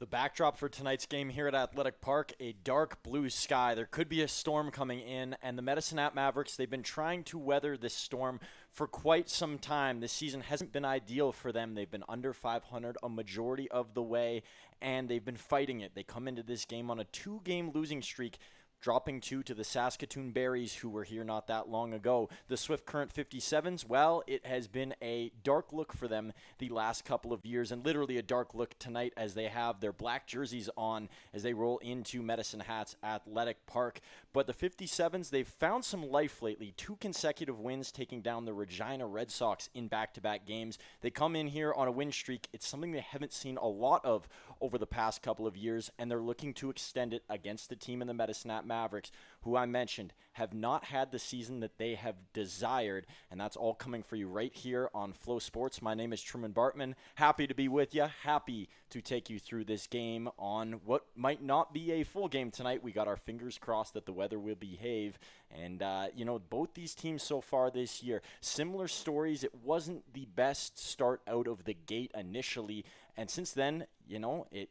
The backdrop for tonight's game here at Athletic Park, a dark blue sky. There could be a storm coming in, and the Medicine Hat Mavericks, they've been trying to weather this storm for quite some time. This season hasn't been ideal for them. They've been under 500 a majority of the way, and they've been fighting it. They come into this game on a two-game losing streak, dropping two to the Saskatoon Berries, who were here not that long ago. The Swift Current 57s, well, it has been a dark look for them the last couple of years, and literally a dark look tonight as they have their black jerseys on as they roll into Medicine Hat's Athletic Park. But the 57s, they've found some life lately. Two consecutive wins taking down the Regina Red Sox in back-to-back games. They come in here on a win streak. It's something they haven't seen a lot of over the past couple of years, and they're looking to extend it against the team in the Medicine Hat Mavericks, who I mentioned have not had the season that they have desired, and that's all coming for you right here on Flow Sports. My name is Truman Bartman. Happy to be with you. Happy to take you through this game on what might not be a full game tonight. We got our fingers crossed that the weather will behave, and both these teams so far this year, similar stories. It wasn't the best start out of the gate initially, and since then, it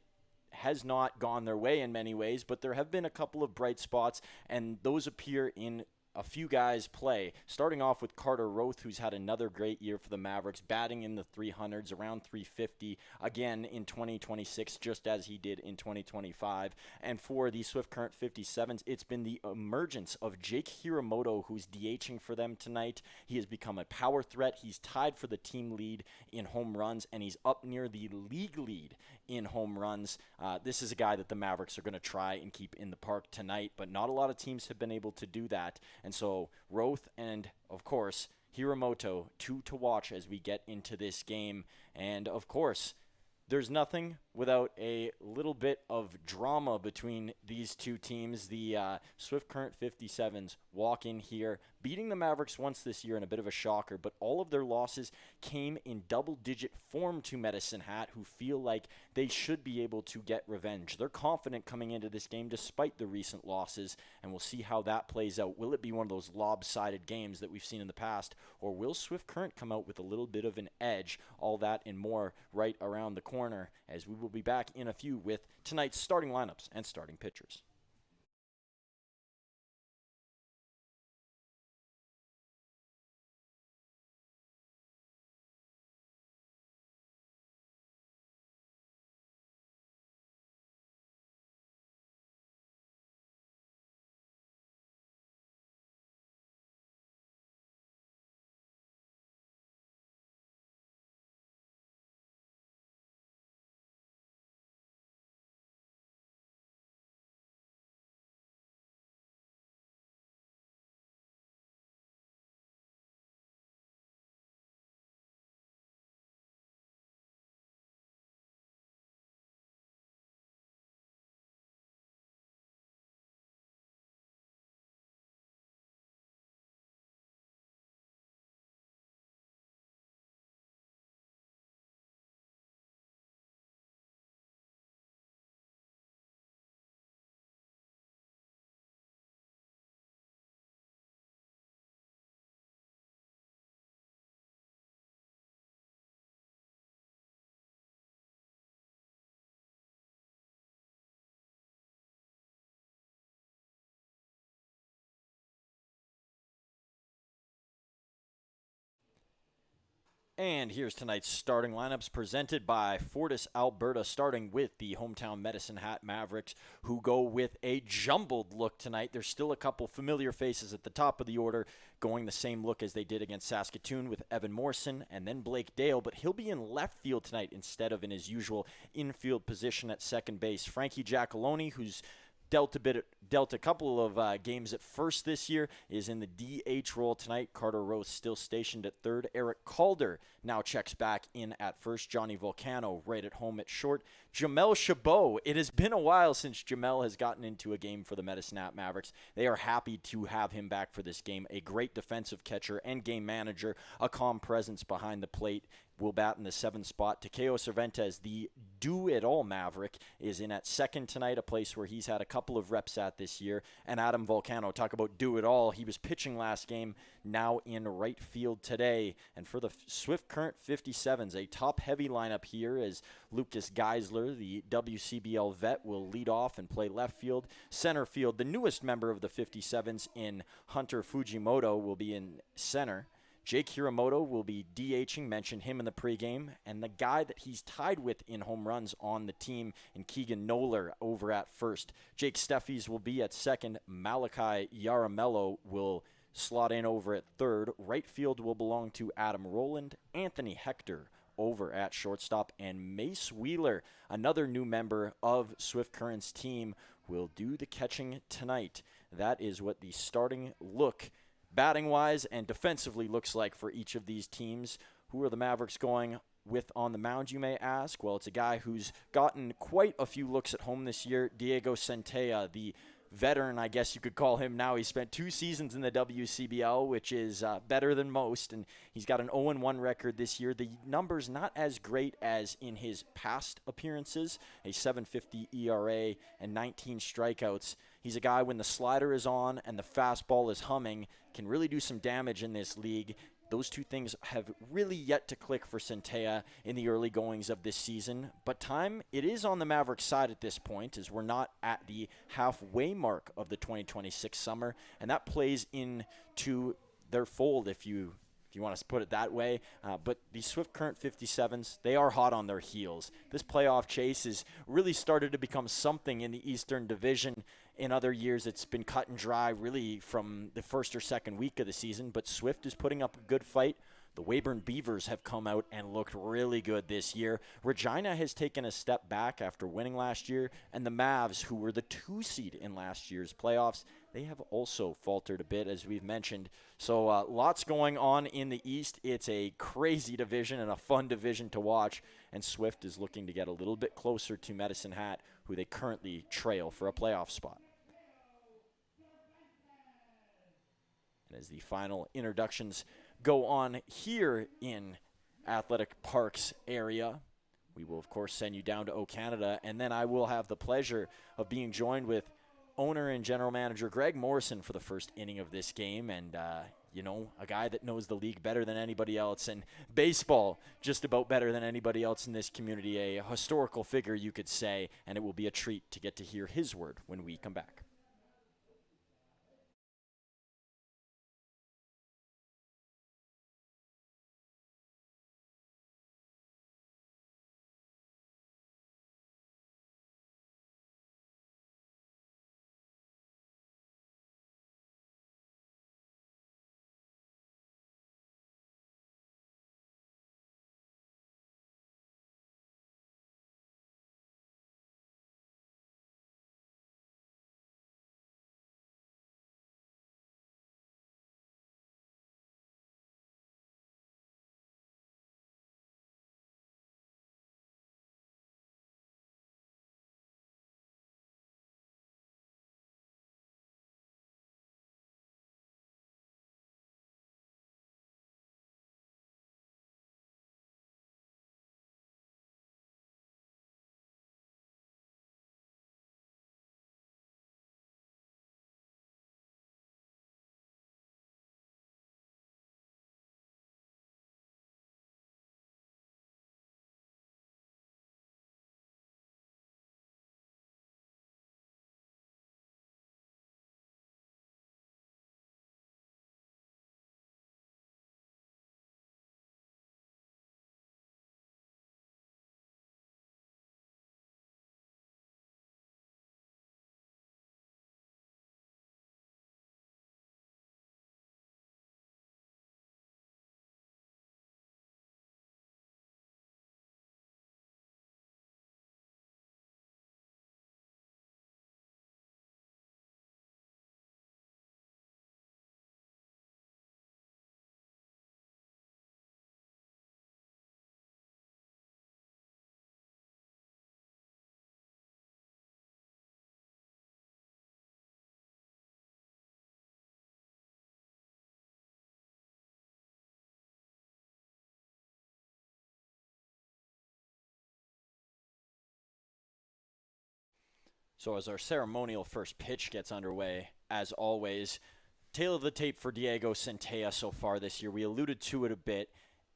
has not gone their way in many ways, but there have been a couple of bright spots, and those appear in a few guys play. Starting off with Carter Roth, who's had another great year for the Mavericks, batting in the 300s, around 350, again in 2026, just as he did in 2025. And for the Swift Current 57s, it's been the emergence of Jake Hiramoto, who's DHing for them tonight. He has become a power threat. He's tied for the team lead in home runs, and he's up near the league lead in home runs. This is a guy that the Mavericks are going to try and keep in the park tonight, but not a lot of teams have been able to do that. And so Roth and, of course, Hiramoto, two to watch as we get into this game. And, of course, there's nothing without a little bit of drama between these two teams. The Swift Current 57s walk in here, beating the Mavericks once this year in a bit of a shocker, but all of their losses came in double-digit form to Medicine Hat, who feel like they should be able to get revenge. They're confident coming into this game despite the recent losses, and we'll see how that plays out. Will it be one of those lopsided games that we've seen in the past, or will Swift Current come out with a little bit of an edge? All that and more right around the corner, as we will be back in a few with tonight's starting lineups and starting pitchers. And here's tonight's starting lineups presented by Fortis, Alberta, starting with the hometown Medicine Hat Mavericks, who go with a jumbled look tonight. There's still a couple familiar faces at the top of the order, going the same look as they did against Saskatoon with Evan Morrison and then Blake Dale, but he'll be in left field tonight instead of in his usual infield position at second base. Frankie Giacalone, who's dealt a couple of games at first this year, is in the DH role tonight. Carter Roth still stationed at third. Eric Calder now checks back in at first. Johnny Volcano right at home at short. Jamel Chabot. It has been a while since Jamel has gotten into a game for the Medicine Hat Mavericks. They are happy to have him back for this game. A great defensive catcher and game manager. A calm presence behind the plate. Will bat in the 7th spot. Takeo Cervantes, the do-it-all Maverick, is in at second tonight, a place where he's had a couple of reps at this year. And Adam Volcano, talk about do it all. He was pitching last game, now in right field today. And for the Swift Current 57s, a top-heavy lineup here as Lucas Geisler, the WCBL vet, will lead off and play left field. Center field, the newest member of the 57s in Hunter Fujimoto will be in center. Jake Hiramoto will be DHing, mentioned him in the pregame, and the guy that he's tied with in home runs on the team in Keegan Noller over at first. Jake Steffies will be at second. Malachi Yaramello will slot in over at third. Right field will belong to Adam Rowland. Anthony Hector over at shortstop, and Mace Wheeler, another new member of Swift Current's team, will do the catching tonight. That is what the starting look batting-wise and defensively looks like for each of these teams. Who are the Mavericks going with on the mound, you may ask? Well, it's a guy who's gotten quite a few looks at home this year, Diego Centella, the veteran, I guess you could call him now. He spent 2 seasons in the WCBL, which is better than most, and he's got an 0-1 record this year. The number's not as great as in his past appearances, a 7.50 ERA and 19 strikeouts. He's a guy when the slider is on and the fastball is humming, can really do some damage in this league. Those two things have really yet to click for Centella in the early goings of this season. But time, it is on the Mavericks side at this point, as we're not at the halfway mark of the 2026 summer. And that plays into their fold, if you want to put it that way. But the Swift Current 57s, they are hot on their heels. This playoff chase has really started to become something in the Eastern Division. In other years, it's been cut and dry really from the first or second week of the season, but Swift is putting up a good fight. The Weyburn Beavers have come out and looked really good this year. Regina has taken a step back after winning last year, and the Mavs, who were the 2 seed in last year's playoffs, they have also faltered a bit, as we've mentioned. So lots going on in the East. It's a crazy division and a fun division to watch, and Swift is looking to get a little bit closer to Medicine Hat, who they currently trail for a playoff spot. And as the final introductions go on here in Athletic Park's area, we will, of course, send you down to O Canada, and then I will have the pleasure of being joined with owner and general manager Greg Morrison for the first inning of this game, and, a guy that knows the league better than anybody else, and baseball just about better than anybody else in this community, a historical figure, you could say, and it will be a treat to get to hear his word when we come back. So as our ceremonial first pitch gets underway, as always, tail of the tape for Diego Centella so far this year. We alluded to it a bit.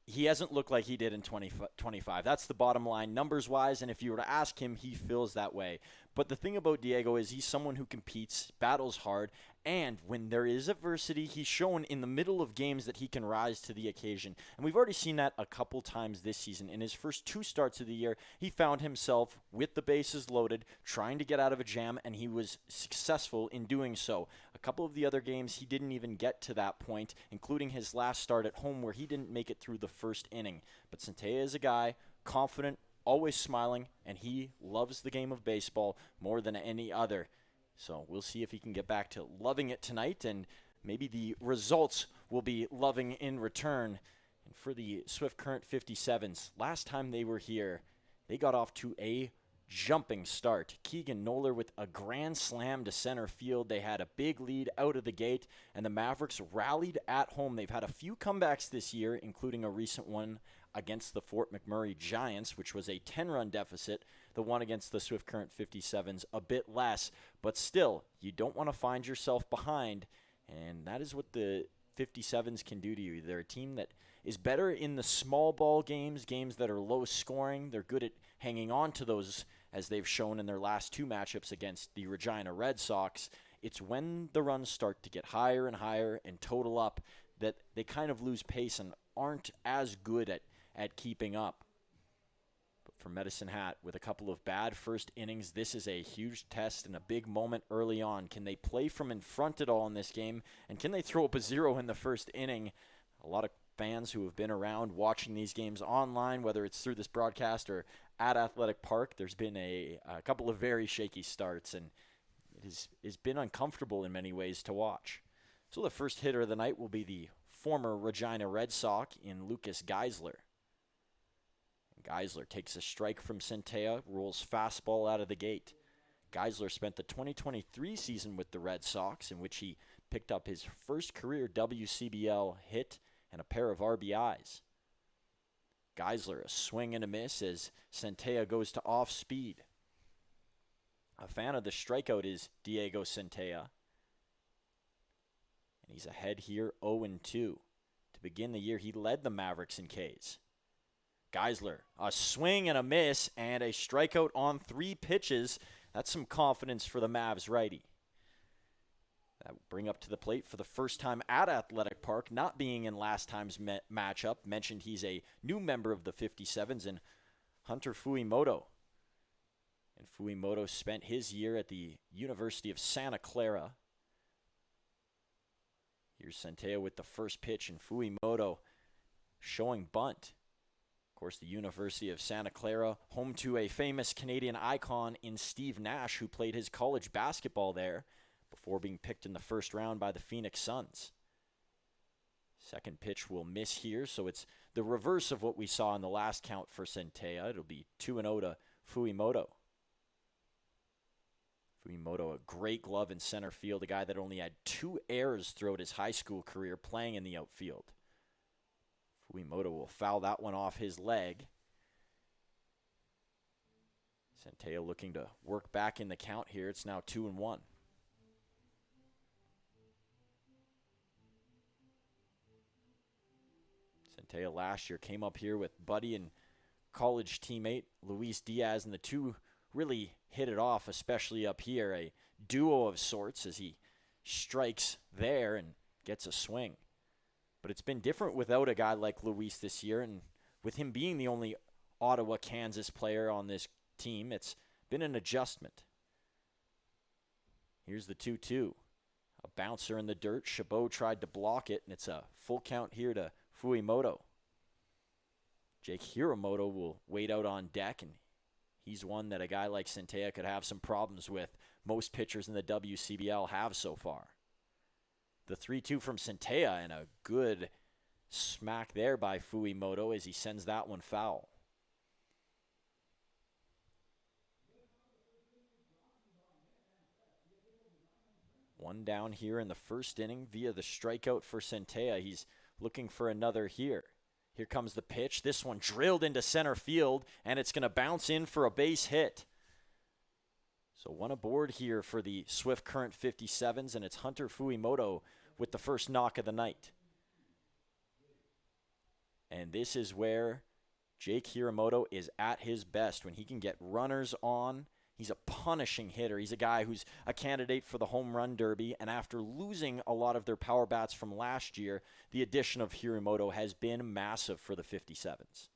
He hasn't looked like he did in 2025. That's the bottom line numbers-wise, and if you were to ask him, he feels that way. But the thing about Diego is he's someone who competes, battles hard, and when there is adversity, he's shown in the middle of games that he can rise to the occasion. And we've already seen that a couple times this season. In his first 2 starts of the year, he found himself with the bases loaded, trying to get out of a jam, and he was successful in doing so. A couple of the other games, he didn't even get to that point, including his last start at home where he didn't make it through the first inning. But Centella is a guy, confident, always smiling, and he loves the game of baseball more than any other. So we'll see if he can get back to loving it tonight, and maybe the results will be loving in return. And for the Swift Current 57s, last time they were here, they got off to a jumping start. Keegan Noller with a grand slam to center field. They had a big lead out of the gate, and the Mavericks rallied at home. They've had a few comebacks this year, including a recent one against the Fort McMurray Giants, which was a 10-run deficit. The one against the Swift Current 57s, a bit less. But still, you don't want to find yourself behind, and that is what the 57s can do to you. They're a team that is better in the small ball games, games that are low scoring. They're good at hanging on to those, as they've shown in their last 2 matchups against the Regina Red Sox. It's when the runs start to get higher and higher and total up that they kind of lose pace and aren't as good at keeping up. But for Medicine Hat, with a couple of bad first innings, this is a huge test and a big moment early on. Can they play from in front at all in this game? And can they throw up a 0 in the first inning? A lot of fans who have been around watching these games online, whether it's through this broadcast or at Athletic Park, there's been a couple of very shaky starts, and it has been uncomfortable in many ways to watch. So the first hitter of the night will be the former Regina Red Sox in Lucas Geisler. Geisler takes a strike from Centella, rolls fastball out of the gate. Geisler spent the 2023 season with the Red Sox, in which he picked up his first career WCBL hit and a pair of RBIs. Geisler, a swing and a miss as Centella goes to off speed. A fan of the strikeout is Diego Centella. And he's ahead here 0-2. To begin the year, he led the Mavericks in Ks. Geisler, a swing and a miss and a strikeout on 3 pitches. That's some confidence for the Mavs righty. That will bring up to the plate for the first time at Athletic Park, not being in last time's matchup. Mentioned he's a new member of the 57s, and Hunter Fuimoto. And Fuimoto spent his year at the University of Santa Clara. Here's Centella with the first pitch, and Fuimoto showing bunt. Of course, the University of Santa Clara, home to a famous Canadian icon in Steve Nash, who played his college basketball there before being picked in the first round by the Phoenix Suns. Second pitch will miss here, so it's the reverse of what we saw in the last count for Centella. It'll be 2-0 to Fuimoto. Fuimoto, a great glove in center field, a guy that only had 2 errors throughout his high school career playing in the outfield. Fuimoto will foul that one off his leg. Centella looking to work back in the count here. It's now 2-1. Centella last year came up here with buddy and college teammate Luis Diaz, and the two really hit it off, especially up here. A duo of sorts as he strikes there and gets a swing. But it's been different without a guy like Luis this year, and with him being the only Ottawa, Kansas player on this team, it's been an adjustment. Here's the 2-2. A bouncer in the dirt. Chabot tried to block it, and it's a full count here to Fuimoto. Jake Hiramoto will wait out on deck, and he's one that a guy like Centella could have some problems with. Most pitchers in the WCBL have so far. The 3-2 from Centella, and a good smack there by Fuimoto as he sends that one foul. One down here in the first inning via the strikeout for Centella. He's looking for another here. Here comes the pitch. This one drilled into center field, and it's going to bounce in for a base hit. So one aboard here for the Swift Current 57s, and it's Hunter Fuimoto with the first knock of the night. And this is where Jake Hiramoto is at his best, when he can get runners on. He's a punishing hitter. He's a guy who's a candidate for the home run derby, and after losing a lot of their power bats from last year, the addition of Hiramoto has been massive for the 57s.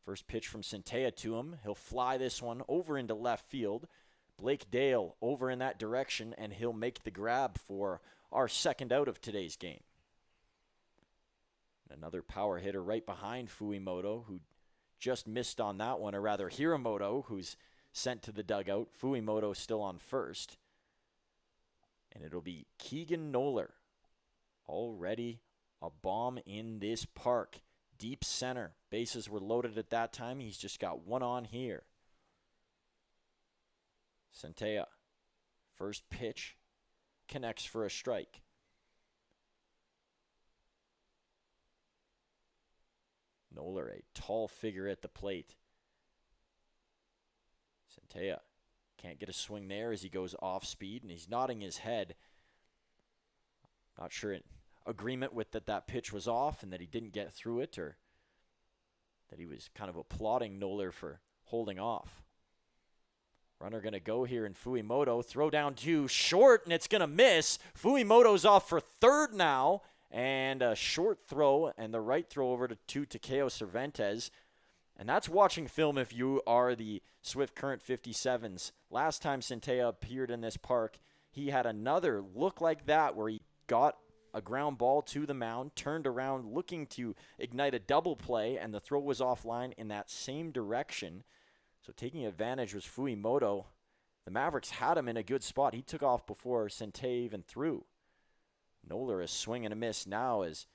First pitch from Centella to him. He'll fly this one over into left field. Blake Dale over in that direction, and he'll make the grab for our second out of today's game. Another power hitter right behind Fuimoto, who just missed on that one, or rather Hiramoto, who's sent to the dugout. Fuimoto still on first. And it'll be Keegan Noller. Already a bomb in this park. Deep center. Bases were loaded at that time. He's just got one on here. Centella. First pitch. Connects for a strike. Noller, a tall figure at the plate. Centella can't get a swing there as he goes off speed, and he's nodding his head. Not sure in agreement with that pitch was off and that he didn't get through it, or that he was kind of applauding Noller for holding off. Runner going to go here, and Fuimoto throw down to short, and it's going to miss. Fuimoto's off for third now, and a short throw, and the right throw over to Takeo Cervantes. And that's watching film if you are the Swift Current 57s. Last time Centella appeared in this park, he had another look like that where he got a ground ball to the mound, turned around looking to ignite a double play, and the throw was offline in that same direction. So taking advantage was Fuimoto. The Mavericks had him in a good spot. He took off before Centella even threw. Noller is swing and a miss now as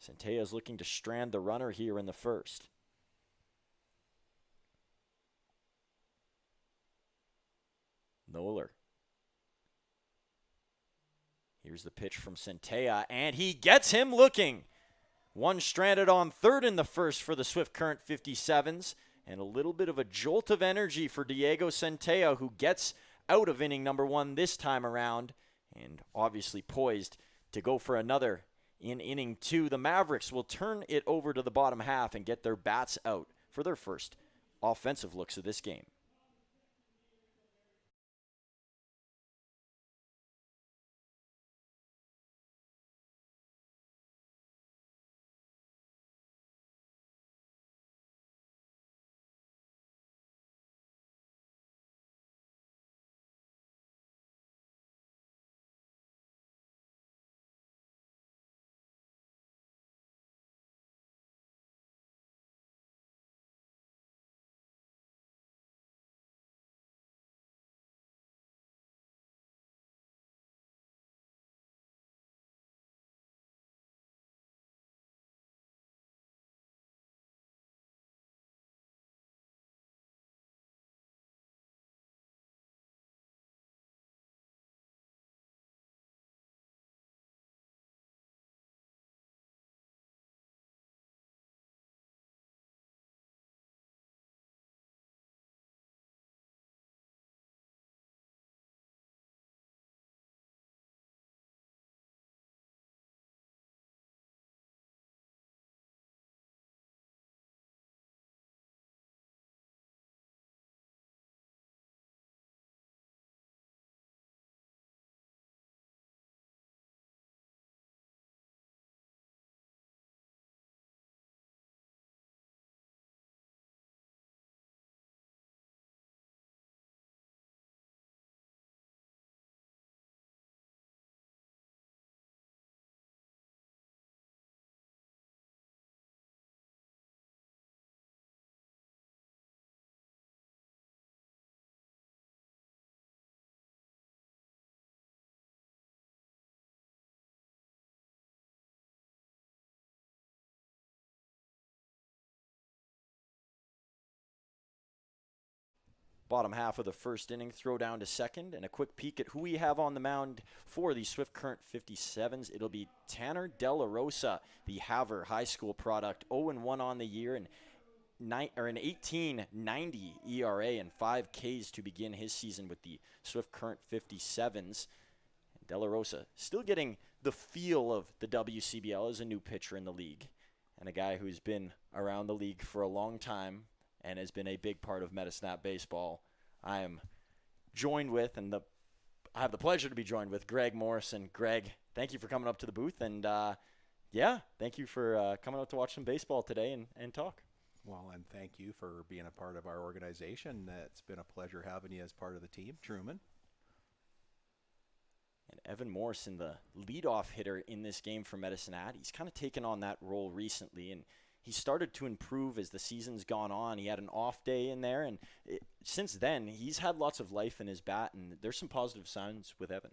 Centella is looking to strand the runner here in the first. Noller. Here's the pitch from Centella, and he gets him looking. One stranded on third in the first for the Swift Current 57s, and a little bit of a jolt of energy for Diego Centella, who gets out of inning number one this time around, and obviously poised to go for another in inning two. The Mavericks will turn it over to the bottom half and get their bats out for their first offensive looks of this game. Bottom half of the first inning, throw down to second, and a quick peek at who we have on the mound for the Swift Current 57s. It'll be Tanner De La Rosa, the Havre High School product, 0-1 on the year, and an 18.90 ERA and 5 Ks to begin his season with the Swift Current 57s. De La Rosa still getting the feel of the WCBL as a new pitcher in the league, and a guy who's been around the league for a long time and has been a big part of Metasnap baseball. I am joined with, and I have the pleasure to be joined with, Greg Morrison. Greg, thank you for coming up to the booth, and thank you for coming up to watch some baseball today and talk. Well, and thank you for being a part of our organization. It's been a pleasure having you as part of the team, Truman. And Evan Morrison, the leadoff hitter in this game for Medicine Hat, he's kind of taken on that role recently, and he started to improve as the season's gone on. He had an off day in there, and since then, he's had lots of life in his bat, and there's some positive signs with Evan.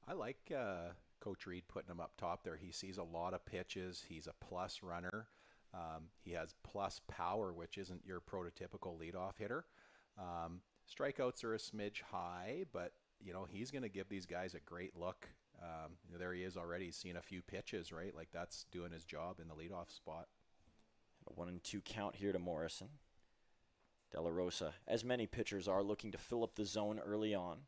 I like Coach Reed putting him up top there. He sees a lot of pitches. He's a plus runner. He has plus power, which isn't your prototypical leadoff hitter. Strikeouts are a smidge high, but he's going to give these guys a great look. There he is already. He's seen a few pitches, right? Like, that's doing his job in the leadoff spot. A 1-2 count here to Morrison. De La Rosa, as many pitchers are, looking to fill up the zone early on.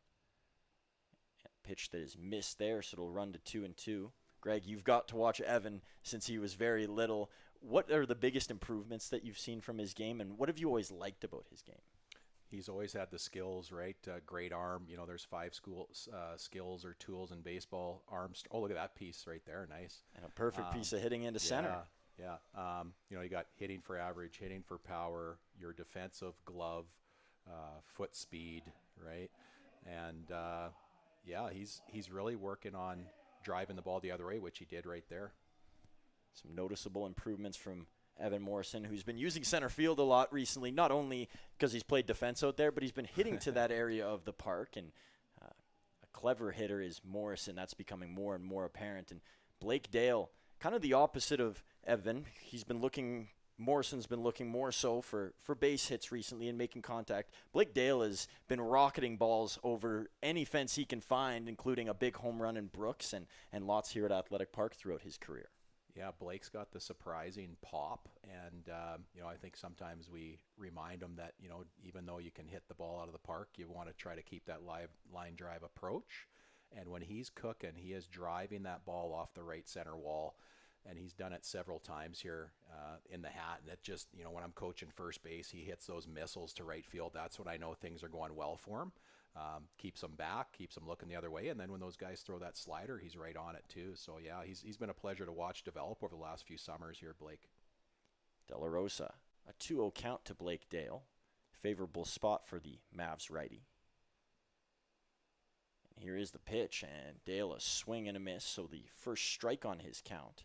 A pitch that is missed there, so it'll run to 2-2. Greg, you've got to watch Evan since he was very little. What are the biggest improvements that you've seen from his game, and what have you always liked about his game? He's always had the skills, right? Great arm. There's 5 skills or tools in baseball. Arms. Oh, look at that piece right there. Nice. And a perfect piece of hitting into center. Yeah. You got hitting for average, hitting for power, your defensive glove, foot speed, right? And he's really working on driving the ball the other way, which he did right there. Some noticeable improvements from Evan Morrison, who's been using center field a lot recently, not only because he's played defense out there, but he's been hitting to that area of the park. And a clever hitter is Morrison. That's becoming more and more apparent. And Blake Dale, kind of the opposite of Evan. Morrison's been looking more so for base hits recently and making contact. Blake Dale has been rocketing balls over any fence he can find, including a big home run in Brooks and lots here at Athletic Park throughout his career. Yeah, Blake's got the surprising pop, and I think sometimes we remind him that even though you can hit the ball out of the park, you want to try to keep that line drive approach. And when he's cooking, he is driving that ball off the right center wall, and he's done it several times here in the Hat. And it just when I'm coaching first base, he hits those missiles to right field. That's when I know things are going well for him. Keeps them back, keeps them looking the other way, and then when those guys throw that slider, he's right on it too. So yeah, he's been a pleasure to watch develop over the last few summers here, Blake. De La Rosa, a 2-0 count to Blake Dale. Favorable spot for the Mavs righty. And here is the pitch, and Dale a swing and a miss, so the first strike on his count.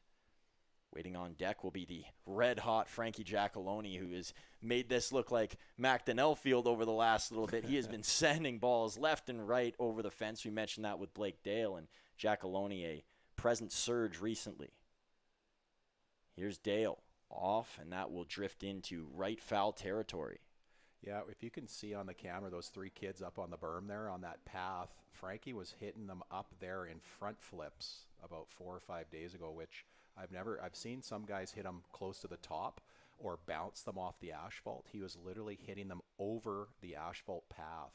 Waiting on deck will be the red-hot Frankie Giacalone, who has made this look like MacDonnell Field over the last little bit. He has been sending balls left and right over the fence. We mentioned that with Blake Dale, and Giacalone a present surge recently. Here's Dale off, and that will drift into right foul territory. Yeah, if you can see on the camera those 3 kids up on the berm there on that path, Frankie was hitting them up there in front flips about 4 or 5 days ago, which I've seen some guys hit them close to the top or bounce them off the asphalt. He was literally hitting them over the asphalt path.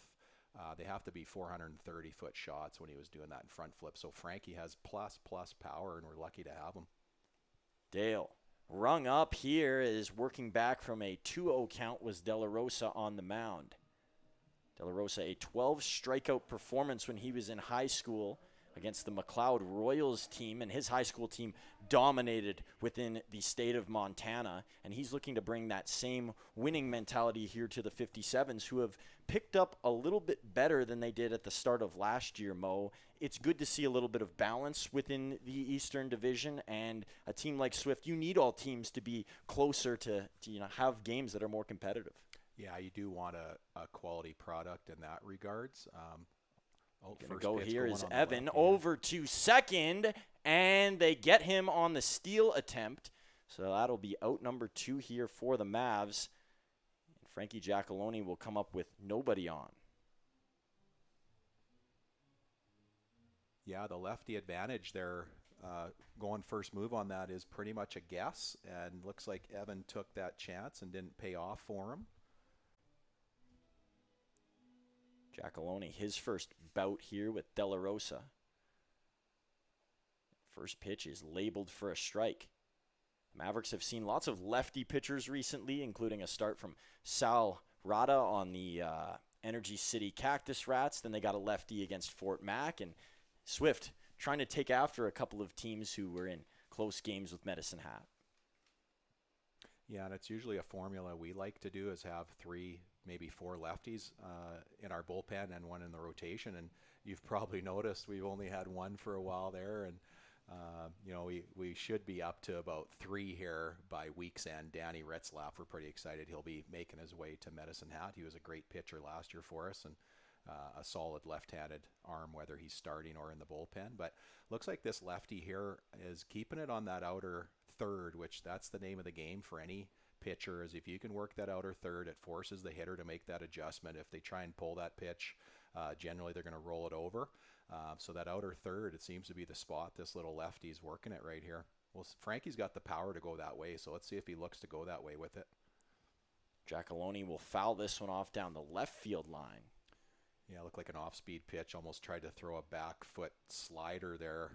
They have to be 430-foot shots when he was doing that in front flip. So Frankie has plus power, and we're lucky to have him. Dale rung up here is working back from a 2-0 count was De La Rosa on the mound. De La Rosa, a 12 strikeout performance when he was in high school against the McLeod Royals team, and his high school team dominated within the state of Montana, and he's looking to bring that same winning mentality here to the 57s, who have picked up a little bit better than they did at the start of last year, Mo. It's good to see a little bit of balance within the Eastern Division, and a team like Swift, you need all teams to be closer to have games that are more competitive. Yeah, you do want a quality product in that regards. Going to go here is Evan over to second, and they get him on the steal attempt. So that'll be out number 2 here for the Mavs. And Frankie Giacalone will come up with nobody on. Yeah, the lefty advantage there going first move on that is pretty much a guess, and looks like Evan took that chance and didn't pay off for him. Giacalone, his first bout here with De La Rosa. First pitch is labeled for a strike. Mavericks have seen lots of lefty pitchers recently, including a start from Sal Rada on the Energy City Cactus Rats. Then they got a lefty against Fort Mac, and Swift trying to take after a couple of teams who were in close games with Medicine Hat. Yeah, and it's usually a formula we like to do is have 3, maybe 4 lefties in our bullpen and 1 in the rotation. And you've probably noticed we've only had 1 for a while there. And, we should be up to about 3 here by week's end. Danny Ritzlaff, we're pretty excited. He'll be making his way to Medicine Hat. He was a great pitcher last year for us and a solid left-handed arm, whether he's starting or in the bullpen. But looks like this lefty here is keeping it on that outer third, which that's the name of the game for any pitcher, is if you can work that outer third, it forces the hitter to make that adjustment. If they try and pull that pitch, generally they're going to roll it over. So that outer third, it seems to be the spot this little lefty's working it right here. Well, Frankie's got the power to go that way, so let's see if he looks to go that way with it. Giacalone will foul this one off down the left field line. Yeah, looked like an off-speed pitch. Almost tried to throw a back foot slider there.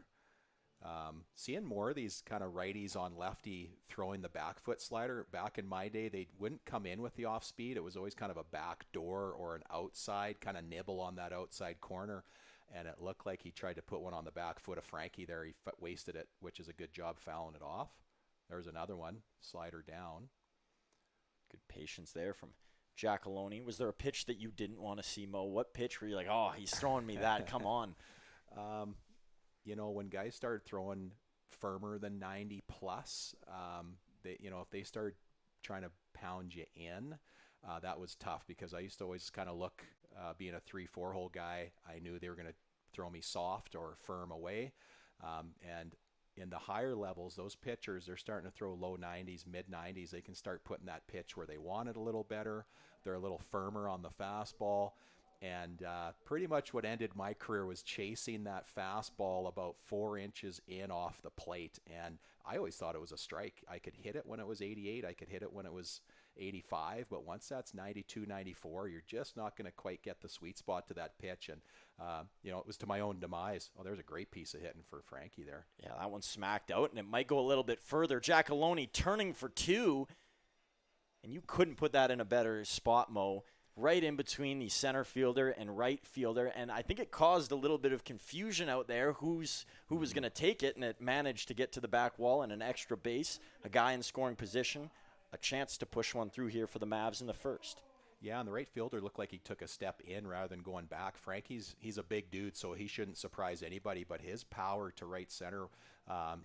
Seeing more of these kind of righties on lefty throwing the back foot slider. Back in my day, they wouldn't come in with the off-speed. It was always kind of a back door or an outside, kind of nibble on that outside corner. And it looked like he tried to put one on the back foot of Frankie there. He wasted it, which is a good job fouling it off. There's another one, slider down. Good patience there from Giacalone. Was there a pitch that you didn't want to see, Mo? What pitch were you like, oh, he's throwing me that, come on? When guys start throwing firmer than 90 plus, if they start trying to pound you in, that was tough because I used to always kind of look, being a 3-4 hole guy, I knew they were going to throw me soft or firm away. And in the higher levels, those pitchers, they're starting to throw low 90s, mid 90s. They can start putting that pitch where they want it a little better. They're a little firmer on the fastball. And pretty much what ended my career was chasing that fastball about 4 inches in off the plate. And I always thought it was a strike. I could hit it when it was 88. I could hit it when it was 85. But once that's 92, 94, you're just not going to quite get the sweet spot to that pitch. And, it was to my own demise. Oh, there's a great piece of hitting for Frankie there. Yeah, that one smacked out, and it might go a little bit further. Giacalone turning for 2. And you couldn't put that in a better spot, Mo. Right in between the center fielder and right fielder, and I think it caused a little bit of confusion out there who was going to take it, and it managed to get to the back wall and an extra base, a guy in scoring position, a chance to push one through here for the Mavs in the first. Yeah, and the right fielder looked like he took a step in rather than going back. Frankie's a big dude, so he shouldn't surprise anybody, but his power to right center,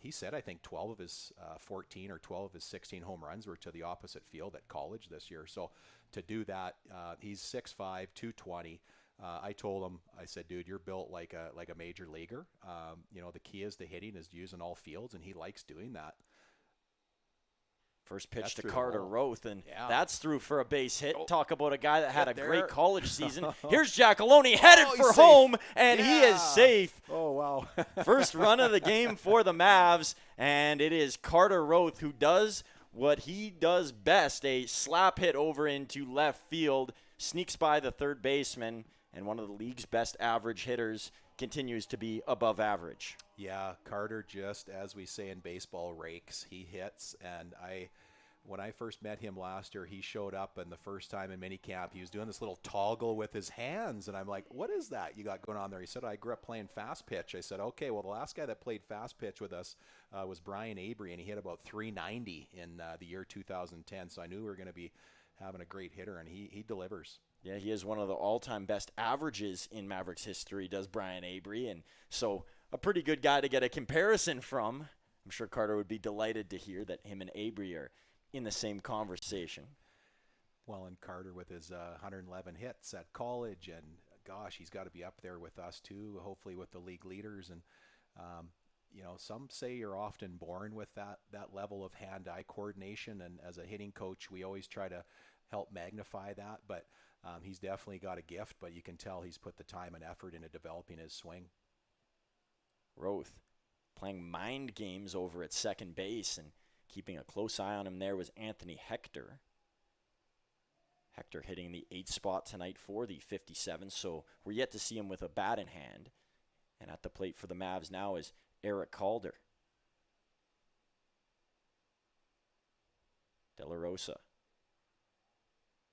he said I think 12 of his 14 or 12 of his 16 home runs were to the opposite field at college this year. So to do that, he's 6'5", 220. I told him, I said, dude, you're built like a major leaguer. The key is the hitting is using all fields, and he likes doing that. First pitch to Carter Roth, and yeah. That's through for a base hit. Talk about a guy that had a there. great college season. Here's Giacalone headed for home, and he is safe. Oh, wow. First run of the game for the Mavs, and it is Carter Roth who does what he does best, a slap hit over into left field, sneaks by the third baseman, and one of the league's best average hitters continues to be above average. Yeah, Carter, just as we say in baseball, rakes. He hits, and when I first met him last year, he showed up, and the first time in minicamp, he was doing this little toggle with his hands, and I'm like, what is that you got going on there? He said, I grew up playing fast pitch. I said, okay, well, the last guy that played fast pitch with us was Brian Avery, and he hit about 390 in the year 2010, so I knew we were going to be having a great hitter, and he delivers. Yeah, he is one of the all-time best averages in Mavericks history, does Brian Avery, and so a pretty good guy to get a comparison from. I'm sure Carter would be delighted to hear that him and Avery are in the same conversation. Well, and Carter with his 111 hits at college, and gosh, he's got to be up there with us too, hopefully with the league leaders. And some say you're often born with that level of hand-eye coordination, and as a hitting coach, we always try to help magnify that, but he's definitely got a gift, but you can tell he's put the time and effort into developing his swing. Roth playing mind games over at second base, and keeping a close eye on him there was Anthony Hector. Hector hitting the 8th spot tonight for the 57, so we're yet to see him with a bat in hand. And at the plate for the Mavs now is Eric Calder. De La Rosa.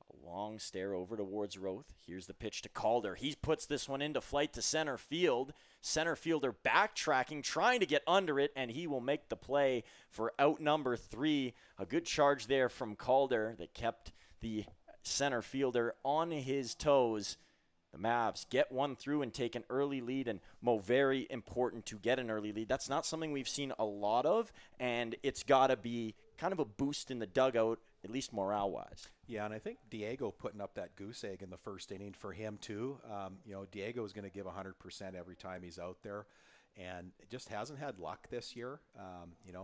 A long stare over towards Roth. Here's the pitch to Calder. He puts this one into flight to center field. Center fielder backtracking, trying to get under it, and he will make the play for out number 3. A good charge there from Calder that kept the center fielder on his toes. The Mavs get one through and take an early lead, and very important to get an early lead. That's not something we've seen a lot of, and it's got to be kind of a boost in the dugout, at least morale-wise. Yeah, and I think Diego putting up that goose egg in the first inning for him too. Diego is going to give 100% every time he's out there, and it just hasn't had luck this year.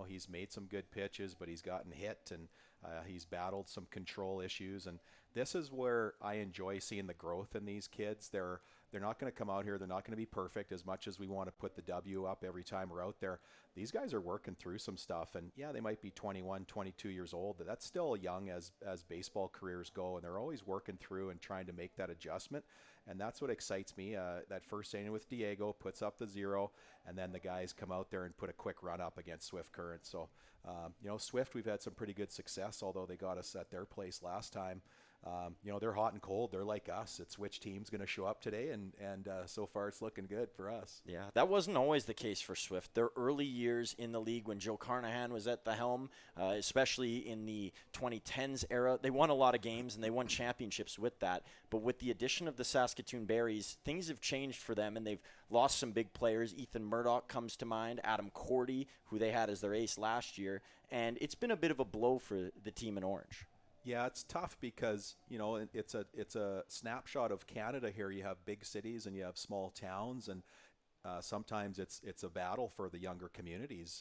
He's made some good pitches, but he's gotten hit, and he's battled some control issues, and this is where I enjoy seeing the growth in these kids. They're not going to come out here. They're not going to be perfect as much as we want to put the W up every time we're out there. These guys are working through some stuff, and yeah, they might be 21, 22 years old, but that's still young as baseball careers go, and they're always working through and trying to make that adjustment, and that's what excites me. That first inning with Diego puts up the 0, and then the guys come out there and put a quick run up against Swift Current. So, Swift, we've had some pretty good success, although they got us at their place last time. They're hot and cold. They're like us. It's which team's going to show up today, and so far it's looking good for us. Yeah, that wasn't always the case for Swift. Their early years in the league when Joe Carnahan was at the helm, especially in the 2010s era, they won a lot of games and they won championships with that. But with the addition of the Saskatoon Berries, things have changed for them, and they've lost some big players. Ethan Murdoch comes to mind, Adam Cordy, who they had as their ace last year, and it's been a bit of a blow for the team in orange. Yeah, it's tough because, it's a snapshot of Canada here. You have big cities and you have small towns, and sometimes it's a battle for the younger communities,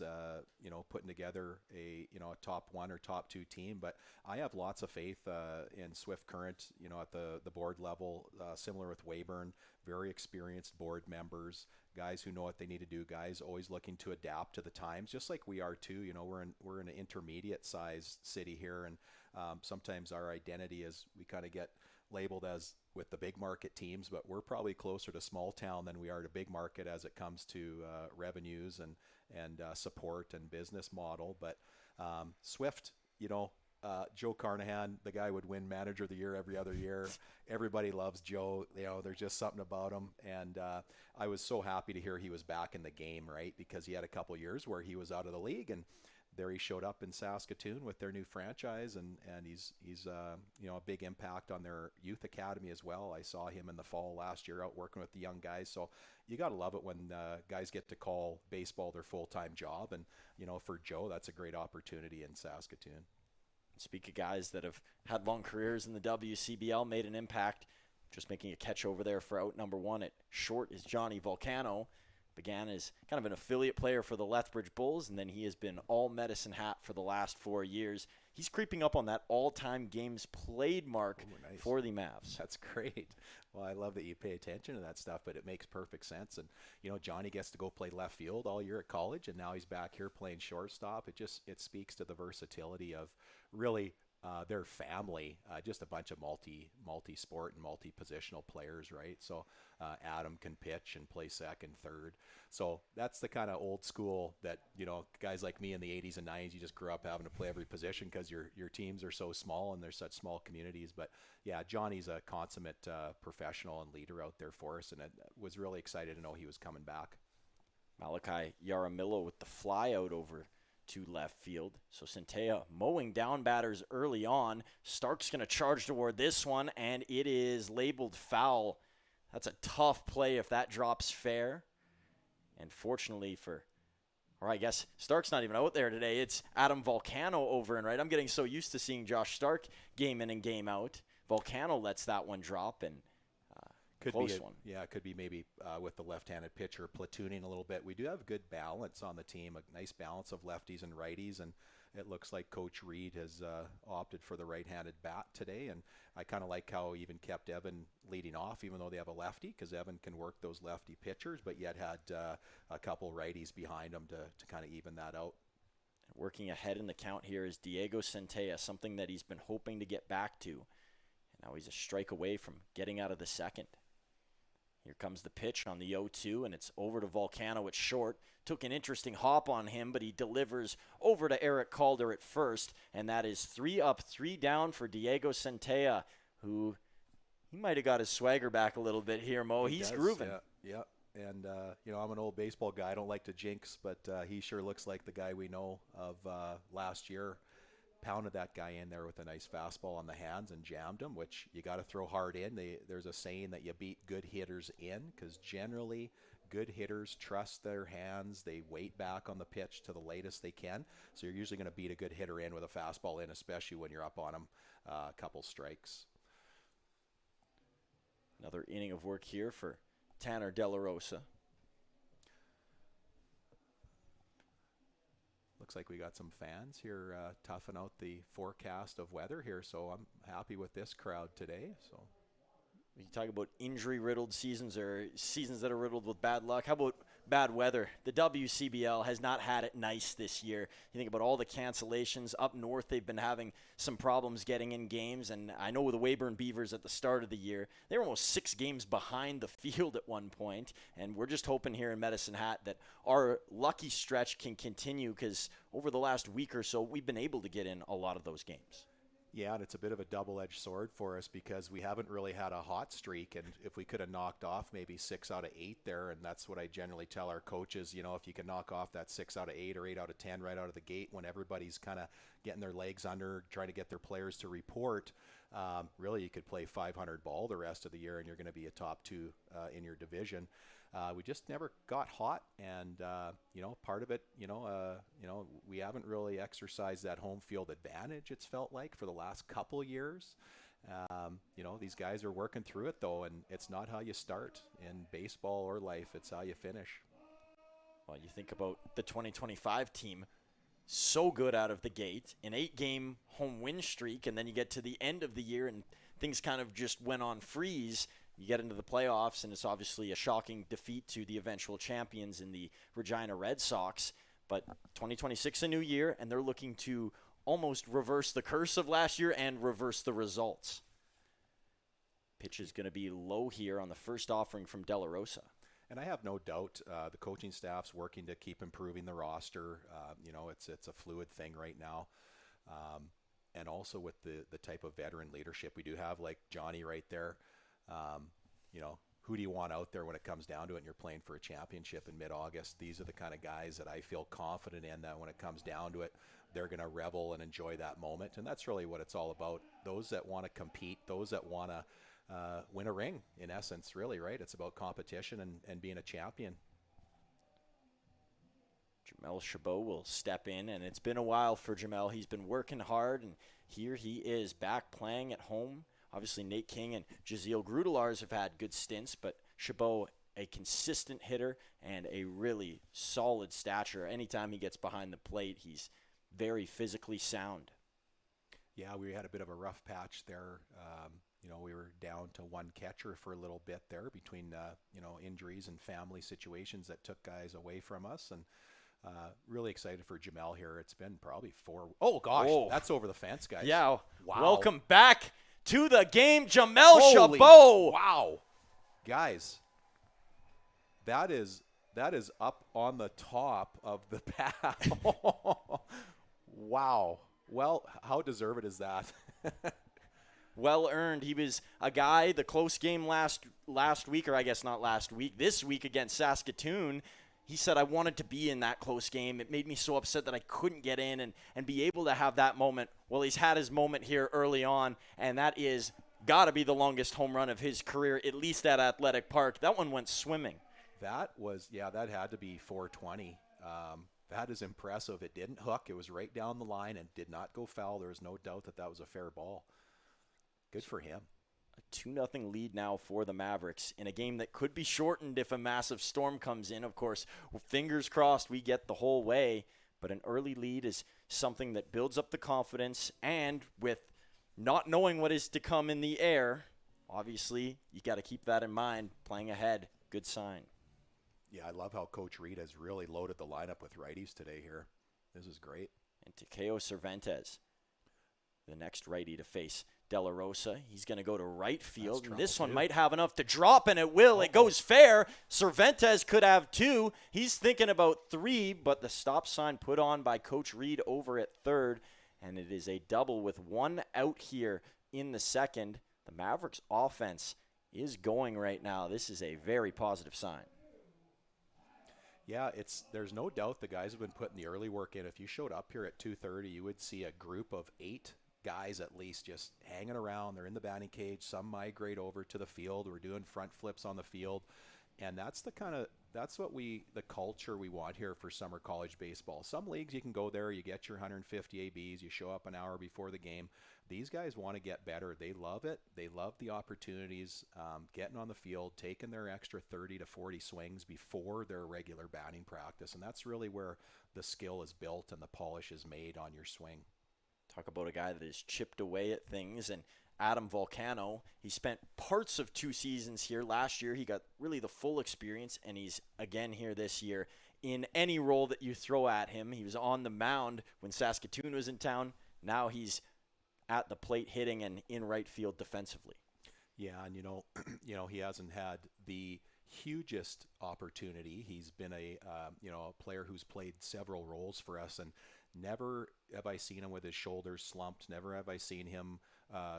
putting together a top 1 or top 2 team. But I have lots of faith in Swift Current, at the board level, similar with Weyburn, very experienced board members, guys who know what they need to do, guys always looking to adapt to the times, just like we are too. We're in an intermediate sized city here, and sometimes our identity is we kind of get labeled as with the big market teams, but we're probably closer to small town than we are to big market as it comes to revenues and support and business model. But Swift, Joe Carnahan, the guy would win Manager of the Year every other year. Everybody loves Joe. There's just something about him. And I was so happy to hear he was back in the game, right? Because he had a couple years where he was out of the league, and there he showed up in Saskatoon with their new franchise, and he's a big impact on their youth academy as well. I saw him in the fall last year out working with the young guys. So you got to love it when guys get to call baseball their full-time job, and for Joe, that's a great opportunity in Saskatoon. Speak of guys that have had long careers in the WCBL, made an impact, just making a catch over there for out number 1 at short is Johnny Volcano. Began as kind of an affiliate player for the Lethbridge Bulls, and then he has been all Medicine Hat for the last 4 years. He's creeping up on that all-time games played mark. Ooh, nice. For the Mavs. That's great. Well, I love that you pay attention to that stuff, but it makes perfect sense. And, Johnny gets to go play left field all year at college, and now he's back here playing shortstop. It speaks to the versatility of really their family, just a bunch of multi-sport and multi-positional players, right? So Adam can pitch and play second, third. So that's the kind of old school that, guys like me in the 80s and 90s, you just grew up having to play every position because your teams are so small and they're such small communities. But yeah, Johnny's a consummate professional and leader out there for us, and I was really excited to know he was coming back. Malachi Yaramillo with the fly out over to left field. So Centella mowing down batters early on. Stark's going to charge toward this one, and it is labeled foul. That's a tough play if that drops fair. And fortunately I guess Stark's not even out there today. It's Adam Volcano over and right. I'm getting so used to seeing Josh Stark game in and game out. Volcano lets that one drop, and close one. Yeah, it could be maybe with the left-handed pitcher platooning a little bit. We do have good balance on the team, a nice balance of lefties and righties, and it looks like Coach Reed has opted for the right-handed bat today, and I kind of like how he even kept Evan leading off, even though they have a lefty, because Evan can work those lefty pitchers, but yet had a couple righties behind him to kind of even that out. Working ahead in the count here is Diego Centella, something that he's been hoping to get back to. And now he's a strike away from getting out of the second. Here comes the pitch on the 0-2, and it's over to Volcano at short. Took an interesting hop on him, but he delivers over to Eric Calder at first, and that is 3 up, 3 down for Diego Centella, who he might have got his swagger back a little bit here, Mo. He's grooving. Yeah. And, I'm an old baseball guy. I don't like to jinx, but he sure looks like the guy we know of last year. Pounded that guy in there with a nice fastball on the hands and jammed him, which you got to throw hard in. There's a saying that you beat good hitters in, because generally good hitters trust their hands. They wait back on the pitch to the latest they can. So you're usually going to beat a good hitter in with a fastball in, especially when you're up on him a couple strikes. Another inning of work here for Tanner De La Rosa. Looks like we got some fans here toughing out the forecast of weather here, so I'm happy with this crowd today. So you talk about injury-riddled seasons or seasons that are riddled with bad luck. How about bad weather? The WCBL has not had it nice this year. You think about all the cancellations. Up north, they've been having some problems getting in games, and I know the Weyburn Beavers at the start of the year, they were almost 6 games behind the field at one point, and we're just hoping here in Medicine Hat that our lucky stretch can continue, because over the last week or so, we've been able to get in a lot of those games. Yeah, and it's a bit of a double-edged sword for us, because we haven't really had a hot streak, and if we could have knocked off maybe 6 out of 8 there, and that's what I generally tell our coaches, if you can knock off that 6 out of 8 or 8 out of 10 right out of the gate when everybody's kind of getting their legs under, trying to get their players to report, really you could play 500 ball the rest of the year, and you're going to be a top 2 in your division. We just never got hot, and part of it, we haven't really exercised that home field advantage. It's felt like for the last couple years. These guys are working through it though, and it's not how you start in baseball or life; it's how you finish. Well, you think about the 2025 team, so good out of the gate, an 8-game home win streak, and then you get to the end of the year and things kind of just went on freeze. You get into the playoffs, and it's obviously a shocking defeat to the eventual champions in the Regina Red Sox. But 2026, a new year, and they're looking to almost reverse the curse of last year and reverse the results. Pitch is going to be low here on the first offering from De La Rosa. And I have no doubt the coaching staff's working to keep improving the roster. It's a fluid thing right now. And also with the type of veteran leadership we do have, like Johnny right there. Who do you want out there when it comes down to it and you're playing for a championship in mid-August? These are the kind of guys that I feel confident in, that when it comes down to it, they're going to revel and enjoy that moment. And that's really what it's all about. Those that want to compete, those that want to win a ring, in essence, really, right? It's about competition and being a champion. Jamel Chabot will step in, and it's been a while for Jamel. He's been working hard, and here he is back playing at home. Obviously, Nate King and Jaziel Grudelars have had good stints, but Chabot, a consistent hitter and a really solid stature. Anytime he gets behind the plate, he's very physically sound. Yeah, we had a bit of a rough patch there. We were down to one catcher for a little bit there between, injuries and family situations that took guys away from us. And really excited for Jamel here. It's been probably 4. Oh, gosh, that's over the fence, guys. Yeah. Wow. Welcome back to the game, Jamel Chabot. Wow. Guys, that is up on the top of the path. Wow. Well, how deserved is that? Well earned. He was a guy, the close game last week, or I guess not last week, this week against Saskatoon. He said, I wanted to be in that close game. It made me so upset that I couldn't get in and be able to have that moment. Well, he's had his moment here early on, and that is got to be the longest home run of his career, at least at Athletic Park. That one went swimming. That had to be 420. That is impressive. It didn't hook. It was right down the line and did not go foul. There was no doubt that was a fair ball. Good for him. A 2-0 lead now for the Mavericks in a game that could be shortened if a massive storm comes in. Of course, fingers crossed we get the whole way, but an early lead is something that builds up the confidence, and with not knowing what is to come in the air, obviously you got to keep that in mind. Playing ahead, good sign. Yeah, I love how Coach Reed has really loaded the lineup with righties today here. This is great. And Takeo Cervantes, the next righty to face De La Rosa. He's going to go to right field. And this one might have enough to drop, and it will. It goes fair. Cervantes could have 2. He's thinking about 3, but the stop sign put on by Coach Reed over at third. And it is a double with 1 out here in the second. The Mavericks offense is going right now. This is a very positive sign. Yeah, there's no doubt the guys have been putting the early work in. If you showed up here at 2:30, you would see a group of 8 guys at least just hanging around. They're in the batting cage. Some migrate over to the field. We're doing front flips on the field. And that's the culture we want here for summer college baseball. Some leagues you can go there, you get your 150 ABs, you show up an hour before the game. These guys want to get better. They love it. They love the opportunities, getting on the field, taking their extra 30 to 40 swings before their regular batting practice. And that's really where the skill is built and the polish is made on your swing. Talk about a guy that has chipped away at things, and Adam Volcano, he spent parts of 2 seasons here. Last year, he got really the full experience, and he's again here this year in any role that you throw at him. He was on the mound when Saskatchewan was in town. Now he's at the plate hitting and in right field defensively. Yeah, and he hasn't had the hugest opportunity. He's been a player who's played several roles for us, and never have I seen him with his shoulders slumped. Never have I seen him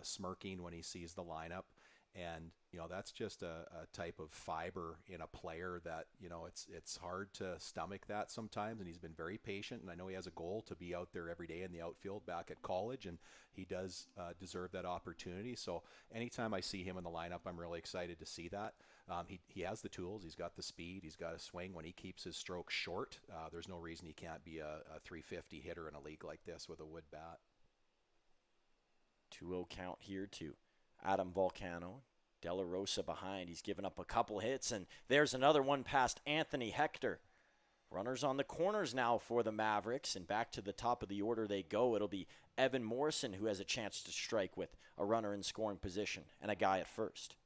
smirking when he sees the lineup. And, that's just a type of fiber in a player that, it's hard to stomach that sometimes. And he's been very patient. And I know he has a goal to be out there every day in the outfield back at college. And he does deserve that opportunity. So anytime I see him in the lineup, I'm really excited to see that. He has the tools. He's got the speed. He's got a swing. When he keeps his stroke short, there's no reason he can't be a 350 hitter in a league like this with a wood bat. 2-0 count here to Adam Volcano. De La Rosa behind. He's given up a couple hits, and there's another one past Anthony Hector. Runners on the corners now for the Mavericks, and back to the top of the order they go. It'll be Evan Morrison who has a chance to strike with a runner in scoring position and a guy at first.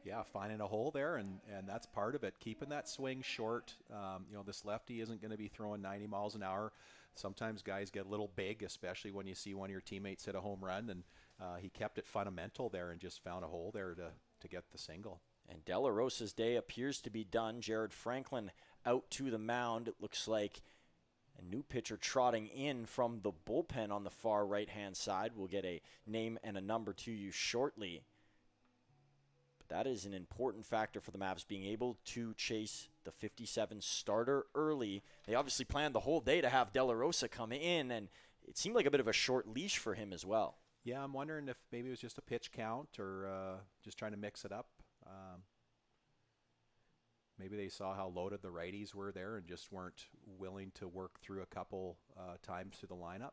Yeah, finding a hole there, and that's part of it. Keeping that swing short. This lefty isn't going to be throwing 90 miles an hour. Sometimes guys get a little big, especially when you see one of your teammates hit a home run, and he kept it fundamental there and just found a hole there to get the single. And De La Rosa's day appears to be done. Jared Franklin out to the mound. It looks like a new pitcher trotting in from the bullpen on the far right-hand side. We'll get a name and a number to you shortly. That is an important factor for the Mavs, being able to chase the 57 starter early. They obviously planned the whole day to have De La Rosa come in, and it seemed like a bit of a short leash for him as well. Yeah, I'm wondering if maybe it was just a pitch count or just trying to mix it up. Maybe they saw how loaded the righties were there and just weren't willing to work through a couple times through the lineup.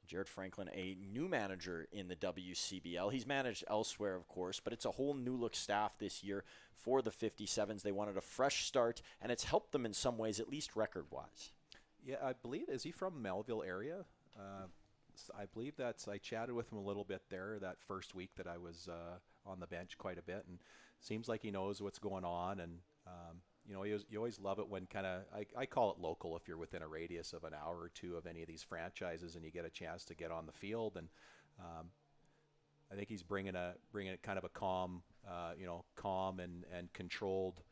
Jared Franklin, a new manager in the WCBL. He's managed elsewhere, of course, but it's a whole new-look staff this year for the 57s. They wanted a fresh start, and it's helped them in some ways, at least record-wise. Yeah, I believe, is he from Melville area? I believe I chatted with him a little bit there that first week that I was on the bench quite a bit, and seems like he knows what's going on, and you always love it when I call it local if you're within a radius of an hour or two of any of these franchises and you get a chance to get on the field. And I think he's bringing it kind of a calm and controlled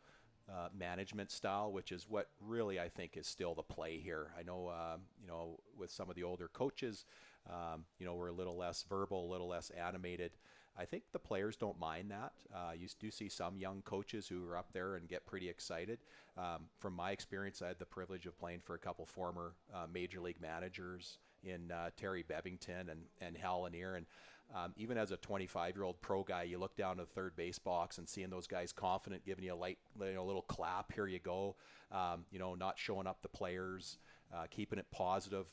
management style, which is what really I think is still the play here. I know, with some of the older coaches, we're a little less verbal, a little less animated. I think the players don't mind that. You do see some young coaches who are up there and get pretty excited. From my experience, I had the privilege of playing for a couple former major league managers in Terry Bevington and Hal Lanier. And even as a 25-year-old pro guy, you look down to the third base box and seeing those guys confident, giving you a little clap, here you go, not showing up the players, keeping it positive.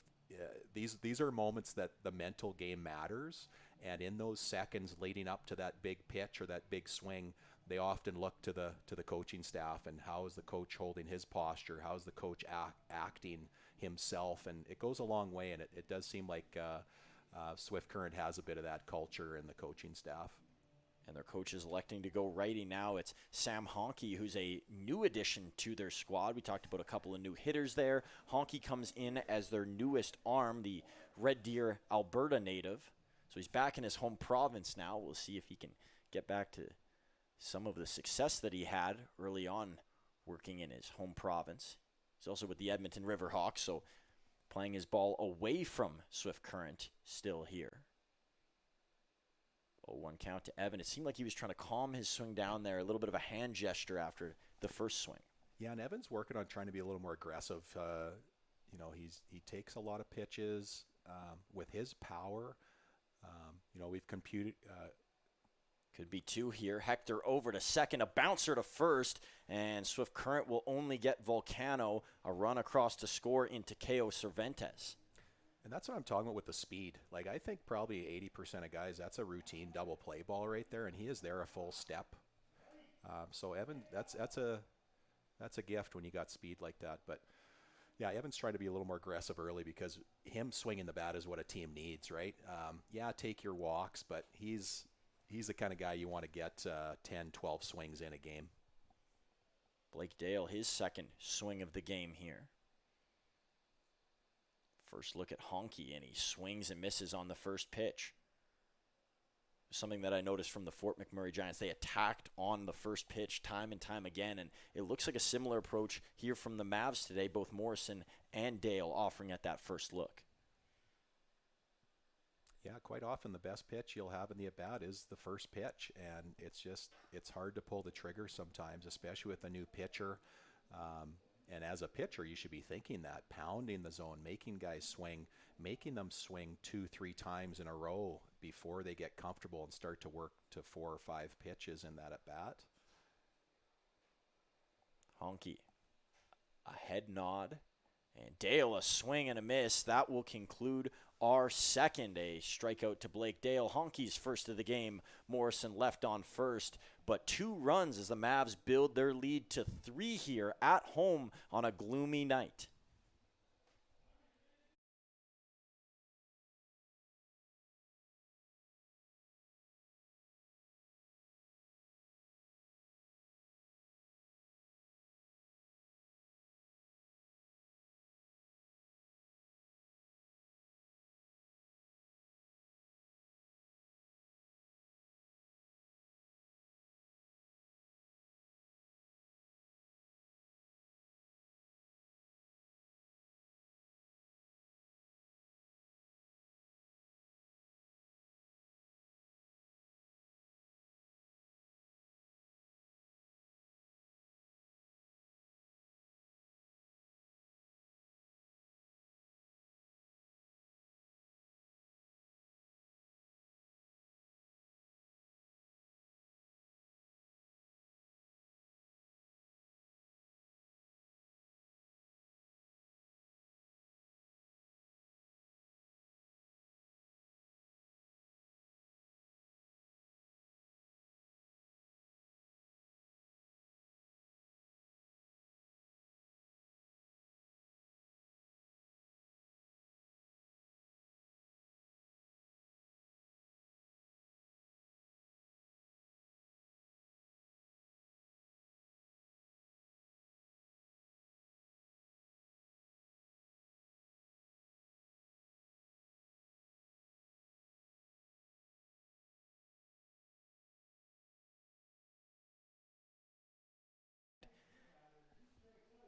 These are moments that the mental game matters. And in those seconds leading up to that big pitch or that big swing, they often look to the coaching staff and how is the coach holding his posture, how is the coach acting himself, and it goes a long way. And it does seem like Swift Current has a bit of that culture in the coaching staff. And their coach is electing to go righty now. It's Sam Honke, who's a new addition to their squad. We talked about a couple of new hitters there. Honke comes in as their newest arm, the Red Deer, Alberta native. So he's back in his home province now. We'll see if he can get back to some of the success that he had early on working in his home province. He's also with the Edmonton Riverhawks, so playing his ball away from Swift Current still here. 0-1 count to Evan. It seemed like he was trying to calm his swing down there, a little bit of a hand gesture after the first swing. Yeah, and Evan's working on trying to be a little more aggressive. He takes a lot of pitches with his power. We've computed. Could be two here. Hector over to second, a bouncer to first, and Swift Current will only get Volcano a run across to score into Ko Cervantes. And that's what I'm talking about with the speed. Like, I think probably 80% of guys, that's a routine double play ball right there, and he is there a full step. So Evan, that's a gift when you got speed like that. But yeah, Evan's trying to be a little more aggressive early because him swinging the bat is what a team needs, right? Take your walks, but he's the kind of guy you want to get 10, 12 swings in a game. Blake Dale, his second swing of the game here. First look at Honke, and he swings and misses on the first pitch. Something that I noticed from the Fort McMurray Giants, they attacked on the first pitch time and time again, and it looks like a similar approach here from the Mavs today, both Morrison and Dale offering at that first look. Yeah, quite often the best pitch you'll have in the at-bat is the first pitch, and it's hard to pull the trigger sometimes, especially with a new pitcher. And as a pitcher, you should be thinking that, pounding the zone, making guys swing, making them swing 2-3 times in a row before they get comfortable and start to work to 4 or 5 pitches in that at-bat. Honke, a head nod, and Dale a swing and a miss. That will conclude our second. A strikeout to Blake Dale. Honke's first of the game. Morrison left on first. But 2 runs as the Mavs build their lead to 3 here at home on a gloomy night.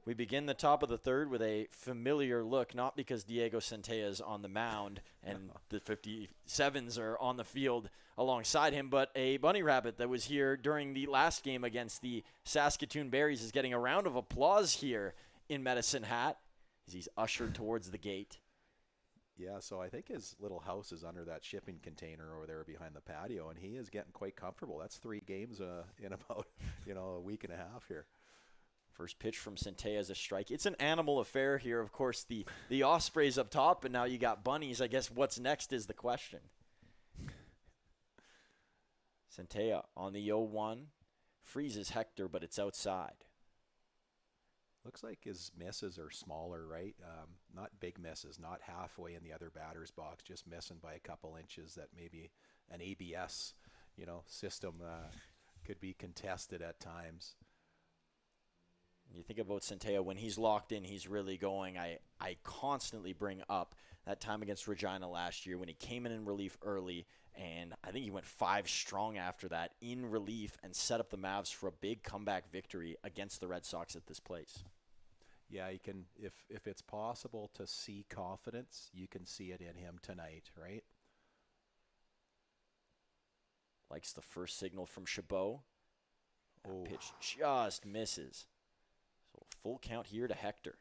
We begin the top of the third with a familiar look, not because Diego Centella is on the mound and the 57s are on the field alongside him, but a bunny rabbit that was here during the last game against the Saskatoon Berries is getting a round of applause here in Medicine Hat as he's ushered towards the gate. Yeah, so I think his little house is under that shipping container over there behind the patio, and he is getting quite comfortable. That's 3 games in about a week and a half here. First pitch from Centella is a strike. It's an animal affair here. Of course, the Ospreys up top, and now you got bunnies. I guess what's next is the question. Centella on the 0-1. freezes Hector, but it's outside. Looks like his misses are smaller, right? Not big misses, not halfway in the other batter's box, just missing by a couple inches. That maybe an ABS, system could be contested at times. You think about Centella, when he's locked in, he's really going. I constantly bring up that time against Regina last year when he came in relief early, and I think he went 5 strong after that in relief and set up the Mavs for a big comeback victory against the Red Sox at this place. Yeah, you can, if it's possible to see confidence, you can see it in him tonight, right? Likes the first signal from Chabot. Oh. Pitch just misses. So full count here to Hector.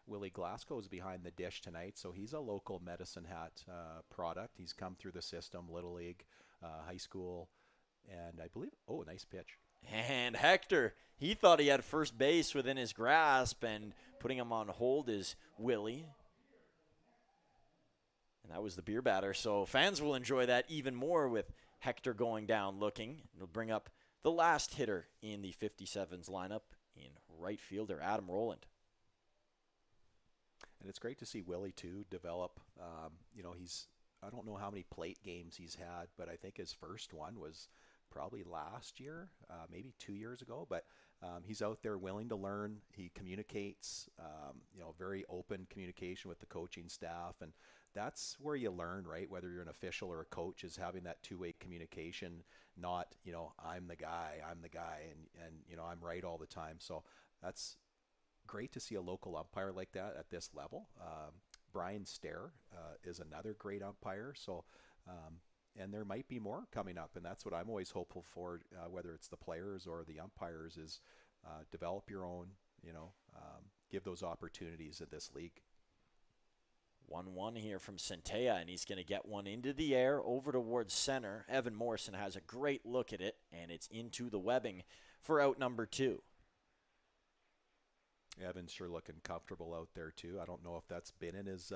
Willie Glasgow's behind the dish tonight, so he's a local Medicine Hat product. He's come through the system, Little League, high school, and I believe, nice pitch. And Hector, he thought he had first base within his grasp, and putting him on hold is Willie. And that was the beer batter, so fans will enjoy that even more with Hector going down looking. It'll bring up the last hitter in the 57's lineup in right fielder Adam Rowland. And it's great to see Willie, too, develop. I don't know how many plate games he's had, but I think his first one was probably last year, maybe 2 years ago. But he's out there willing to learn. He communicates, very open communication with the coaching staff. And that's where you learn, right? Whether you're an official or a coach, is having that two-way communication, not, I'm the guy, and I'm right all the time. So that's great to see a local umpire like that at this level. Brian Stair is another great umpire. So, and there might be more coming up, and that's what I'm always hopeful for, whether it's the players or the umpires, is develop your own, give those opportunities in this league. 1-1 here from Centella, and he's going to get one into the air over towards center. Evan Morrison has a great look at it, and it's into the webbing for out number 2. Evan's sure looking comfortable out there, too. I don't know if that's been in his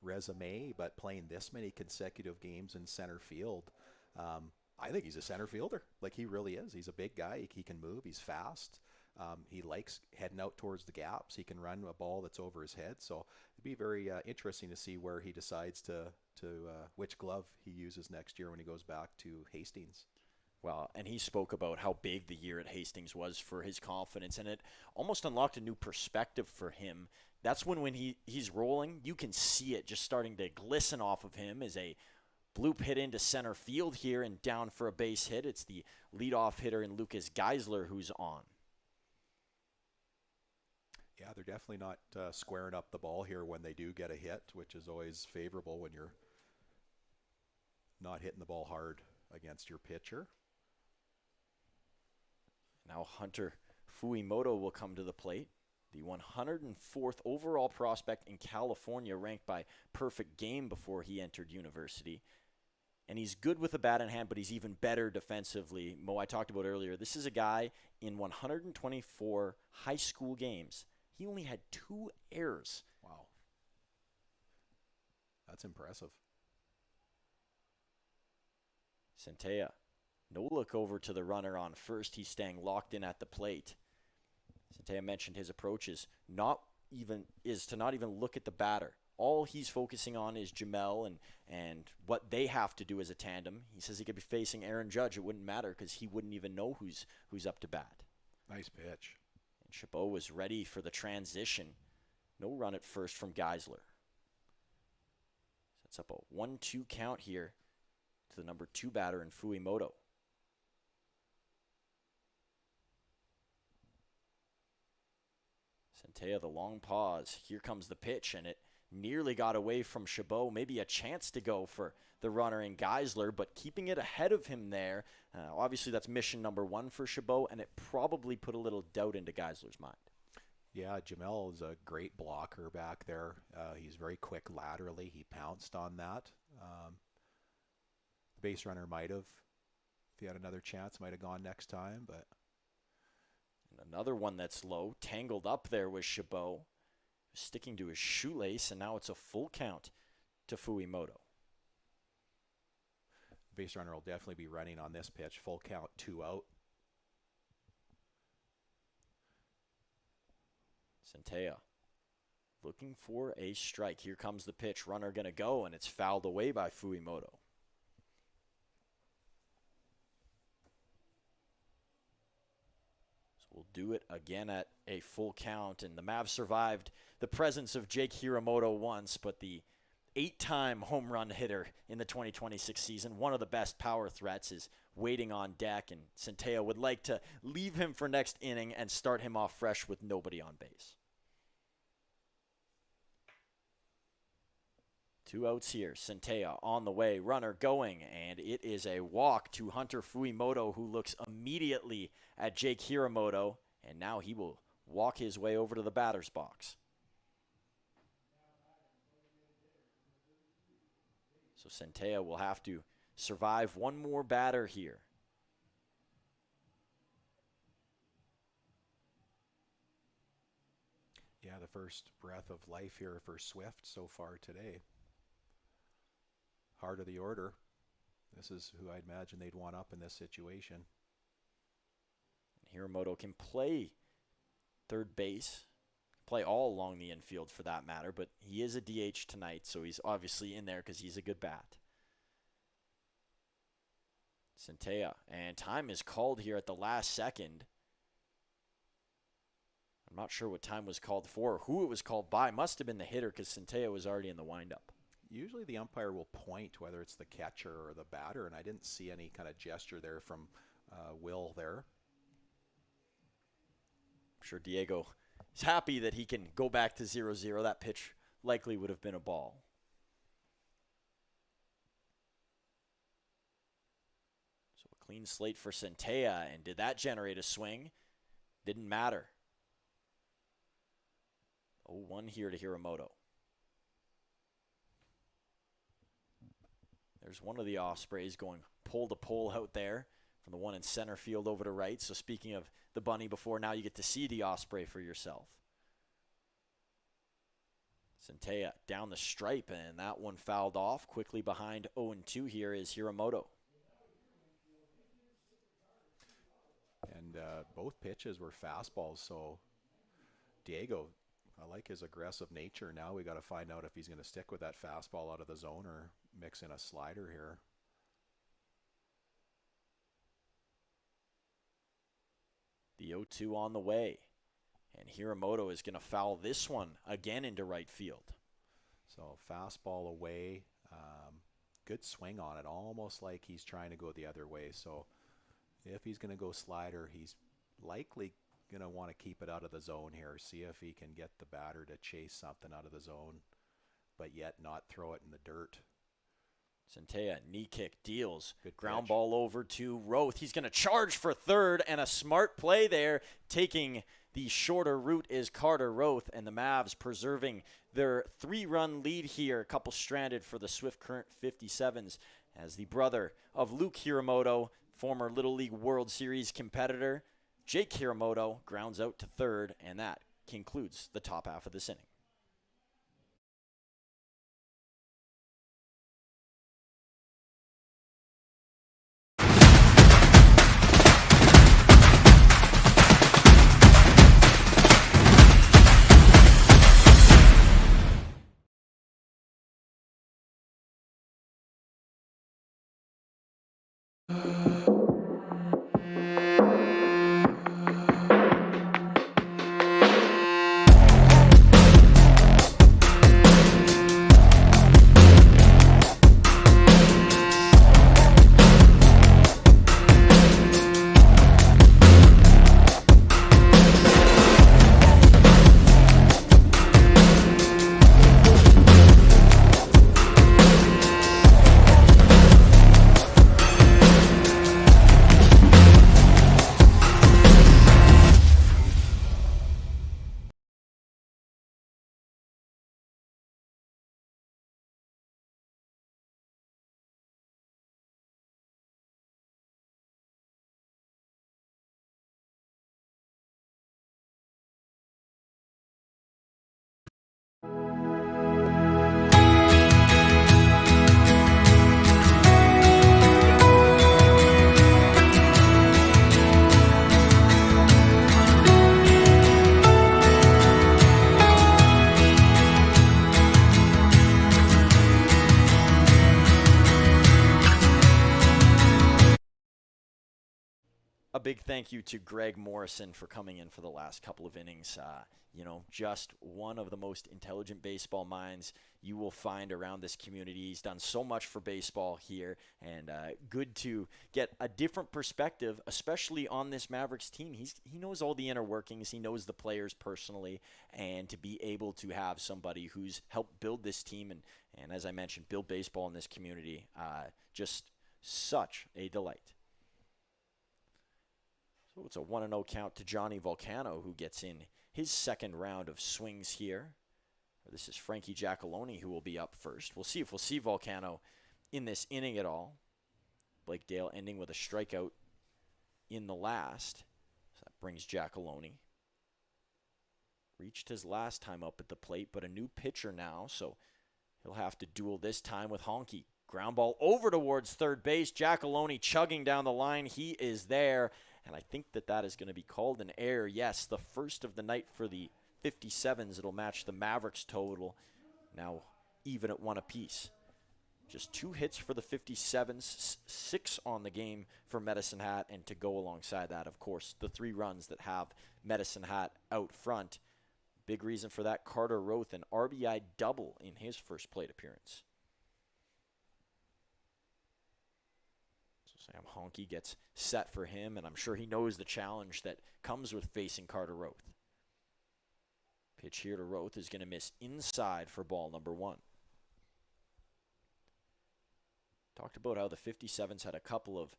resume, but playing this many consecutive games in center field, I think he's a center fielder. Like, he really is. He's a big guy. He can move. He's fast. He likes heading out towards the gaps. He can run a ball that's over his head. So it'd be very interesting to see where he decides to which glove he uses next year when he goes back to Hastings. Well, and he spoke about how big the year at Hastings was for his confidence, and it almost unlocked a new perspective for him. That's when he's rolling, you can see it just starting to glisten off of him as a bloop hit into center field here and down for a base hit. It's the leadoff hitter in Lucas Geisler who's on. Yeah, they're definitely not squaring up the ball here when they do get a hit, which is always favorable when you're not hitting the ball hard against your pitcher. Now Hunter Fuimoto will come to the plate. The 104th overall prospect in California, ranked by Perfect Game before he entered university. And he's good with a bat in hand, but he's even better defensively. Mo, I talked about earlier, this is a guy in 124 high school games. He only had 2 errors. Wow. That's impressive. Centella, no look over to the runner on first. He's staying locked in at the plate. Centella mentioned his approach is to not even look at the batter. All he's focusing on is Jamel and what they have to do as a tandem. He says he could be facing Aaron Judge. It wouldn't matter because he wouldn't even know who's up to bat. Nice pitch. And Chabot was ready for the transition. No run at first from Geisler. Sets up a 1-2 count here to the number 2 batter in Fuimoto. Centella, the long pause. Here comes the pitch, and it nearly got away from Chabot. Maybe a chance to go for the runner in Geisler, but keeping it ahead of him there. Obviously, that's mission number 1 for Chabot, and it probably put a little doubt into Geisler's mind. Yeah, Jamel is a great blocker back there. He's very quick laterally. He pounced on that. The base runner might have, if he had another chance, might have gone next time, but... And another one that's low, tangled up there with Chabot, sticking to his shoelace, and now it's a full count to Fuimoto. Base runner will definitely be running on this pitch. Full count, 2 out. Centea looking for a strike. Here comes the pitch. Runner going to go, and it's fouled away by Fuimoto. So we'll do it again at a full count, and the Mavs survived the presence of Jake Hiramoto once, but the 8-time home run hitter in the 2026 season, one of the best power threats, is waiting on deck, and Centea would like to leave him for next inning and start him off fresh with nobody on base. 2 outs here. Centea on the way, runner going, and it is a walk to Hunter Fuimoto, who looks immediately at Jake Hiramoto, and now he will walk his way over to the batter's box. So Centea will have to survive one more batter here. Yeah, the first breath of life here for Swift so far today. Heart of the order. This is who I'd imagine they'd want up in this situation. Hiramoto can play third base, play all along the infield for that matter, but he is a DH tonight, so he's obviously in there because he's a good bat. Centea, and time is called here at the last second. I'm not sure what time was called for or who it was called by. Must have been the hitter because Centea was already in the windup. Usually the umpire will point whether it's the catcher or the batter, and I didn't see any kind of gesture there from Will there. I'm sure Diego is happy that he can go back to 0-0. That pitch likely would have been a ball. So a clean slate for Centea, and did that generate a swing? Didn't matter. 0-1 here to Hiramoto. There's one of the Ospreys going pole to pole out there from the one in center field over to right. So speaking of the bunny before, now you get to see the Osprey for yourself. Centea down the stripe, and that one fouled off. Quickly behind 0-2 here is Hiramoto. And both pitches were fastballs, so Diego, I like his aggressive nature. Now we got to find out if he's going to stick with that fastball out of the zone or mix in a slider here. The 0-2 on the way. And Hiramoto is going to foul this one again into right field. So fastball away. Good swing on it, almost like he's trying to go the other way. So if he's going to go slider, he's likely going to want to keep it out of the zone here. See if he can get the batter to chase something out of the zone, but yet not throw it in the dirt. Centea, knee kick, deals. Good ground pitch. ball over to Roth. He's going to charge for third, and a smart play there. Taking the shorter route is Carter Roth, and the Mavs preserving their 3-run lead here. A couple stranded for the Swift Current 57s as the brother of Luke Hiramoto, former Little League World Series competitor, Jake Hiramoto, grounds out to third, and that concludes the top half of this inning. a big thank you to Greg Morrison for coming in for the last couple of innings. Just one of the most intelligent baseball minds you will find around this community. He's done so much for baseball here, and good to get a different perspective, especially on this Mavericks team. He knows all the inner workings. He knows the players personally, and to be able to have somebody who's helped build this team and as I mentioned, build baseball in this community, just such a delight. So it's a 1-0 count to Johnny Volcano, who gets in his second round of swings here. This is Frankie Giacalone who will be up first. We'll see if we'll see Volcano in this inning at all. Blake Dale ending with a strikeout in the last. So that brings Giacalone. Reached his last time up at the plate, but a new pitcher now, so he'll have to duel this time with Honky. Ground ball over towards third base. Giacalone chugging down the line. He is there. And I think that is going to be called an error. Yes, the first of the night for the 57s. It'll match the Mavericks total. Now even at 1 apiece. Just 2 hits for the 57s, 6 on the game for Medicine Hat. And to go alongside that, of course, the 3 runs that have Medicine Hat out front. Big reason for that, Carter Roth, an RBI double in his first plate appearance. Sam Honky gets set for him, and I'm sure he knows the challenge that comes with facing Carter Roth. Pitch here to Roth is going to miss inside for ball number 1. Talked about how the 57s had a couple of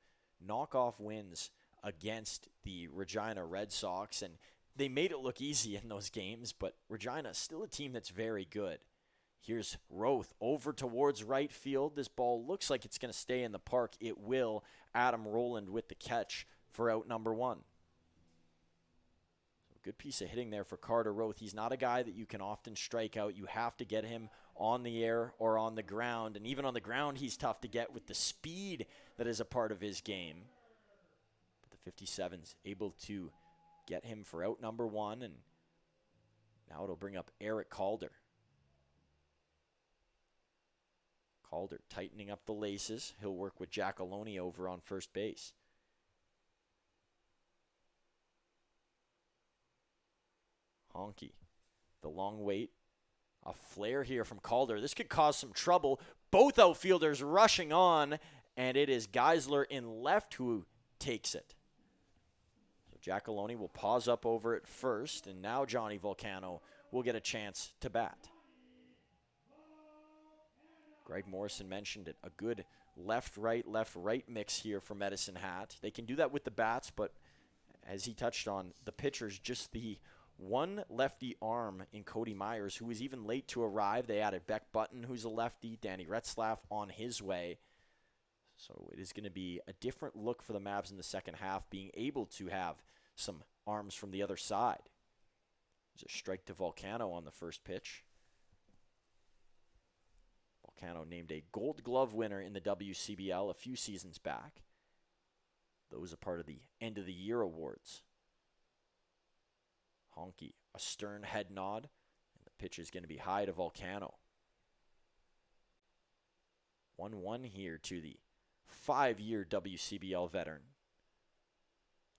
knockoff wins against the Regina Red Sox, and they made it look easy in those games, but Regina is still a team that's very good. Here's Roth over towards right field. This ball looks like it's going to stay in the park. It will. Adam Rowland with the catch for out number 1. So good piece of hitting there for Carter Roth. He's not a guy that you can often strike out. You have to get him on the air or on the ground. And even on the ground, he's tough to get with the speed that is a part of his game. But the 57's able to get him for out number 1. And now it'll bring up Eric Calder. Calder tightening up the laces. He'll work with Giacalone over on first base. Honky. The long wait. A flare here from Calder. This could cause some trouble. Both outfielders rushing on, and it is Geisler in left who takes it. So Giacalone will pause up over it first, and now Johnny Volcano will get a chance to bat. Greg Morrison mentioned it. A good left-right mix here for Medicine Hat. They can do that with the bats, but as he touched on, the pitchers, just the one lefty arm in Cody Myers, who was even late to arrive. They added Beck Button, who's a lefty, Danny Retzlaff on his way. So it is going to be a different look for the Mavs in the second half, being able to have some arms from the other side. There's a strike to Volcano on the first pitch. Volcano named a Gold Glove winner in the WCBL a few seasons back. Those are part of the end of the year awards. Honky, a stern head nod, and the pitch is going to be high to Volcano. 1-1 here to the 5-year WCBL veteran.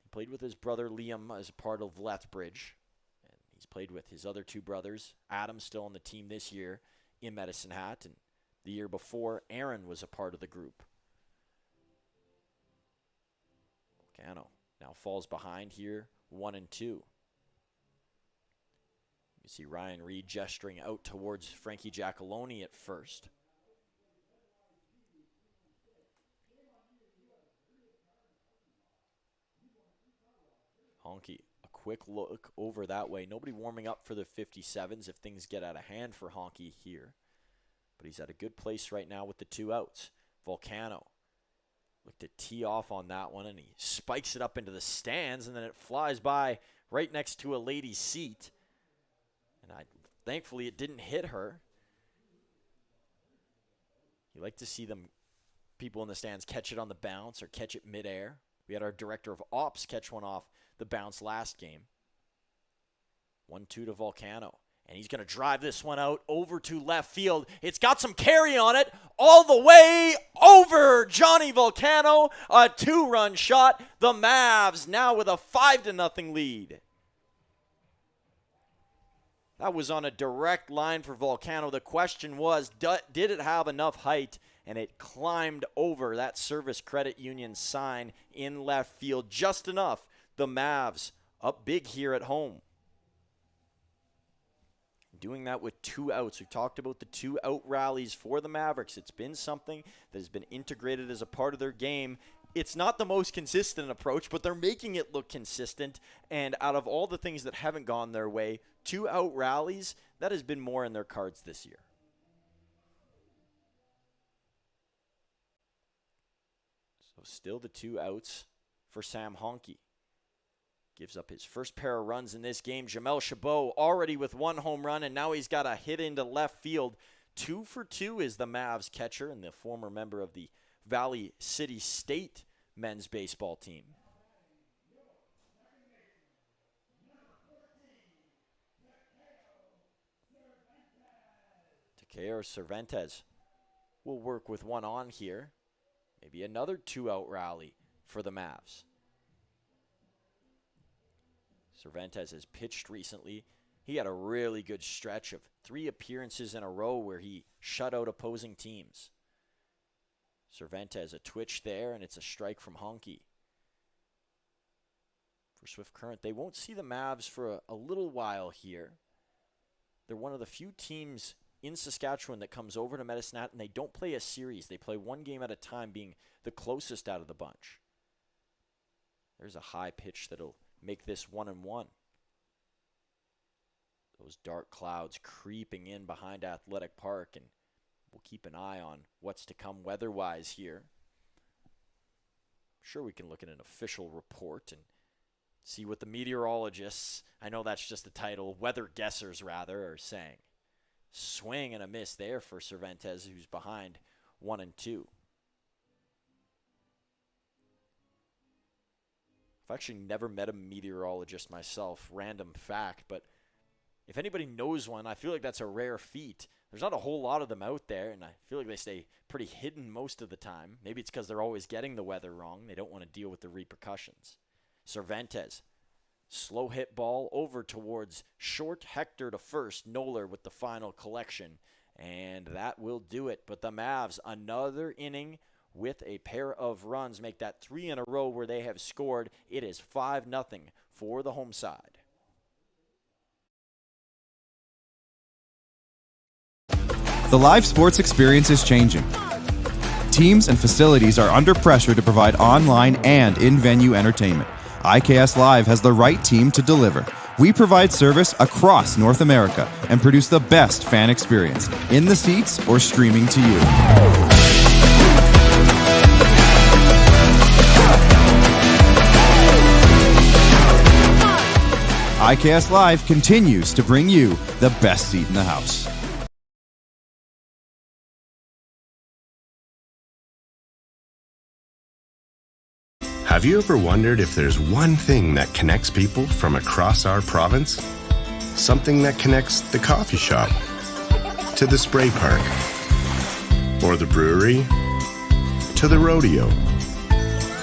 He played with his brother Liam as a part of Lethbridge, and he's played with his other 2 brothers. Adam's still on the team this year in Medicine Hat, and the year before, Aaron was a part of the group. Volcano now falls behind here, 1-2. You see Ryan Reed gesturing out towards Frankie Giacalone at first. Honky, a quick look over that way. Nobody warming up for the 57s if things get out of hand for Honky here. But he's at a good place right now with the 2 outs. Volcano looked to tee off on that one, and he spikes it up into the stands, and then it flies by right next to a lady's seat. And thankfully it didn't hit her. You like to see people in the stands catch it on the bounce or catch it midair. We had our director of ops catch one off the bounce last game. 1-2 to Volcano. And he's going to drive this one out over to left field. It's got some carry on it. all the way over Johnny Volcano. A 2-run shot. The Mavs now with a 5-0 lead. That was on a direct line for Volcano. The question was, did it have enough height? And it climbed over that Service Credit Union sign in left field just enough. The Mavs up big here at home. Doing that with 2 outs. We talked about the 2-out rallies for the Mavericks. It's been something that has been integrated as a part of their game. It's not the most consistent approach, but they're making it look consistent. And out of all the things that haven't gone their way, 2-out rallies, that has been more in their cards this year. So still the 2 outs for Sam Honke. Gives up his first pair of runs in this game. Jamel Chabot already with 1 home run, and now he's got a hit into left field. 2 for 2 is the Mavs catcher and the former member of the Valley City State men's baseball team. Takeo Cervantes will work with 1 on here. Maybe another 2-out rally for the Mavs. Cervantes has pitched recently. He had a really good stretch of 3 appearances in a row where he shut out opposing teams. Cervantes a twitch there, and it's a strike from Honke. For Swift Current, they won't see the Mavs for a little while here. They're one of the few teams in Saskatchewan that comes over to Medicine Hat, and they don't play a series. They play 1 game at a time, being the closest out of the bunch. There's a high pitch that'll make this 1-1. Those dark clouds creeping in behind Athletic Park, and we'll keep an eye on what's to come weather-wise here. I'm sure we can look at an official report and see what the meteorologists, I know that's just the title, weather guessers rather, are saying. Swing and a miss there for Cervantes, who's behind 1-2. I've actually never met a meteorologist myself, random fact, but if anybody knows one, I feel like that's a rare feat. There's not a whole lot of them out there, and I feel like they stay pretty hidden most of the time. Maybe it's because they're always getting the weather wrong. They don't want to deal with the repercussions. Cervantes, slow hit ball over towards short. Hector to first. Noller with the final collection, and that will do it. But the Mavs, another inning with a pair of runs, make that 3 in a row where they have scored. It is 5-0 for the home side. The live sports experience is changing. Teams and facilities are under pressure to provide online and in-venue entertainment. IKS Live has the right team to deliver. We provide service across North America and produce the best fan experience in the seats or streaming to you. IKS Live continues to bring you the best seat in the house. Have you ever wondered if there's one thing that connects people from across our province? Something that connects the coffee shop to the spray park, or the brewery to the rodeo,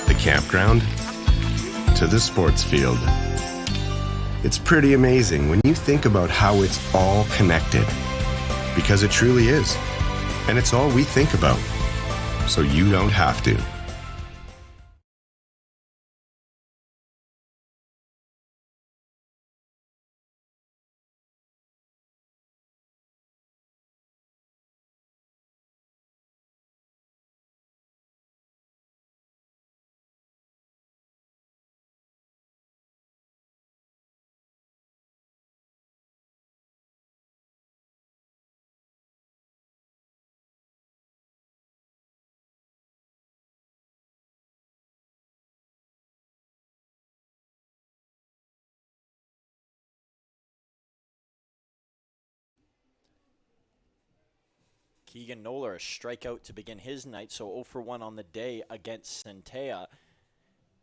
the campground to the sports field. It's pretty amazing when you think about how it's all connected, because it truly is, and it's all we think about, so you don't have to. Keegan Noller, a strikeout to begin his night, so 0 for 1 on the day against Centea.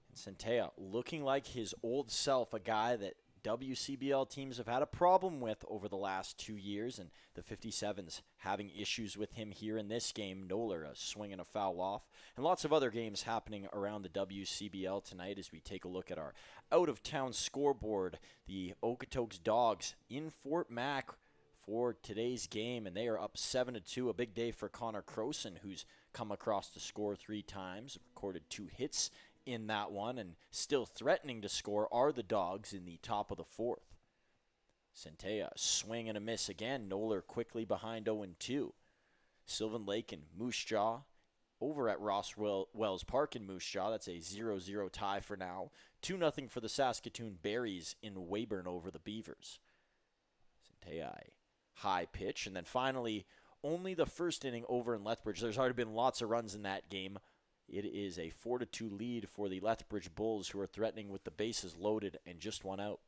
And Centea looking like his old self, a guy that WCBL teams have had a problem with over the last 2 years, and the 57s having issues with him here in this game. Noller a swing and a foul off, and lots of other games happening around the WCBL tonight as we take a look at our out-of-town scoreboard. The Okotoks Dogs in Fort Mac for today's game, and they are up 7-2. A big day for Connor Croson, who's come across to score 3 times, recorded 2 hits in that one, and still threatening to score are the Dogs in the top of the 4th. Centea, swing and a miss again. Noller quickly behind 0-2. Sylvan Lake and Moose Jaw over at Ross Wells Park in Moose Jaw. That's a 0-0 tie for now. 2-0 for the Saskatoon Berries in Weyburn over the Beavers. Centea, high pitch, and then finally only the first inning over in Lethbridge. There's already been lots of runs in that game. It is a 4-2 lead for the Lethbridge Bulls, who are threatening with the bases loaded and just 1 out.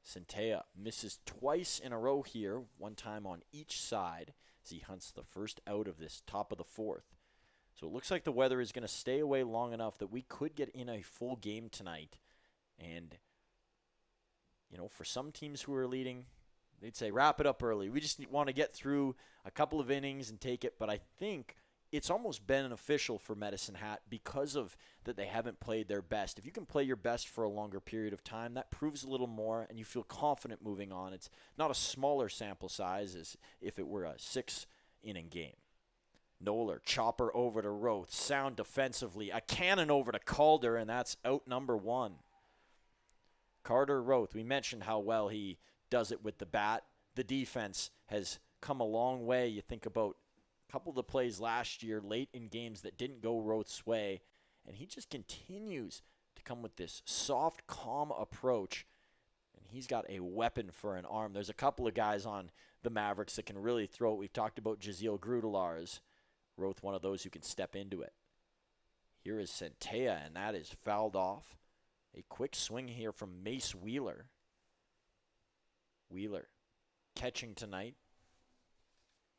Centea misses twice in a row here, 1 time on each side, as he hunts the first out of this top of the 4th. So it looks like the weather is going to stay away long enough that we could get in a full game tonight. And, you know, for some teams who are leading, they'd say wrap it up early. We just want to get through a couple of innings and take it. But I think it's almost beneficial for Medicine Hat because of that they haven't played their best. If you can play your best for a longer period of time, that proves a little more, and you feel confident moving on. It's not a smaller sample size as if it were a 6-inning game. Noller, chopper over to Roth, sound defensively, a cannon over to Calder, and that's out number 1. Carter Roth, we mentioned how well he does it with the bat. The defense has come a long way. You think about couple of the plays last year late in games that didn't go Roth's way, and he just continues to come with this soft, calm approach, and he's got a weapon for an arm. There's a couple of guys on the Mavericks that can really throw it. We've talked about Jaziel Grudelars. Roth, one of those who can step into it. Here is Centea, and that is fouled off. A quick swing here from Mace Wheeler. Wheeler catching tonight.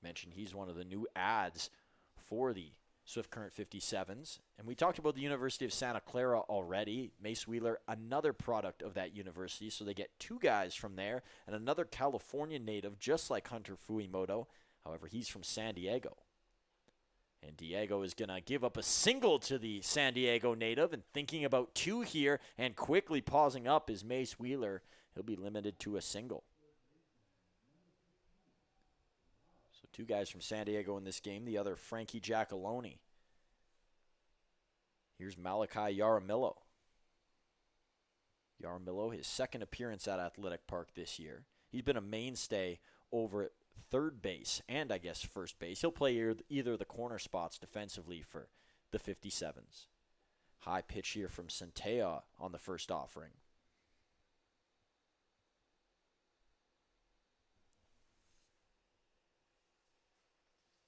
Mentioned he's one of the new ads for the Swift Current 57s. And we talked about the University of Santa Clara already. Mace Wheeler, another product of that university. So they get 2 guys from there and another California native, just like Hunter Fuimoto. However, he's from San Diego. And Diego is going to give up a single to the San Diego native, and thinking about 2 here and quickly pausing up is Mace Wheeler. He'll be limited to a single. 2 guys from San Diego in this game, the other Frankie Giacalone. Here's Malachi Yaramillo. Yaramillo, his second appearance at Athletic Park this year. He's been a mainstay over at third base and, I guess, first base. He'll play either the corner spots defensively for the 57s. High pitch here from Centea on the first offering.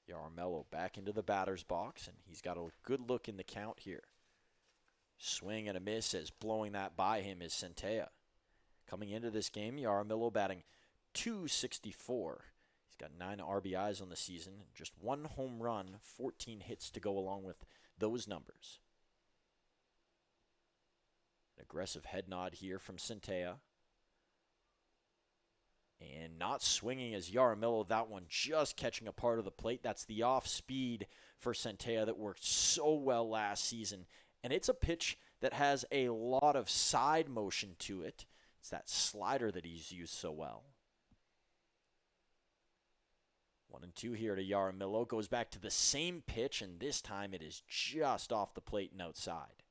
Yaramillo back into the batter's box, and he's got a good look in the count here. Swing and a miss as blowing that by him is Centea. Coming into this game, Yaramillo batting .264. He's got 9 RBIs on the season, just 1 home run, 14 hits to go along with those numbers. An aggressive head nod here from Centea. And not swinging as Yaramillo, that one just catching a part of the plate. That's the off speed for Centea that worked so well last season. And it's a pitch that has a lot of side motion to it. It's that slider that he's used so well. 1-2 here to Yaramillo. Goes back to the same pitch, and this time it is just off the plate and outside.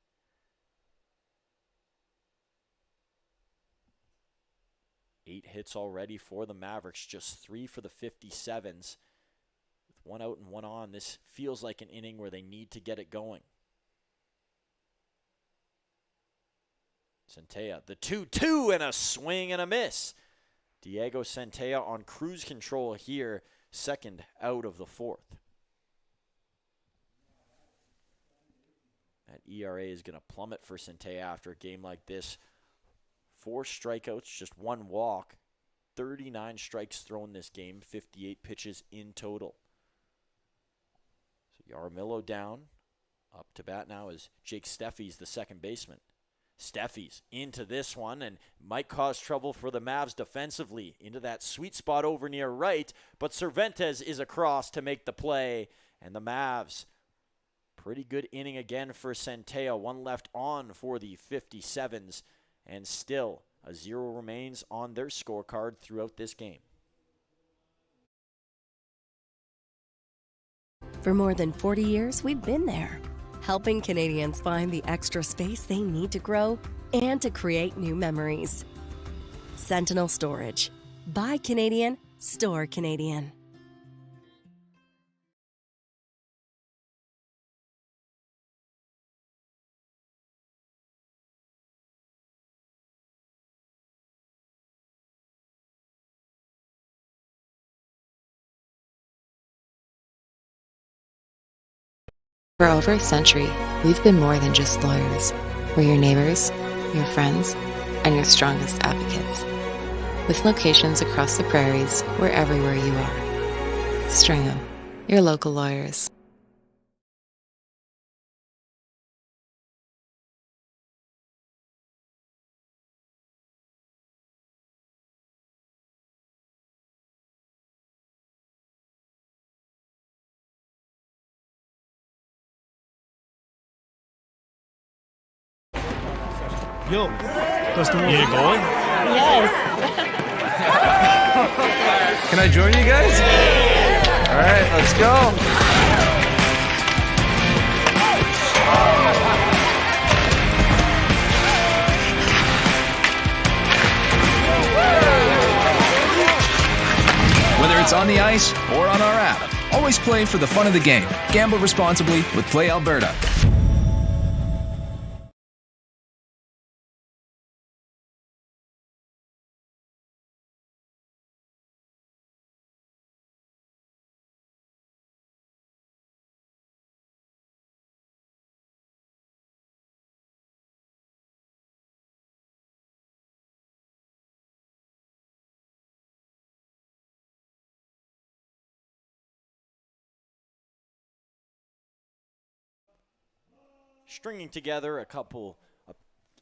Eight hits already for the Mavericks, just 3 for the 57s. With 1 out and 1 on, this feels like an inning where they need to get it going. Centea, the 2-2 and a swing and a miss. Diego Centea on cruise control here, second out of the 4th. That ERA is going to plummet for Centea after a game like this. 4 strikeouts, just 1 walk, 39 strikes thrown this game, 58 pitches in total. So Yaramillo down. Up to bat now is Jake Steffies, the second baseman. Steffi's into this one and might cause trouble for the Mavs defensively. Into that sweet spot over near right, but Cervantes is across to make the play, and the Mavs, pretty good inning again for Centeo. One left on for the 57s, and still a 0 remains on their scorecard throughout this game. For more than 40 years, we've been there, helping Canadians find the extra space they need to grow and to create new memories. Sentinel Storage. Buy Canadian, store Canadian. For over a century, we've been more than just lawyers. We're your neighbors, your friends, and your strongest advocates. With locations across the prairies, we're everywhere you are. Stringham, your local lawyers. Yo, that's the one. You going? Yes. Can I join you guys? All right, let's go. Whether it's on the ice or on our app, always play for the fun of the game. Gamble responsibly with Play Alberta. Stringing together a couple of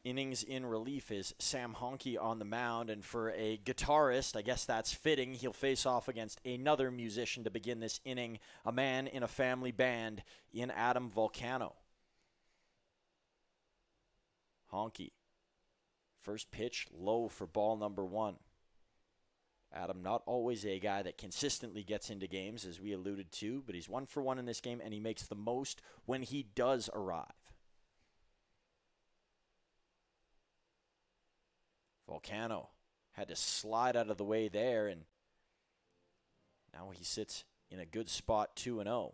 innings in relief is Sam Honke on the mound, and for a guitarist, I guess that's fitting. He'll face off against another musician to begin this inning, a man in a family band in Adam Volcano. Honke, first pitch low for ball number 1. Adam, not always a guy that consistently gets into games, as we alluded to, but he's 1 for 1 in this game, and he makes the most when he does arrive. Volcano had to slide out of the way there, and now he sits in a good spot, 2-0.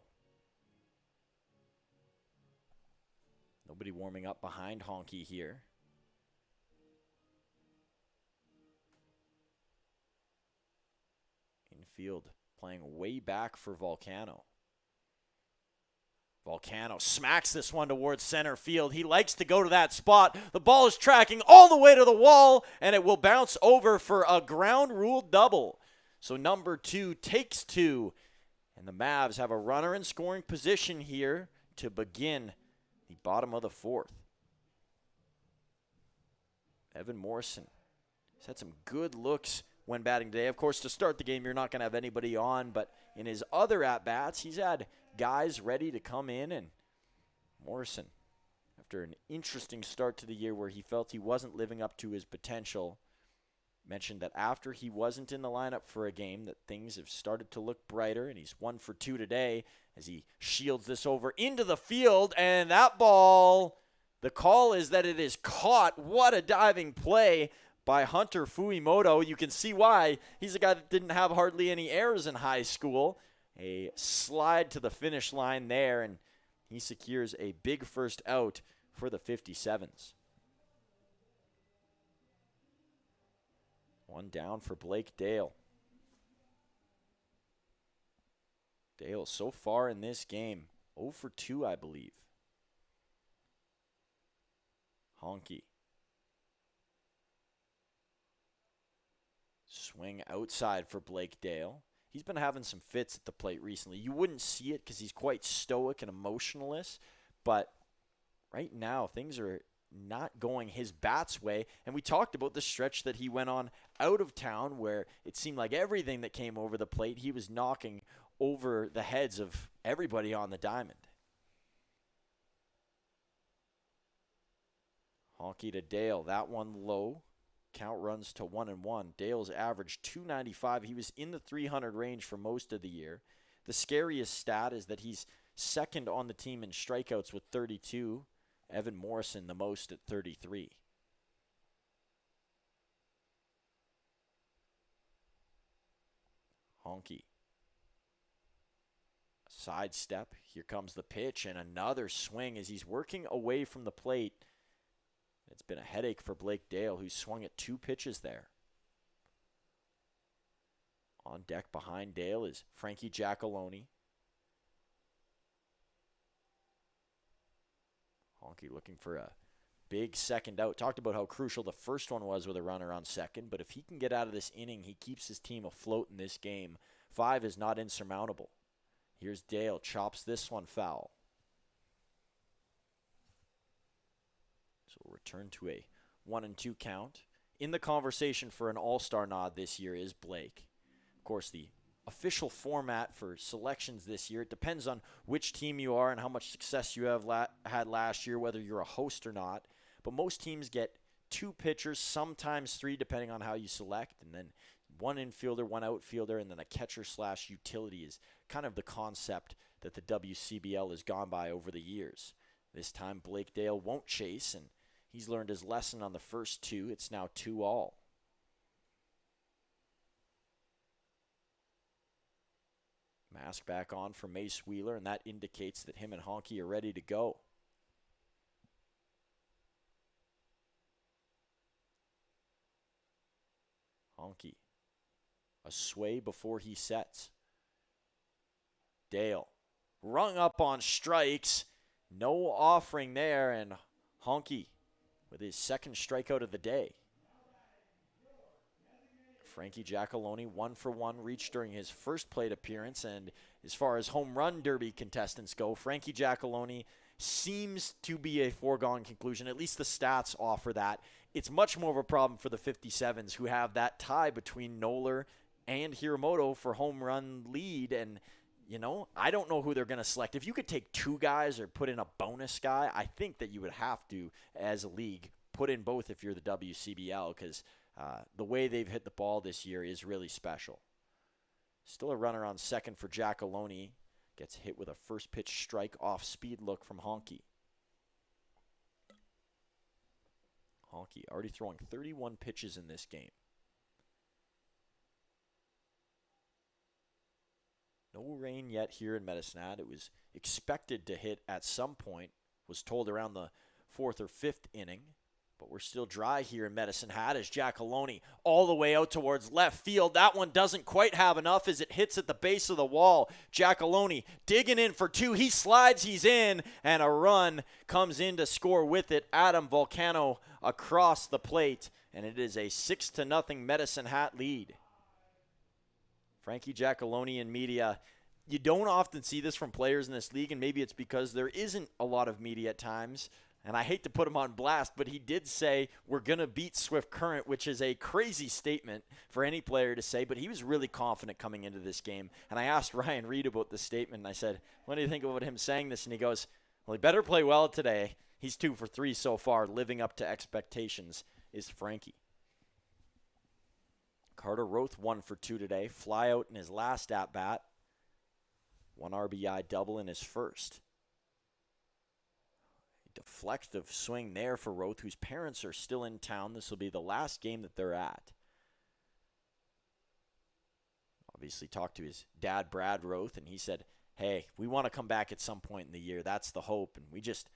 Nobody warming up behind Honke here. Infield playing way back for Volcano. Volcano smacks this one towards center field. He likes to go to that spot. The ball is tracking all the way to the wall, and it will bounce over for a ground rule double. So number 2 takes 2, and the Mavs have a runner in scoring position here to begin the bottom of the 4th. Evan Morrison has had some good looks when batting today. Of course, to start the game, you're not going to have anybody on, but in his other at-bats, he's had guys ready to come in, and Morrison, after an interesting start to the year where he felt he wasn't living up to his potential, mentioned that after he wasn't in the lineup for a game that things have started to look brighter, and he's 1 for 2 today as he shields this over into the field, and that ball, the call is that it is caught. What a diving play by Hunter Fuimoto. You can see why. He's a guy that didn't have hardly any errors in high school. A slide to the finish line there, and he secures a big first out for the 57s. 1 down for Blake Dale. Dale so far in this game, 0 for 2, I believe. Honke. Swing outside for Blake Dale. He's been having some fits at the plate recently. You wouldn't see it because he's quite stoic and emotionless, but right now things are not going his bat's way. And we talked about the stretch that he went on out of town where it seemed like everything that came over the plate, he was knocking over the heads of everybody on the diamond. Honky to Dale. That one low. Count runs to 1-1. Dale's averaged .295. He was in the 300 range for most of the year. The scariest stat is that he's second on the team in strikeouts with 32. Evan Morrison the most at 33. Honky. Sidestep. Here comes the pitch and another swing as he's working away from the plate. It's been a headache for Blake Dale, who's swung at 2 pitches there. On deck behind Dale is Frankie Giacalone. Honky looking for a big second out. Talked about how crucial the first one was with a runner on second, but if he can get out of this inning, he keeps his team afloat in this game. 5 is not insurmountable. Here's Dale, chops this one foul. So we'll return to a 1-2 count. In the conversation for an all-star nod this year is Blake. Of course, the official format for selections this year, it depends on which team you are and how much success you have had last year, whether you're a host or not. But most teams get 2 pitchers, sometimes 3, depending on how you select, and then 1 infielder, 1 outfielder, and then a catcher/utility is kind of the concept that the WCBL has gone by over the years. This time, Blake Dale won't chase, and he's learned his lesson on the first 2. It's now 2-all. Mask back on for Mace Wheeler, and that indicates that him and Honky are ready to go. Honky. A sway before he sets. Dale. Rung up on strikes. No offering there, and Honky with his second strikeout of the day. Frankie Giacalone, 1-for-1, reached during his first plate appearance, and as far as home run derby contestants go, Frankie Giacalone seems to be a foregone conclusion. At least the stats offer that. It's much more of a problem for the 57s, who have that tie between Noller and Hiramoto for home run lead, and you know, I don't know who they're going to select. If you could take 2 guys or put in a bonus guy, I think that you would have to, as a league, put in both if you're the WCBL, because the way they've hit the ball this year is really special. Still a runner on second for Giacalone. Gets hit with a first pitch strike off speed look from Honky. Honky already throwing 31 pitches in this game. No rain yet here in Medicine Hat. It was expected to hit at some point. Was told around the 4th or 5th inning. But we're still dry here in Medicine Hat as Giacalone all the way out towards left field. That one doesn't quite have enough as it hits at the base of the wall. Giacalone digging in for 2. He slides, he's in, and a run comes in to score with it. Adam Volcano across the plate, and it is a 6-0 Medicine Hat lead. Frankie Giacalone in media. You don't often see this from players in this league, and maybe it's because there isn't a lot of media at times. And I hate to put him on blast, but he did say, we're going to beat Swift Current, which is a crazy statement for any player to say, but he was really confident coming into this game. And I asked Ryan Reed about this statement, and I said, what do you think about him saying this? And he goes, well, he better play well today. He's 2 for 3 so far, living up to expectations, is Frankie. Carter Roth 1 for 2 today, fly out in his last at-bat. 1 RBI double in his first. Deflective swing there for Roth, whose parents are still in town. This will be the last game that they're at. Obviously talked to his dad, Brad Roth, and he said, hey, we want to come back at some point in the year. That's the hope, and we just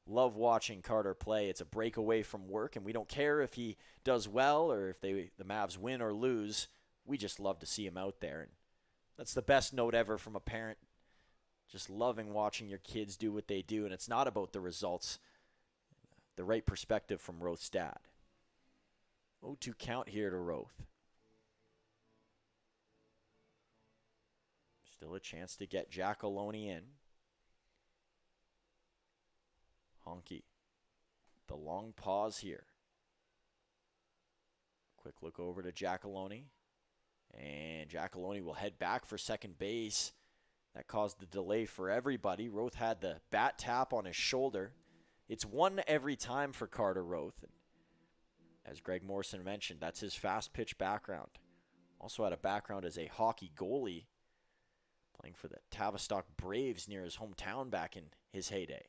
love watching Carter play. It's a break away from work, and we don't care if he does well or if the Mavs win or lose. We just love to see him out there, and that's the best note ever from a parent. Just loving watching your kids do what they do, and it's not about the results. The right perspective from Roth's dad. 0-2 count here to Roth. Still a chance to get Giacalone in. Honky. The long pause here. Quick look over to Giacalone. And Giacalone will head back for second base. That caused the delay for everybody. Roth had the bat tap on his shoulder. It's one every time for Carter Roth. As Greg Morrison mentioned, that's his fast pitch background. Also had a background as a hockey goalie, playing for the Tavistock Braves near his hometown back in his heyday.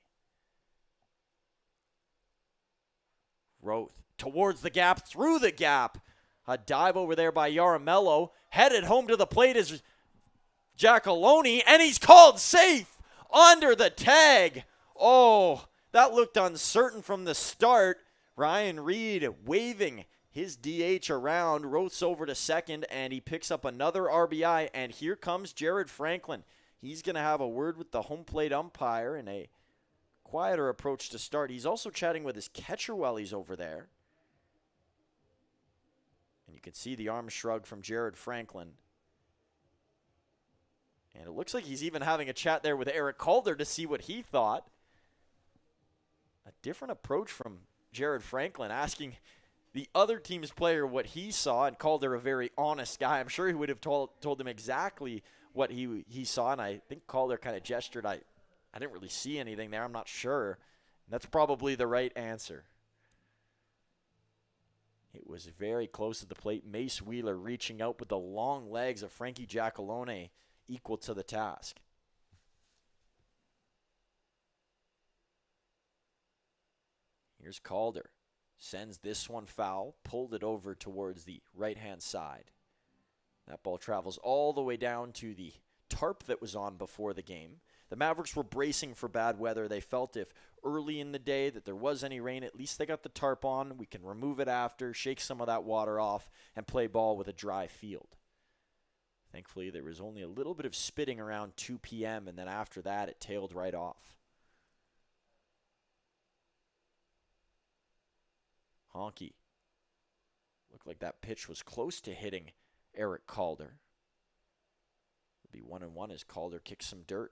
Roth towards the gap, through the gap. A dive over there by Yaramello. Headed home to the plate is Giacalone, and he's called safe under the tag. Oh, that looked uncertain from the start. Ryan Reed waving his DH around. Roth's over to second, and he picks up another RBI. And here comes Jared Franklin. He's going to have a word with the home plate umpire in a quieter approach to start. He's also chatting with his catcher while he's over there. And you can see the arm shrug from Jared Franklin. And it looks like he's even having a chat there with Eric Calder to see what he thought. A different approach from Jared Franklin, asking the other team's player what he saw, and Calder, a very honest guy. I'm sure he would have told him exactly what he saw, and I think Calder kind of gestured, I didn't really see anything there, I'm not sure. And that's probably the right answer. It was very close to the plate. Mace Wheeler reaching out with the long legs of Frankie Giacalone, equal to the task. Here's Calder. Sends this one foul, pulled it over towards the right-hand side. That ball travels all the way down to the tarp that was on before the game. The Mavericks were bracing for bad weather. They felt if early in the day that there was any rain, at least they got the tarp on. We can remove it after, shake some of that water off, and play ball with a dry field. Thankfully, there was only a little bit of spitting around 2 p.m., and then after that, it tailed right off. Honky. Looked like that pitch was close to hitting Eric Calder. It'll be 1-1 as Calder kicks some dirt.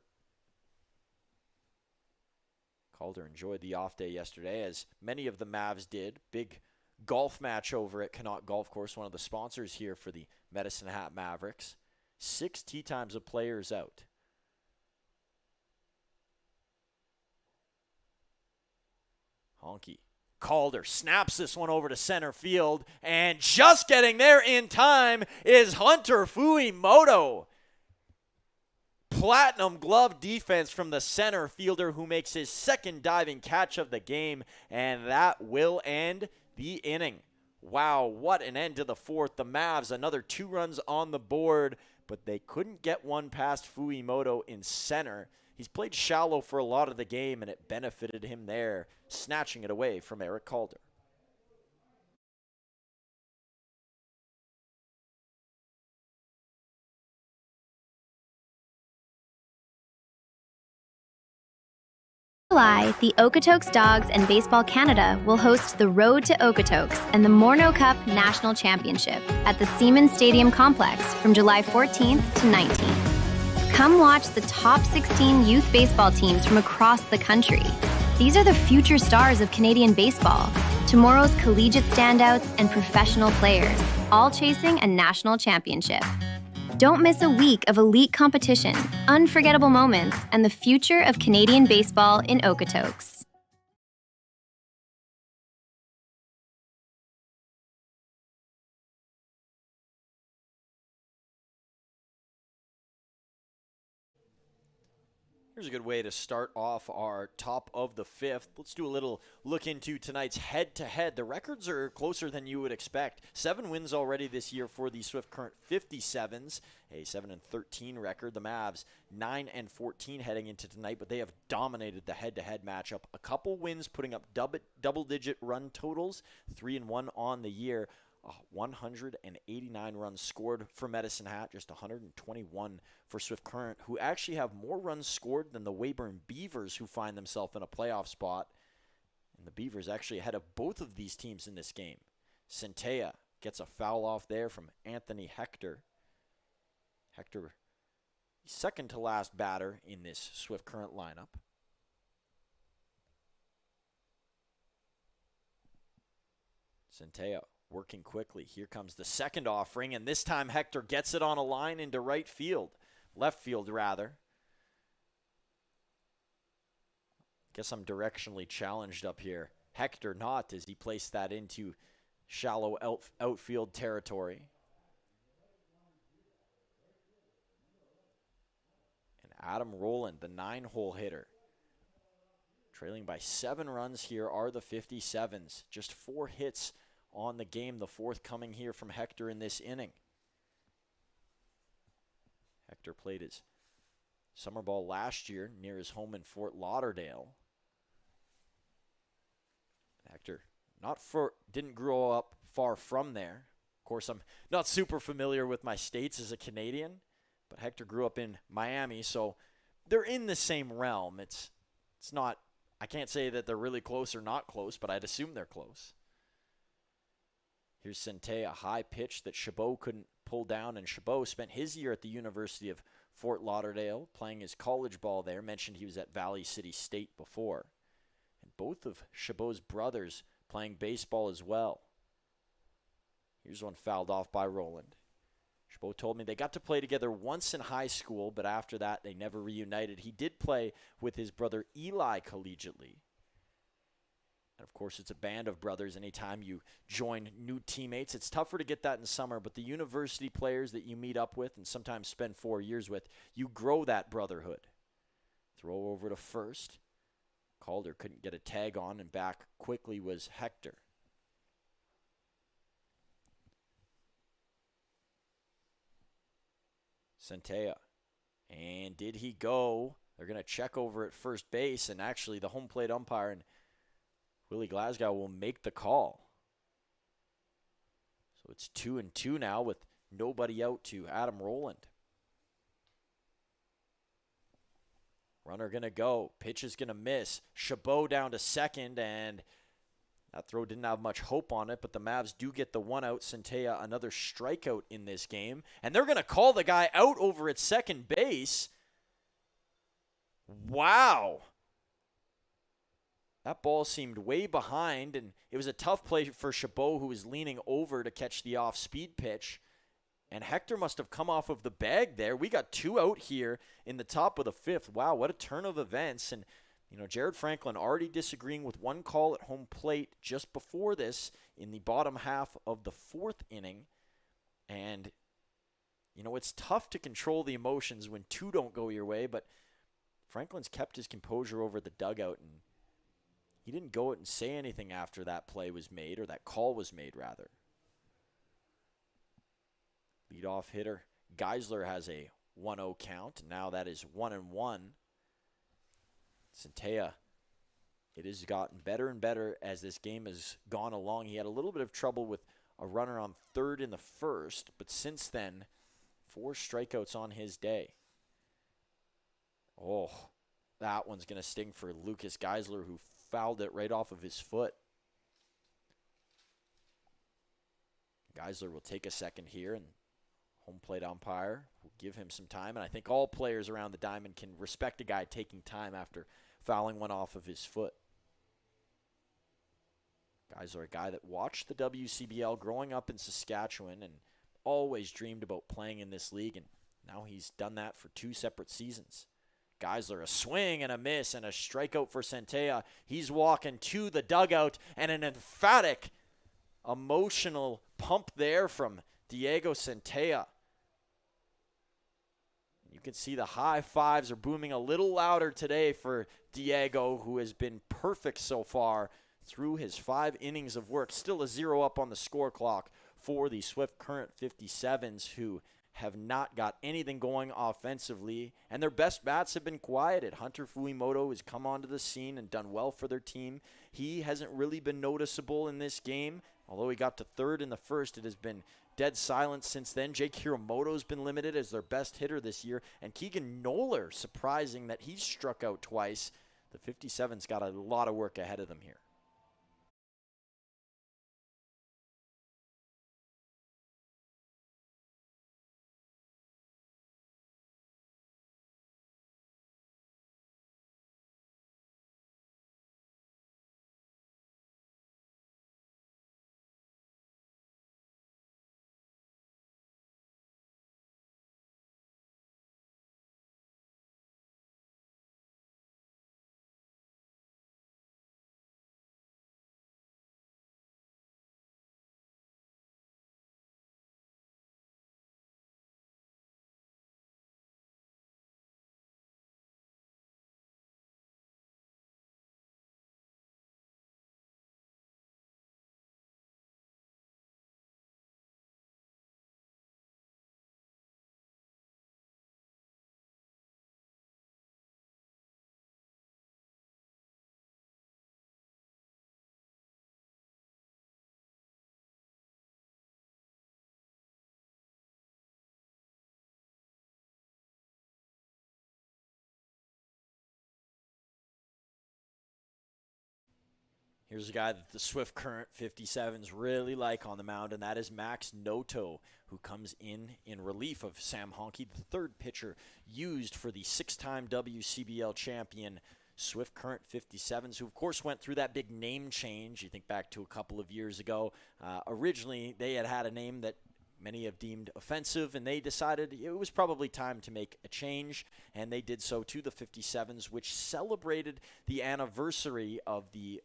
Calder enjoyed the off day yesterday, as many of the Mavs did. Big golf match over at Connaught Golf Course, one of the sponsors here for the Medicine Hat Mavericks. 6 tee times of players out. Honky. Calder snaps this one over to center field, and just getting there in time is Hunter Fuimoto. Platinum glove defense from the center fielder, who makes his second diving catch of the game, and that will end the inning. Wow, what an end to the fourth. The Mavs, another 2 runs on the board, but they couldn't get one past Fuimoto in center. He's played shallow for a lot of the game, and it benefited him there, snatching it away from Eric Calder. July, the Okotoks Dogs and Baseball Canada will host the Road to Okotoks and the Morneau Cup National Championship at the Siemens Stadium Complex from July 14th to 19th. Come watch the top 16 youth baseball teams from across the country. These are the future stars of Canadian baseball, tomorrow's collegiate standouts and professional players, all chasing a national championship. Don't miss a week of elite competition, unforgettable moments, and the future of Canadian baseball in Okotoks. Here's a good way to start off our top of the fifth. Let's do a little look into tonight's head-to-head. The records are closer than you would expect. 7 wins already this year for the Swift Current 57s, a 7-13 record. The Mavs 9-14 heading into tonight, but they have dominated the head-to-head matchup. A couple wins putting up double-digit run totals, 3-1 on the year. 189 runs scored for Medicine Hat, just 121 for Swift Current, who actually have more runs scored than the Weyburn Beavers, who find themselves in a playoff spot. And the Beavers actually ahead of both of these teams in this game. Centella gets a foul off there from Anthony Hector. Hector, second to last batter in this Swift Current lineup. Centella working quickly. Here comes the second offering, and this time Hector gets it on a line into right field. Left field, rather. Guess I'm directionally challenged up here. Hector not, as he placed that into shallow outfield territory. And Adam Rowland, the 9-hole hitter, trailing by 7 runs here are the 57s. Just 4 hits on the game, the 4th coming here from Hector in this inning. Hector played his summer ball last year near his home in Fort Lauderdale. Hector didn't grow up far from there. Of course, I'm not super familiar with my states as a Canadian, but Hector grew up in Miami, so they're in the same realm. It's not, I can't say that they're really close or not close, but I'd assume they're close. Here's Centella, a high pitch that Chabot couldn't pull down, and Chabot spent his year at the University of Fort Lauderdale playing his college ball there. Mentioned he was at Valley City State before. And both of Chabot's brothers playing baseball as well. Here's one fouled off by Rowland. Chabot told me they got to play together once in high school, but after that they never reunited. He did play with his brother Eli collegiately. And of course, it's a band of brothers. Anytime you join new teammates, it's tougher to get that in summer, but the university players that you meet up with and sometimes spend 4 years with, you grow that brotherhood. Throw over to first. Calder couldn't get a tag on, and back quickly was Hector. Centella. And did he go? They're going to check over at first base, and actually the home plate umpire and Willie Glasgow will make the call. So it's 2-2 now with nobody out to Adam Rowland. Runner going to go. Pitch is going to miss. Chabot down to second, and that throw didn't have much hope on it, but the Mavs do get the 1 out. Centella, another strikeout in this game. And they're going to call the guy out over at second base. Wow. That ball seemed way behind, and it was a tough play for Chabot, who was leaning over to catch the off-speed pitch. And Hector must have come off of the bag there. We got 2 out here in the top of the 5th. Wow, what a turn of events. And, Jared Franklin already disagreeing with one call at home plate just before this in the bottom half of the 4th inning. And, it's tough to control the emotions when 2 don't go your way, but Franklin's kept his composure over the dugout, and he didn't go out and say anything after that play was made, or that call was made, rather. Leadoff hitter Geisler has a 1-0 count. Now that is 1-1. Centella, it has gotten better and better as this game has gone along. He had a little bit of trouble with a runner on third in the first, but since then, 4 strikeouts on his day. Oh, that one's going to sting for Lucas Geisler, who fouled it right off of his foot. Geisler will take a second here, and home plate umpire will give him some time. And I think all players around the diamond can respect a guy taking time after fouling one off of his foot. Geisler, a guy that watched the WCBL growing up in Saskatchewan and always dreamed about playing in this league, and now he's done that for 2 separate seasons. Geisler, a swing and a miss and a strikeout for Centella. He's walking to the dugout, and an emphatic, emotional pump there from Diego Centella. You can see the high fives are booming a little louder today for Diego, who has been perfect so far through his 5 innings of work. Still a 0 up on the score clock for the Swift Current 57s, who have not got anything going offensively, and their best bats have been quieted. Hunter Fuimoto has come onto the scene and done well for their team. He hasn't really been noticeable in this game. Although he got to third in the first, it has been dead silent since then. Jake Hiramoto's been limited as their best hitter this year, and Keegan Noller, surprising that he's struck out twice. The 57's got a lot of work ahead of them here. Here's a guy that the Swift Current 57s really like on the mound, and that is Max Noto, who comes in relief of Sam Honke, the third pitcher used for the six-time WCBL champion Swift Current 57s, who of course went through that big name change. You think back to a couple of years ago. Originally, they had a name that many have deemed offensive, and they decided it was probably time to make a change, and they did so to the 57s, which celebrated the anniversary of the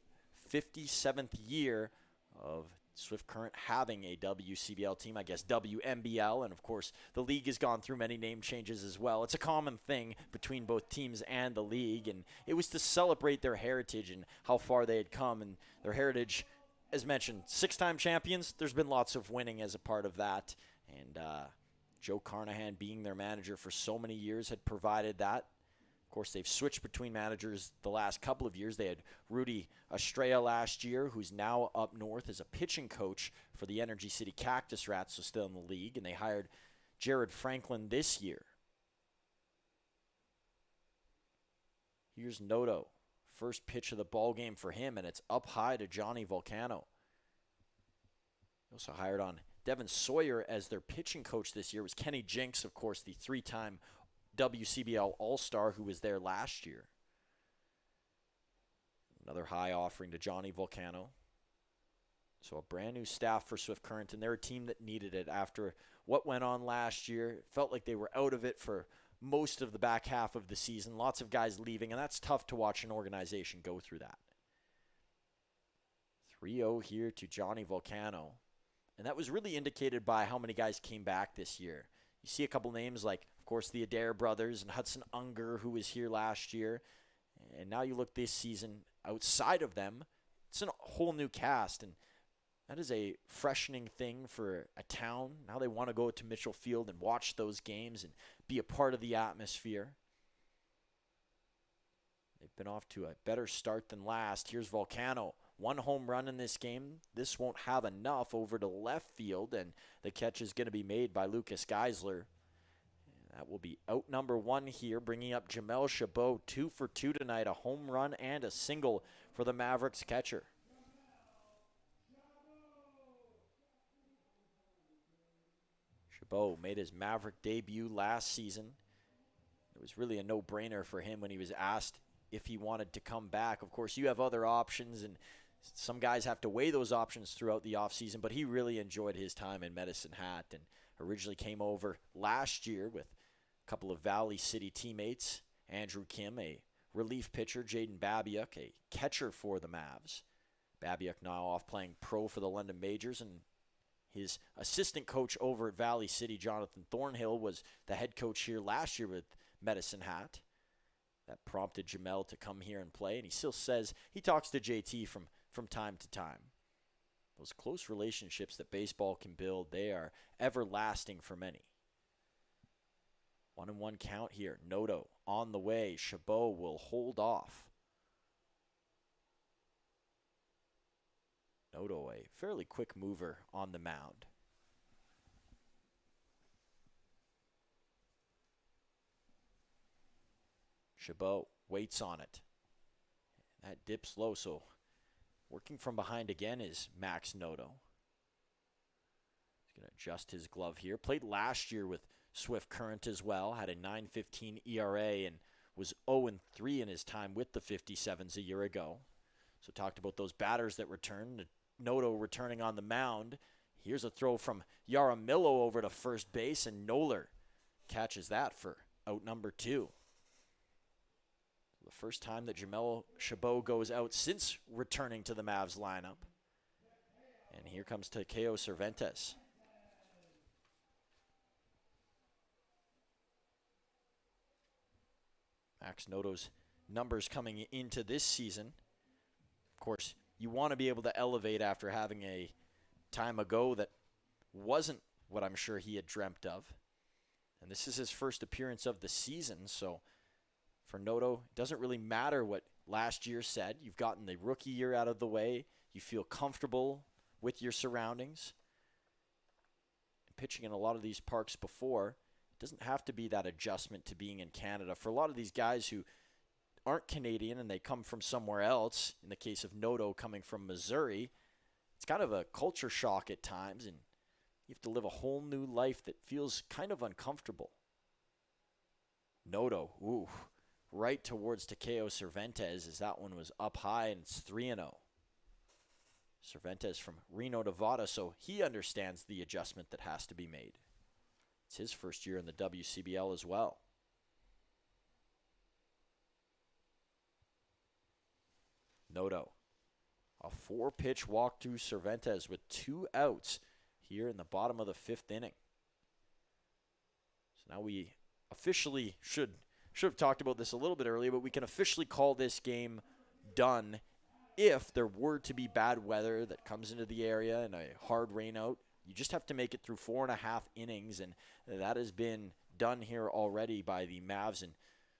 57th year of Swift Current having a WCBL team, I guess WMBL, and of course the league has gone through many name changes as well. It's a common thing between both teams and the league, and it was to celebrate their heritage and how far they had come, and their heritage, as mentioned, six-time champions. There's been lots of winning as a part of that, and Joe Carnahan, being their manager for so many years, had provided that. Of course, they've switched between managers the last couple of years. They had Rudy Estrella last year, who's now up north as a pitching coach for the Energy City Cactus Rats, so still in the league. And they hired Jared Franklin this year. Here's Noto. First pitch of the ball game for him, and it's up high to Johnny Volcano. They also hired on Devin Sawyer as their pitching coach this year. It was Kenny Jinks, of course, the three-time WCBL All-Star who was there last year. Another high offering to Johnny Volcano. So a brand new staff for Swift Current, and they're a team that needed it after what went on last year. It felt like they were out of it for most of the back half of the season. Lots of guys leaving, and that's tough to watch an organization go through that. 3-0 here to Johnny Volcano. And that was really indicated by how many guys came back this year. You see a couple names like, of course, the Adair brothers and Hudson Unger, who was here last year. And now you look this season outside of them, it's a whole new cast. And that is a freshening thing for a town. Now they want to go to Mitchell Field and watch those games and be a part of the atmosphere. They've been off to a better start than last. Here's Volcano. One home run in this game. This won't have enough over to left field, and the catch is going to be made by Lucas Geisler. That will be out number one here, bringing up Jamel Chabot, 2 for 2 tonight, a home run and a single for the Mavericks catcher. Chabot made his Maverick debut last season. It was really a no-brainer for him when he was asked if he wanted to come back. Of course, you have other options, and some guys have to weigh those options throughout the offseason, but he really enjoyed his time in Medicine Hat and originally came over last year with a couple of Valley City teammates, Andrew Kim, a relief pitcher, Jaden Babiuk, a catcher for the Mavs. Babiuk now off playing pro for the London Majors, and his assistant coach over at Valley City, Jonathan Thornhill, was the head coach here last year with Medicine Hat. That prompted Jamel to come here and play, and he still says he talks to JT from time to time. Those close relationships that baseball can build, they are everlasting for many. 1-1 count here. Noto on the way. Chabot will hold off. Noto, a fairly quick mover on the mound. Chabot waits on it. That dips low, so working from behind again is Max Noto. He's going to adjust his glove here. Played last year with Swift Current as well. Had a 9.15 ERA and was 0-3 in his time with the 57s a year ago. So talked about those batters that returned. Noto returning on the mound. Here's a throw from Yaramillo over to first base, and Noller catches that for out number 2. The first time that Jamel Chabot goes out since returning to the Mavs lineup. And here comes Takeo Cervantes. Max Noto's numbers coming into this season. Of course, you want to be able to elevate after having a time ago that wasn't what I'm sure he had dreamt of. And this is his first appearance of the season, so for Noto, it doesn't really matter what last year said. You've gotten the rookie year out of the way. You feel comfortable with your surroundings. Pitching in a lot of these parks before, it doesn't have to be that adjustment to being in Canada. For a lot of these guys who aren't Canadian and they come from somewhere else, in the case of Noto coming from Missouri, it's kind of a culture shock at times, and you have to live a whole new life that feels kind of uncomfortable. Noto, right towards Takeo Cervantes, as that one was up high, and it's 3-0. Cervantes from Reno, Nevada, so he understands the adjustment that has to be made. It's his first year in the WCBL as well. Noto, a 4-pitch walk to Cervantes with 2 outs here in the bottom of the 5th inning. So now we officially should have talked about this a little bit earlier, but we can officially call this game done if there were to be bad weather that comes into the area and a hard rain out. You just have to make it through 4.5 innings, and that has been done here already by the Mavs and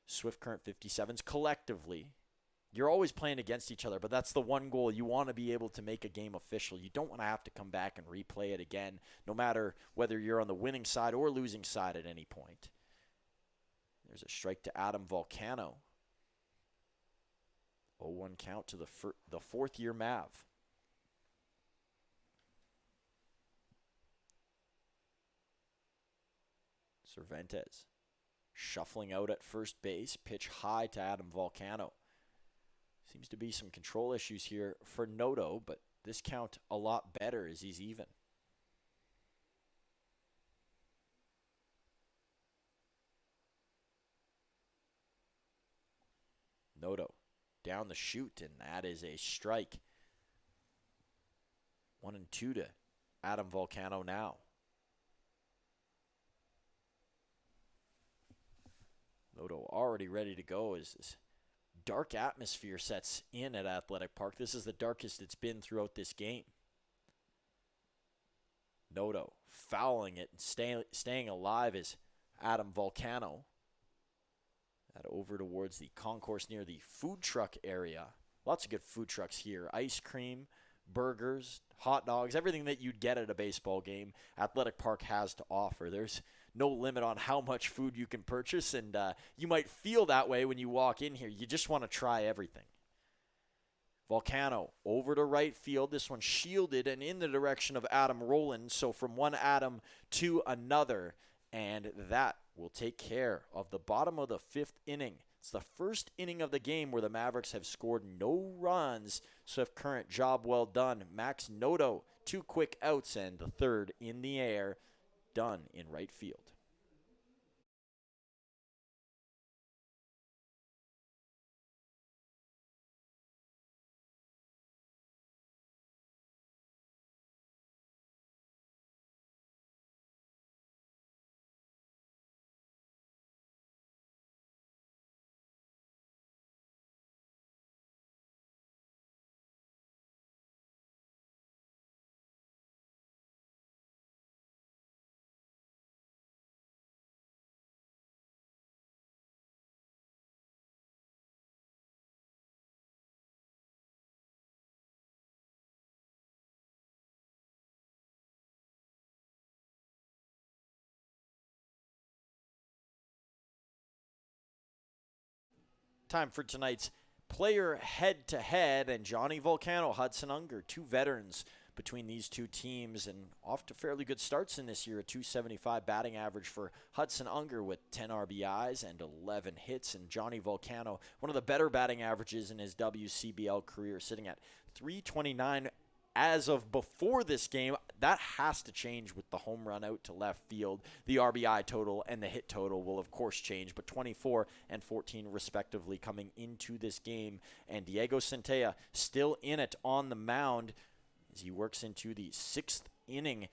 Swift Current 57s collectively. You're always playing against each other, but that's the one goal. You want to be able to make a game official. You don't want to have to come back and replay it again, no matter whether you're on the winning side or losing side at any point. There's a strike to Adam Volcano. 0-1 count to the fourth-year Mav. Cervantes shuffling out at first base. Pitch high to Adam Volcano. Seems to be some control issues here for Noto, but this count a lot better as he's even. Noto down the chute, and that is a strike. 1-2 to Adam Volcano now. Noto already ready to go as this dark atmosphere sets in at Athletic Park. This is the darkest it's been throughout this game. Noto fouling it and staying alive is Adam Volcano. That over towards the concourse near the food truck area. Lots of good food trucks here. Ice cream, burgers, hot dogs, everything that you'd get at a baseball game, Athletic Park has to offer. There's no limit on how much food you can purchase, and you might feel that way when you walk in here. You just want to try everything. Volcano over to right field. This one shielded and in the direction of Adam Rowland. So from one Adam to another, and that will take care of the bottom of the 5th inning. It's the first inning of the game where the Mavericks have scored no runs. Swift Current, job well done. Max Noto, 2 quick outs, and the third in the air, done in right field. Time for tonight's player head-to-head, and Johnny Volcano, Hudson Unger, 2 veterans between these two teams, and off to fairly good starts in this year. A .275 batting average for Hudson Unger with 10 RBIs and 11 hits, and Johnny Volcano, one of the better batting averages in his WCBL career, sitting at .329 as of before this game. That has to change with the home run out to left field. The RBI total and the hit total will, of course, change, but 24 and 14 respectively coming into this game. And Diego Centella still in it on the mound as he works into the 6th inning. I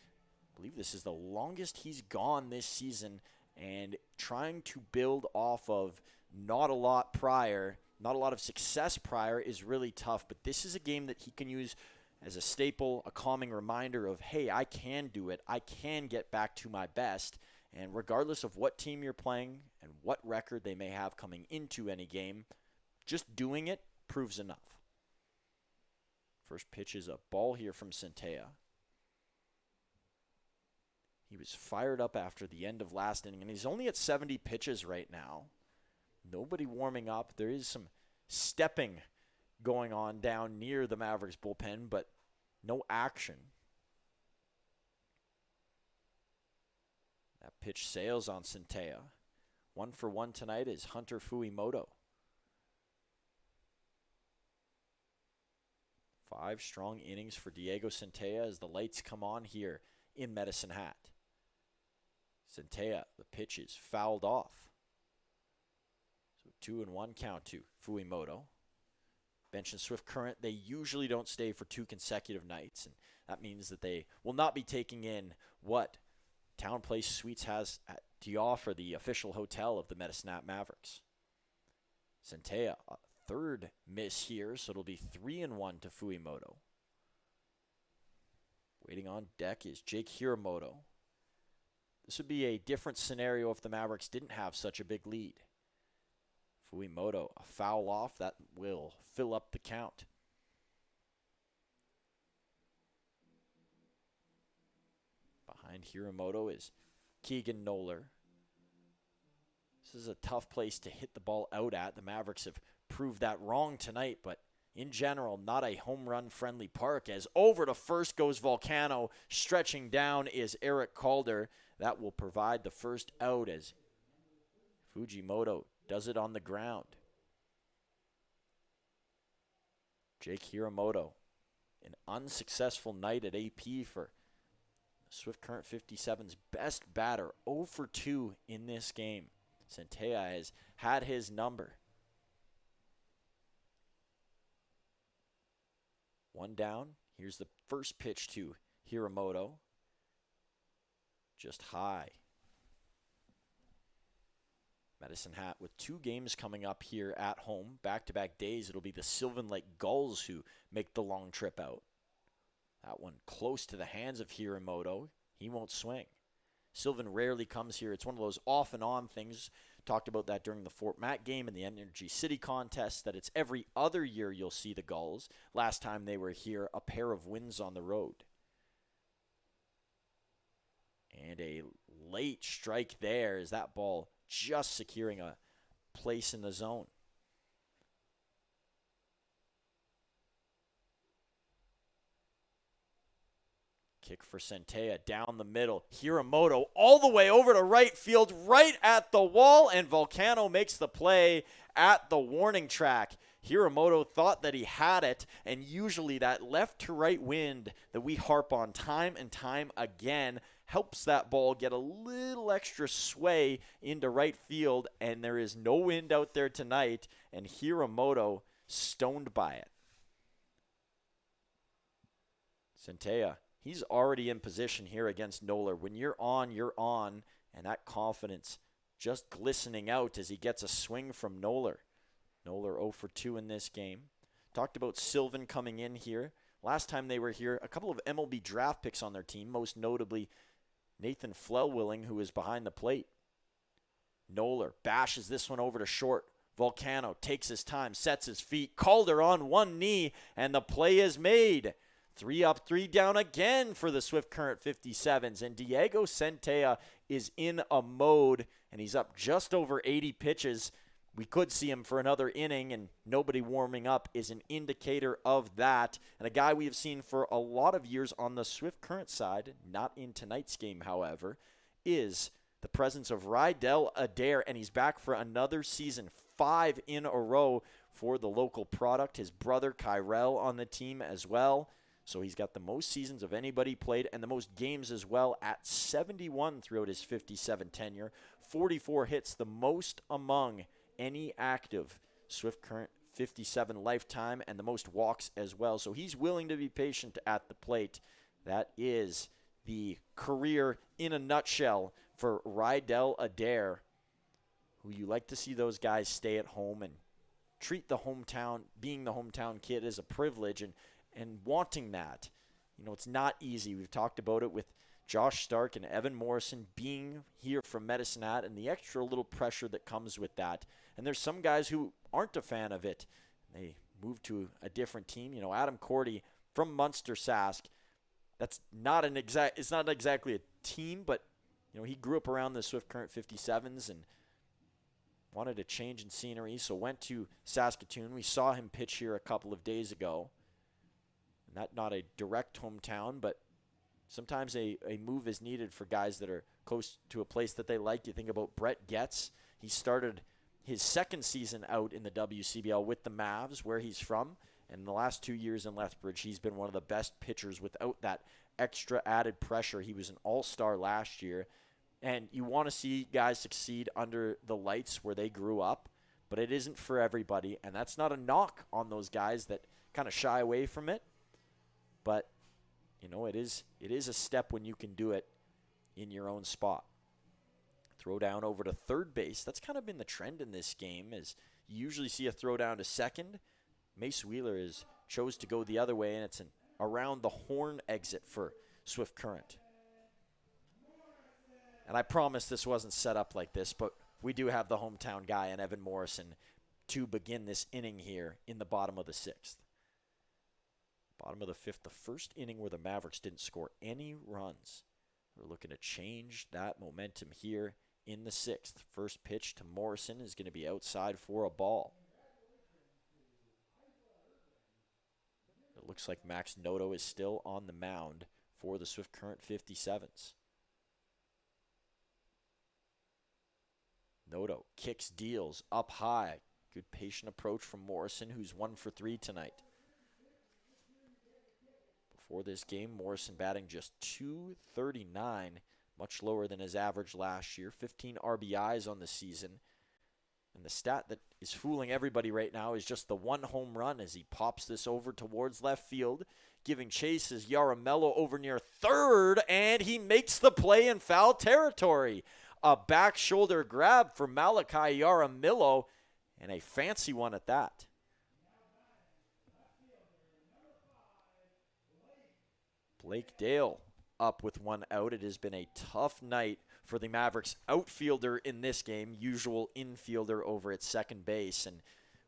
believe this is the longest he's gone this season, and trying to build off of not a lot of success prior is really tough, but this is a game that he can use as a staple, a calming reminder of, hey, I can do it. I can get back to my best. And regardless of what team you're playing and what record they may have coming into any game, just doing it proves enough. First pitch is a ball here from Centella. He was fired up after the end of last inning, and he's only at 70 pitches right now. Nobody warming up. There is some stepping going on down near the Mavericks bullpen, but no action. That pitch sails on Centea. 1 for 1 tonight is Hunter Fuimoto. 5 strong innings for Diego Centea as the lights come on here in Medicine Hat. Centea, the pitch is fouled off. So 2-1 count to Fuimoto. Bench and Swift Current, they usually don't stay for 2 consecutive nights, and that means that they will not be taking in what Town Place Suites has to offer, the official hotel of the Medicine Hat Mavericks. Centea, a 3rd miss here, so it'll be 3-1 to Fuimoto. Waiting on deck is Jake Hiramoto. This would be a different scenario if the Mavericks didn't have such a big lead. Fuimoto, a foul off, that will fill up the count. Behind Hiramoto is Keegan Noller. This is a tough place to hit the ball out at. The Mavericks have proved that wrong tonight, but in general, not a home run friendly park, as over to first goes Volcano. Stretching down is Eric Calder. That will provide the first out as Fujimoto does it on the ground. Jake Hiramoto, an unsuccessful night at AP for Swift Current 57's best batter, 0 for 2 in this game. Centea has had his number. 1 down. Here's the first pitch to Hiramoto. Just high. Medicine Hat with 2 games coming up here at home. Back-to-back days, it'll be the Sylvan Lake Gulls who make the long trip out. That one close to the hands of Hiramoto. He won't swing. Sylvan rarely comes here. It's one of those off and on things. Talked about that during the Fort Mac game and the Energy City contest, that it's every other year you'll see the Gulls. Last time they were here, a pair of wins on the road. And a late strike there as that ball just securing a place in the zone. Kick for Centea down the middle. Hiramoto all the way over to right field, right at the wall, and Volcano makes the play at the warning track. Hiramoto thought that he had it, and usually that left to right wind that we harp on time and time again helps that ball get a little extra sway into right field, and there is no wind out there tonight, and Hiramoto stoned by it. Centea, he's already in position here against Noller. When you're on, and that confidence just glistening out as he gets a swing from Noller. Noller 0 for 2 in this game. Talked about Sylvan coming in here. Last time they were here, a couple of MLB draft picks on their team, most notably Nathan Flellwilling, who is behind the plate. Noller bashes this one over to short. Volcano takes his time, sets his feet. Calder on one knee, and the play is made. 3 up, 3 down again for the Swift Current 57s. And Diego Centea is in a mode, and he's up just over 80 pitches. We could see him for another inning, and nobody warming up is an indicator of that. And a guy we have seen for a lot of years on the Swift Current side, not in tonight's game, however, is the presence of Rydell Adair, and he's back for another season, 5 in a row for the local product. His brother Kyrell on the team as well. So he's got the most seasons of anybody played and the most games as well at 71 throughout his 57 tenure. 44 hits, the most among any active Swift Current 57 lifetime, and the most walks as well. So he's willing to be patient at the plate. That is the career in a nutshell for Rydell Adair, who you like to see those guys stay at home and treat the hometown, being the hometown kid, as a privilege and wanting that. You know, it's not easy. We've talked about it with Josh Stark and Evan Morrison being here from Medicine Hat and the extra little pressure that comes with that. And there's some guys who aren't a fan of it. They move to a different team. You know, Adam Cordy from Munster Sask. That's not it's not exactly a team, but you know, he grew up around the Swift Current 57s, and wanted a change in scenery, so went to Saskatoon. We saw him pitch here a couple of days ago. Not a direct hometown, but sometimes a move is needed for guys that are close to a place that they like. You think about Brett Getz. He started his second season out in the WCBL with the Mavs, where he's from. And in the last 2 years in Lethbridge, he's been one of the best pitchers without that extra added pressure. He was an all-star last year. And you want to see guys succeed under the lights where they grew up, but it isn't for everybody. And that's not a knock on those guys that kind of shy away from it. But, you know, it is a step when you can do it in your own spot. Throw down over to third base. That's kind of been the trend in this game, is you usually see a throw down to second. Mace Wheeler chose to go the other way, and it's an around the horn exit for Swift Current. And I promise this wasn't set up like this, but we do have the hometown guy in Evan Morrison to begin this inning here in the bottom of the sixth. Bottom of the fifth, the first inning where the Mavericks didn't score any runs. We're looking to change that momentum here in the sixth. First pitch to Morrison is going to be outside for a ball. It looks like Max Noto is still on the mound for the Swift Current 57s. Noto kicks, deals up high. Good patient approach from Morrison, who's 1 for 3 tonight. For this game, Morrison batting just .239, much lower than his average last year. 15 RBIs on the season. And the stat that is fooling everybody right now is just the one home run as he pops this over towards left field. Giving chase is Yaramello over near third, and he makes the play in foul territory. A back shoulder grab for Malachi Yaramillo, and a fancy one at that. Blake Dale up with one out. It has been a tough night for the Mavericks outfielder in this game, usual infielder over at second base. And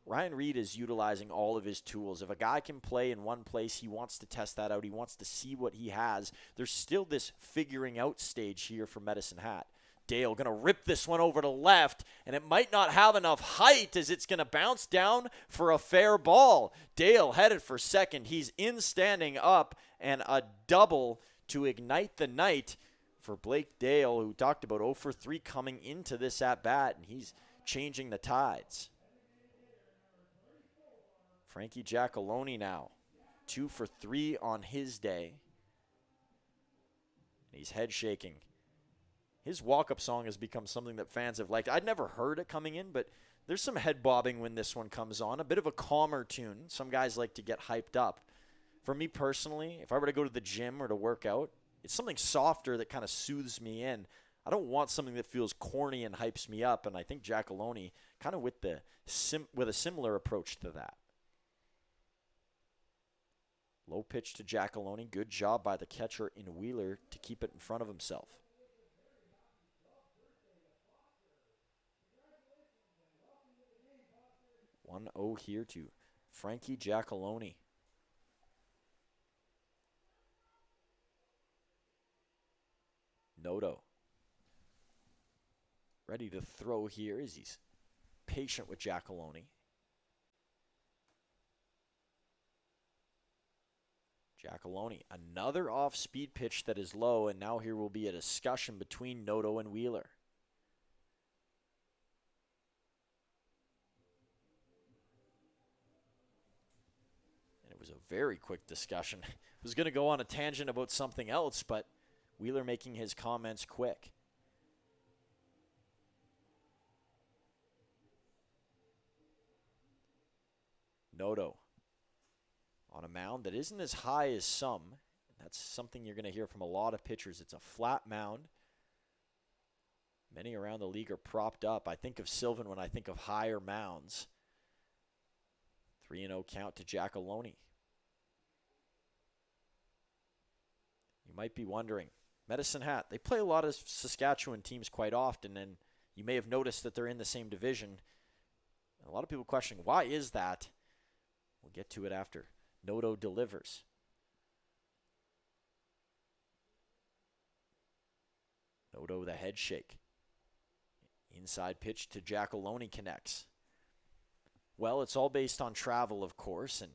Ryan Reed is utilizing all of his tools. If a guy can play in one place, he wants to test that out. He wants to see what he has. There's still this figuring out stage here for Medicine Hat. Dale going to rip this one over to left, and it might not have enough height as it's going to bounce down for a fair ball. Dale headed for second. He's in standing up, and a double to ignite the night for Blake Dale, who talked about 0 for 3 coming into this at-bat, and he's changing the tides. Frankie Giacalone now, 2 for 3 on his day. He's head shaking. His walk-up song has become something that fans have liked. I'd never heard it coming in, but there's some head bobbing when this one comes on. A bit of a calmer tune. Some guys like to get hyped up. For me personally, if I were to go to the gym or to work out, it's something softer that kind of soothes me in. I don't want something that feels corny and hypes me up, and I think Giacalone kind of with a similar approach to that. Low pitch to Giacalone. Good job by the catcher in Wheeler to keep it in front of himself. 1-0 here to Frankie Giacalone. Noto ready to throw here as he's patient with Giacalone. Giacalone, another off-speed pitch that is low, and now here will be a discussion between Noto and Wheeler. It was a very quick discussion. I was going to go on a tangent about something else, but Wheeler making his comments quick. Noto on a mound that isn't as high as some. That's something you're going to hear from a lot of pitchers. It's a flat mound. Many around the league are propped up. I think of Sylvan when I think of higher mounds. 3-0 count to Giacalone. You might be wondering, Medicine Hat, they play a lot of Saskatchewan teams quite often, and you may have noticed that they're in the same division. And a lot of people question, why is that? We'll get to it after Noto delivers. Noto the head shake. Inside pitch to Giacalone connects. Well, it's all based on travel, of course, and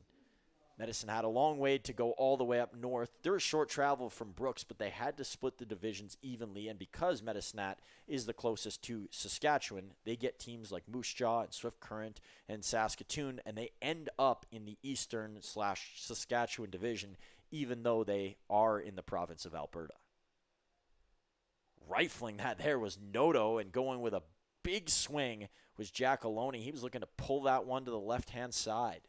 Medicine had a long way to go all the way up north. There was short travel from Brooks, but they had to split the divisions evenly, and because Medicine Hat is the closest to Saskatchewan, they get teams like Moose Jaw and Swift Current and Saskatoon, and they end up in the Eastern/Saskatchewan division, even though they are in the province of Alberta. Rifling that there was Noto, and going with a big swing was Giacalone. He was looking to pull that one to the left-hand side.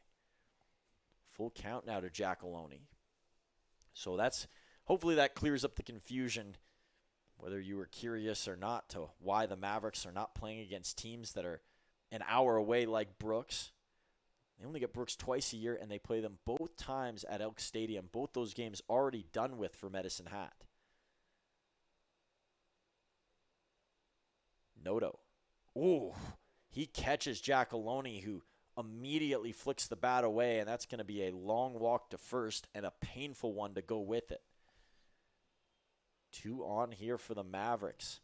Full count now to Giacalone. So hopefully that clears up the confusion, whether you were curious or not, to why the Mavericks are not playing against teams that are an hour away like Brooks. They only get Brooks twice a year, and they play them both times at Elk Stadium. Both those games already done with for Medicine Hat. Noto. Ooh, he catches Giacalone, who immediately flicks the bat away, and that's going to be a long walk to first and a painful one to go with it. 2 on here for the Mavericks.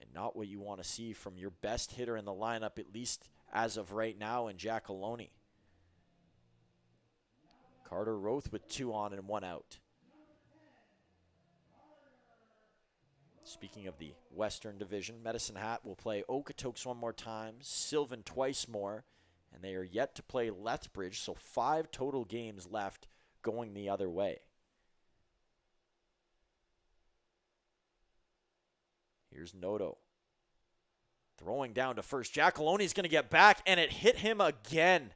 And not what you want to see from your best hitter in the lineup, at least as of right now, in Giacalone. Carter Roth with 2 on and 1 out. Speaking of the Western Division, Medicine Hat will play Okotoks one more time, Sylvan twice more, and they are yet to play Lethbridge, so 5 total games left going the other way. Here's Noto. Throwing down to first. Giacalone's going to get back, and it hit him again.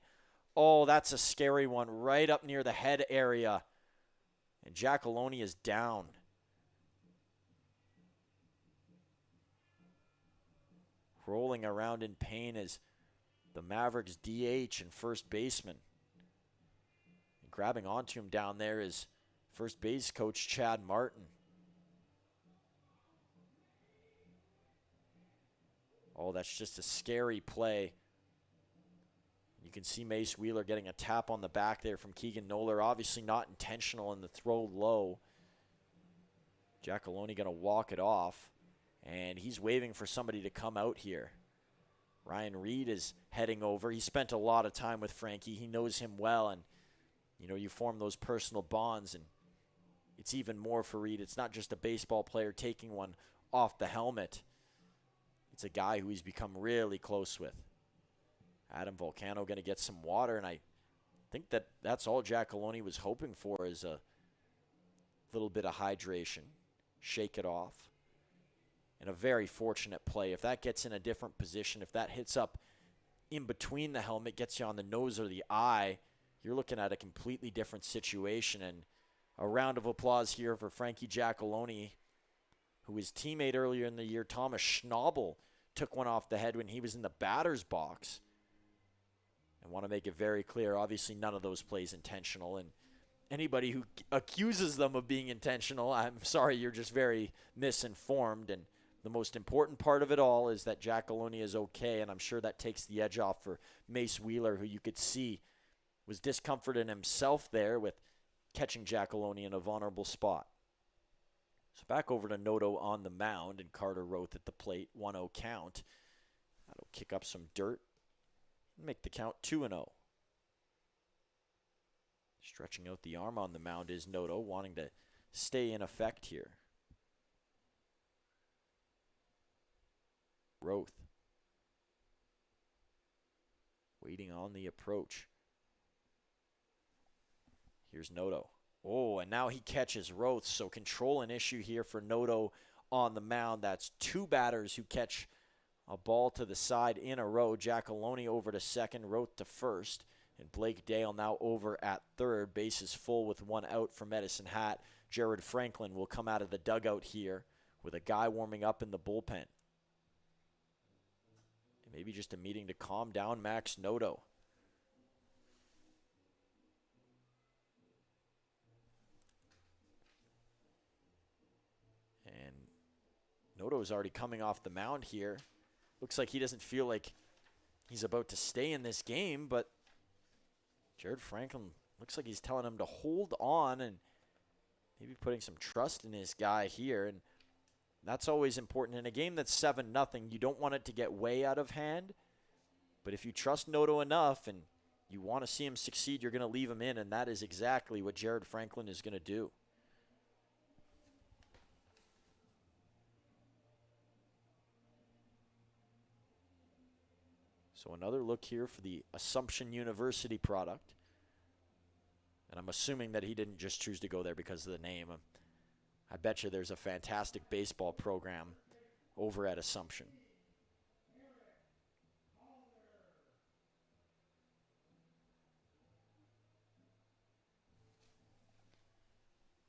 Oh, that's a scary one right up near the head area. And Giacalone is down. Rolling around in pain is the Mavericks DH and first baseman. And grabbing onto him down there is first base coach Chad Martin. Oh, that's just a scary play. You can see Mace Wheeler getting a tap on the back there from Keegan Noller. Obviously not intentional in the throw low. Giacalone going to walk it off. And he's waving for somebody to come out here. Ryan Reed is heading over. He spent a lot of time with Frankie. He knows him well, and you form those personal bonds, and it's even more for Reed. It's not just a baseball player taking one off the helmet. It's a guy who he's become really close with. Adam Volcano going to get some water, and I think that's all Giacalone was hoping for, is a little bit of hydration. Shake it off. And a very fortunate play. If that gets in a different position, if that hits up in between the helmet, gets you on the nose or the eye, you're looking at a completely different situation. And a round of applause here for Frankie Giacalone, who his teammate earlier in the year, Thomas Schnabel, took one off the head when he was in the batter's box. I want to make it very clear, obviously none of those plays intentional, and anybody who accuses them of being intentional, I'm sorry, you're just very misinformed. And the most important part of it all is that Giacalone is okay, and I'm sure that takes the edge off for Mace Wheeler, who you could see was discomforted himself there with catching Giacalone in a vulnerable spot. So back over to Noto on the mound, and Carter Roth at the plate, 1-0 count. That'll kick up some dirt and make the count 2-0. Stretching out the arm on the mound is Noto, wanting to stay in effect here. Roth. Waiting on the approach. Here's Noto. Oh, and now he catches Roth, so control an issue here for Noto on the mound. That's 2 batters who catch a ball to the side in a row. Giacalone over to second, Roth to first, and Blake Dale now over at third. Bases full with 1 out for Medicine Hat. Jared Franklin will come out of the dugout here with a guy warming up in the bullpen. Maybe just a meeting to calm down Max Noto. And Noto is already coming off the mound here. Looks like he doesn't feel like he's about to stay in this game, but Jared Franklin looks like he's telling him to hold on and maybe putting some trust in his guy here. And That's always important. In a game that's 7-0, you don't want it to get way out of hand. But if you trust Noto enough and you want to see him succeed, you're going to leave him in, and that is exactly what Jared Franklin is going to do. So another look here for the Assumption University product. And I'm assuming that he didn't just choose to go there because of the name. I bet you there's a fantastic baseball program over at Assumption.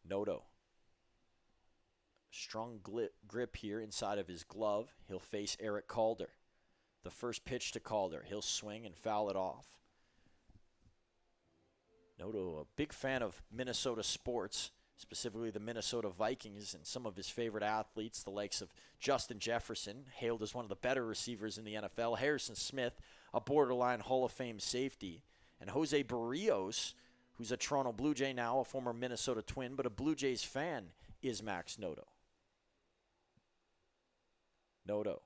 Noto. Strong grip here inside of his glove. He'll face Eric Calder. The first pitch to Calder. He'll swing and foul it off. Noto, a big fan of Minnesota sports, specifically the Minnesota Vikings and some of his favorite athletes, the likes of Justin Jefferson, hailed as one of the better receivers in the NFL, Harrison Smith, a borderline Hall of Fame safety, and Jose Barrios, who's a Toronto Blue Jay now, a former Minnesota Twin, but a Blue Jays fan, is Max Noto. Noto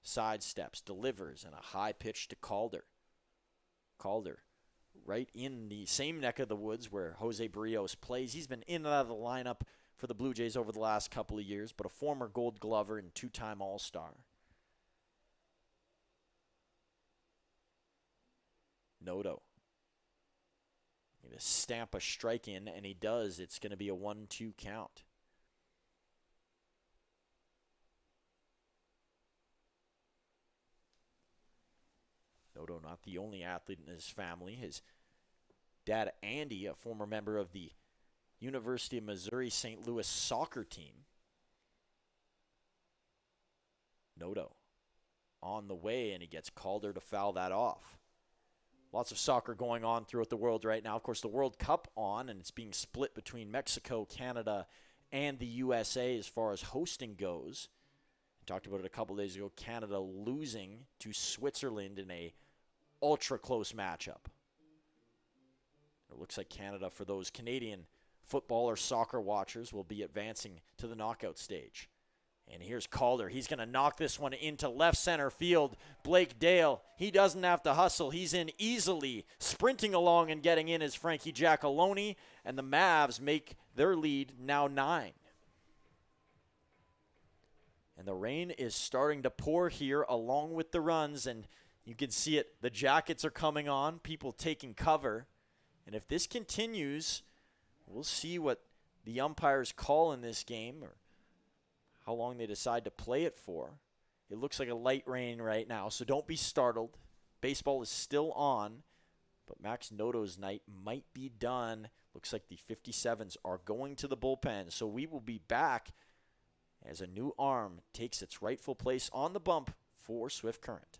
sidesteps, delivers, and a high pitch to Calder. Calder, right in the same neck of the woods where Jose Barrios plays. He's been in and out of the lineup for the Blue Jays over the last couple of years, but a former Gold Glover and two-time All-Star. Noto. Going to stamp a strike in, and he does. It's going to be a 1-2 count. Noto, not the only athlete in his family. His dad, Andy, a former member of the University of Missouri St. Louis soccer team. Noto on the way, and he gets Calder to foul that off. Lots of soccer going on throughout the world right now. Of course, the World Cup on, and it's being split between Mexico, Canada, and the USA as far as hosting goes. I talked about it a couple days ago. Canada losing to Switzerland in a ultra-close matchup. It looks like Canada, for those Canadian football or soccer watchers, will be advancing to the knockout stage. And here's Calder. He's going to knock this one into left center field. Blake Dale, he doesn't have to hustle. He's in easily. Sprinting along and getting in is Frankie Giacalone. And the Mavs make their lead now 9. And the rain is starting to pour here along with the runs. And you can see it. The jackets are coming on. People taking cover. And if this continues, we'll see what the umpires call in this game or how long they decide to play it for. It looks like a light rain right now, so don't be startled. Baseball is still on, but Max Noto's night might be done. Looks like the 57s are going to the bullpen, so we will be back as a new arm takes its rightful place on the bump for Swift Current.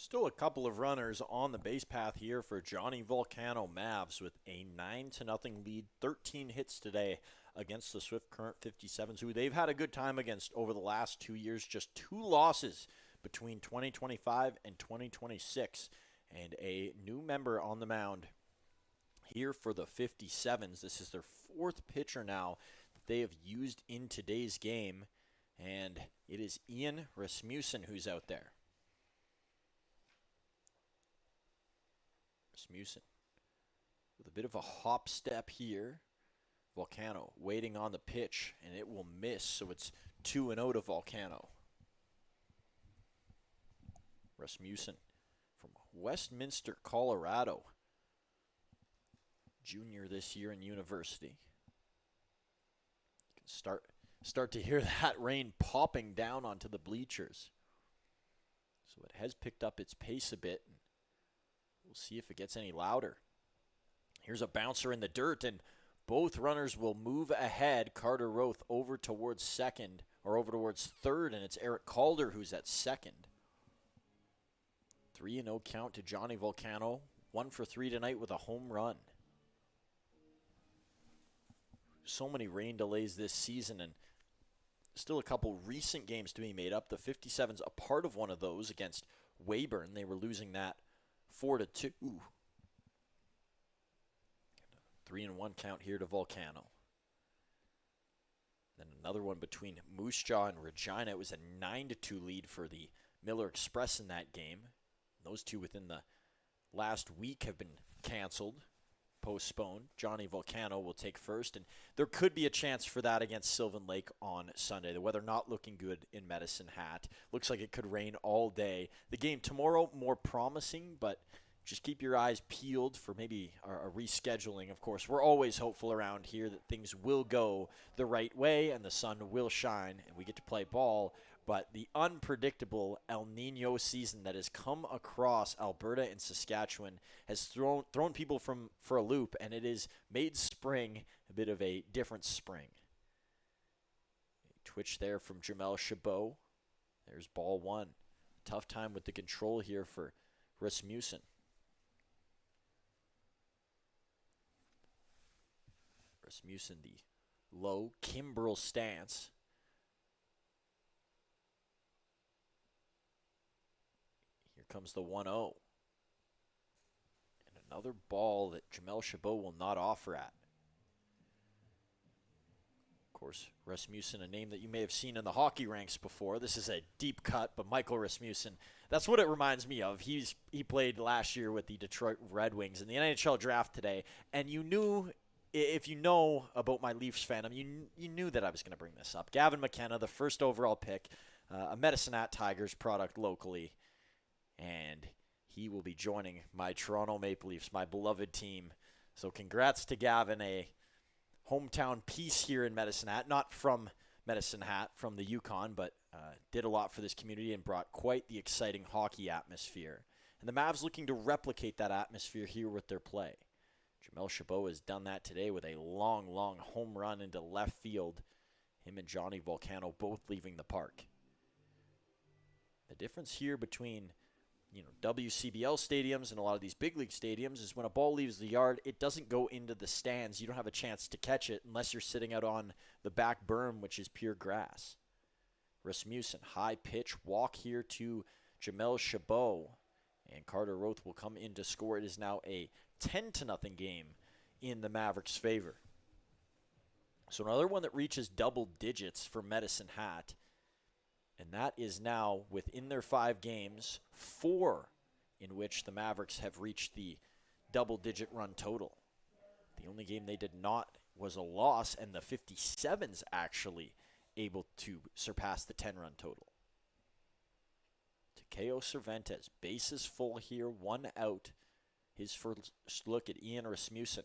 Still a couple of runners on the base path here for Johnny Volcano Mavs with a 9-0 lead, 13 hits today against the Swift Current 57s, who they've had a good time against over the last 2 years. Just 2 losses between 2025 and 2026, and a new member on the mound here for the 57s. This is their 4th pitcher now that they have used in today's game, and it is Ian Rasmussen who's out there. Rasmussen with a bit of a hop step here. Volcano waiting on the pitch, and it will miss, so it's 2-0 to Volcano. Rasmussen from Westminster, Colorado. Junior this year in university. You can start to hear that rain popping down onto the bleachers. So it has picked up its pace a bit. We'll see if it gets any louder. Here's a bouncer in the dirt, and both runners will move ahead. Carter Roth over towards second, or over towards third, and it's Eric Calder who's at second. 3-0 count to Johnny Volcano. 1 for 3 tonight with a home run. So many rain delays this season, and still a couple recent games to be made up. The 57's a part of one of those against Weyburn. They were losing that 4-2. 3-1 count here to Volcano. Then another one between Moose Jaw and Regina. It was a 9-2 lead for the Miller Express in that game. Those two within the last week have been canceled, postponed. Johnny Volcano will take first, and there could be a chance for that against Sylvan Lake on Sunday. The weather not looking good in Medicine Hat. Looks like it could rain all day. The game tomorrow more promising, but just keep your eyes peeled for maybe a rescheduling. Of course, we're always hopeful around here that things will go the right way and the sun will shine and we get to play ball. But the unpredictable El Nino season that has come across Alberta and Saskatchewan has thrown people for a loop, and it has made spring a bit of a different spring. A twitch there from Jamel Chabot. There's ball 1. Tough time with the control here for Rasmussen. Rasmussen, the low Kimbrel stance. Here comes the 1-0. And another ball that Jamel Chabot will not offer at. Of course, Rasmussen, a name that you may have seen in the hockey ranks before. This is a deep cut, but Michael Rasmussen, that's what it reminds me of. He played last year with the Detroit Red Wings in the NHL draft today, and you knew, if you know about my Leafs fandom, you knew that I was going to bring this up. Gavin McKenna, the first overall pick, a Medicine Hat Tigers product locally, and he will be joining my Toronto Maple Leafs, my beloved team. So congrats to Gavin, a hometown piece here in Medicine Hat, not from Medicine Hat, from the Yukon, but did a lot for this community and brought quite the exciting hockey atmosphere. And the Mavs looking to replicate that atmosphere here with their play. Jamel Chabot has done that today with a long, long home run into left field. Him and Johnny Volcano both leaving the park. The difference here between WCBL stadiums and a lot of these big league stadiums is when a ball leaves the yard, it doesn't go into the stands. You don't have a chance to catch it unless you're sitting out on the back berm, which is pure grass. Rasmussen, high pitch walk here to Jamel Chabot. And Carter Roth will come in to score. It is now a 10-0 game in the Mavericks' favor. So another one that reaches double digits for Medicine Hat. And that is now, within their 5 games, 4 in which the Mavericks have reached the double-digit run total. The only game they did not was a loss, and the 57's actually able to surpass the 10-run total. Takeo Cervantes, bases full here, 1 out. His first look at Ian Rasmussen.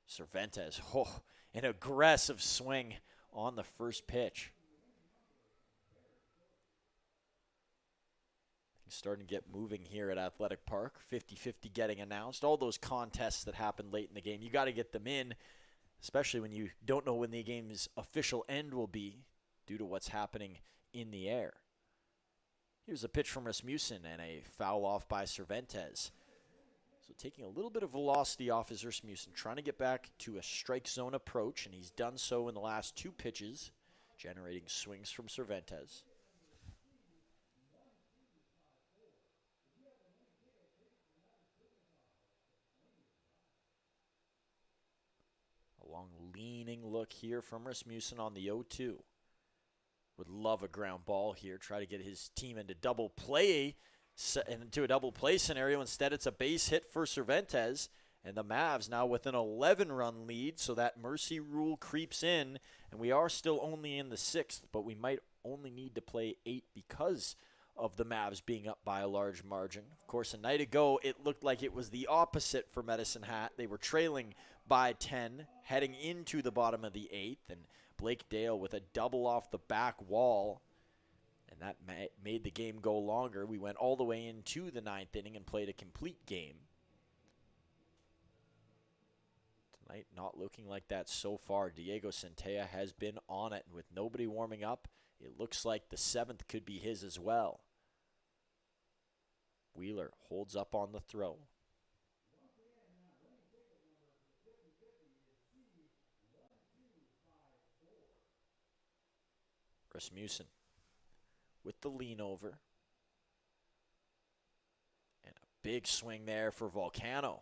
Cervantes, an aggressive swing on the first pitch. He's starting to get moving here at Athletic Park. 50-50 getting announced. All those contests that happened late in the game, you got to get them in, especially when you don't know when the game's official end will be due to what's happening in the air. Here's a pitch from Rasmussen and a foul off by Cervantes. So taking a little bit of velocity off is Rasmussen, trying to get back to a strike zone approach, and he's done so in the last 2 pitches, generating swings from Cervantes. A long leaning look here from Rasmussen on the 0-2. Would love a ground ball here, try to get his team into double play, into a double play scenario. Instead, it's a base hit for Cervantes, and the Mavs now with an 11-run lead, so that mercy rule creeps in, and we are still only in the 6th, but we might only need to play 8 because of the Mavs being up by a large margin. Of course, a night ago, it looked like it was the opposite for Medicine Hat. They were trailing by 10, heading into the bottom of the 8th, and Blake Dale with a double off the back wall, and that made the game go longer. We went all the way into the 9th inning and played a complete game. Tonight, not looking like that so far. Diego Centella has been on it, and with nobody warming up, it looks like the 7th could be his as well. Wheeler holds up on the throw. Rasmussen with the lean over. And a big swing there for Volcano.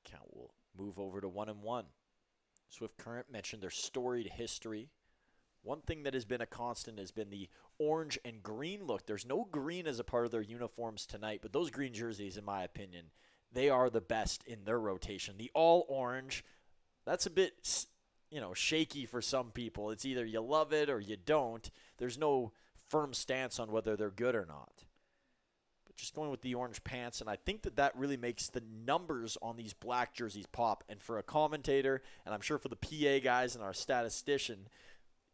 Count will move over to 1-1. Swift Current mentioned their storied history. One thing that has been a constant has been the orange and green look. There's no green as a part of their uniforms tonight, but those green jerseys, in my opinion, they are the best in their rotation. The all orange, that's a bit, shaky for some people. It's either you love it or you don't. There's no firm stance on whether they're good or not. But just going with the orange pants, and I think that really makes the numbers on these black jerseys pop. And for a commentator, and I'm sure for the PA guys and our statistician,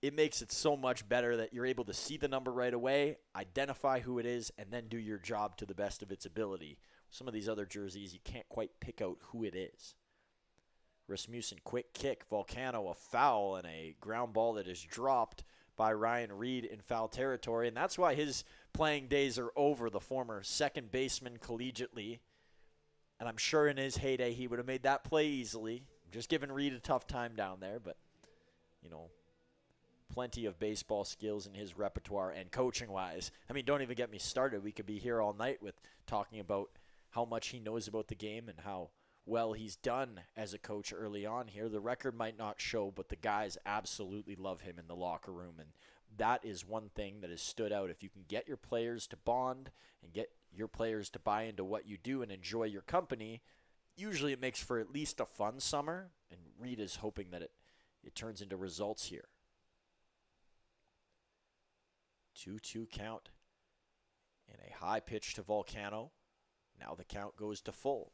it makes it so much better that you're able to see the number right away, identify who it is, and then do your job to the best of its ability. Some of these other jerseys, you can't quite pick out who it is. Rasmussen, quick kick. Volcano, a foul, and a ground ball that is dropped by Ryan Reed in foul territory. And that's why his playing days are over, the former second baseman collegiately. And I'm sure in his heyday he would have made that play easily. Just giving Reed a tough time down there, but, plenty of baseball skills in his repertoire and coaching-wise. I mean, don't even get me started. We could be here all night with talking about how much he knows about the game and how well he's done as a coach early on here. The record might not show, but the guys absolutely love him in the locker room, and that is one thing that has stood out. If you can get your players to bond and get your players to buy into what you do and enjoy your company, usually it makes for at least a fun summer, and Reed is hoping that it turns into results here. 2-2 count and a high pitch to Volcano. Now the count goes to full.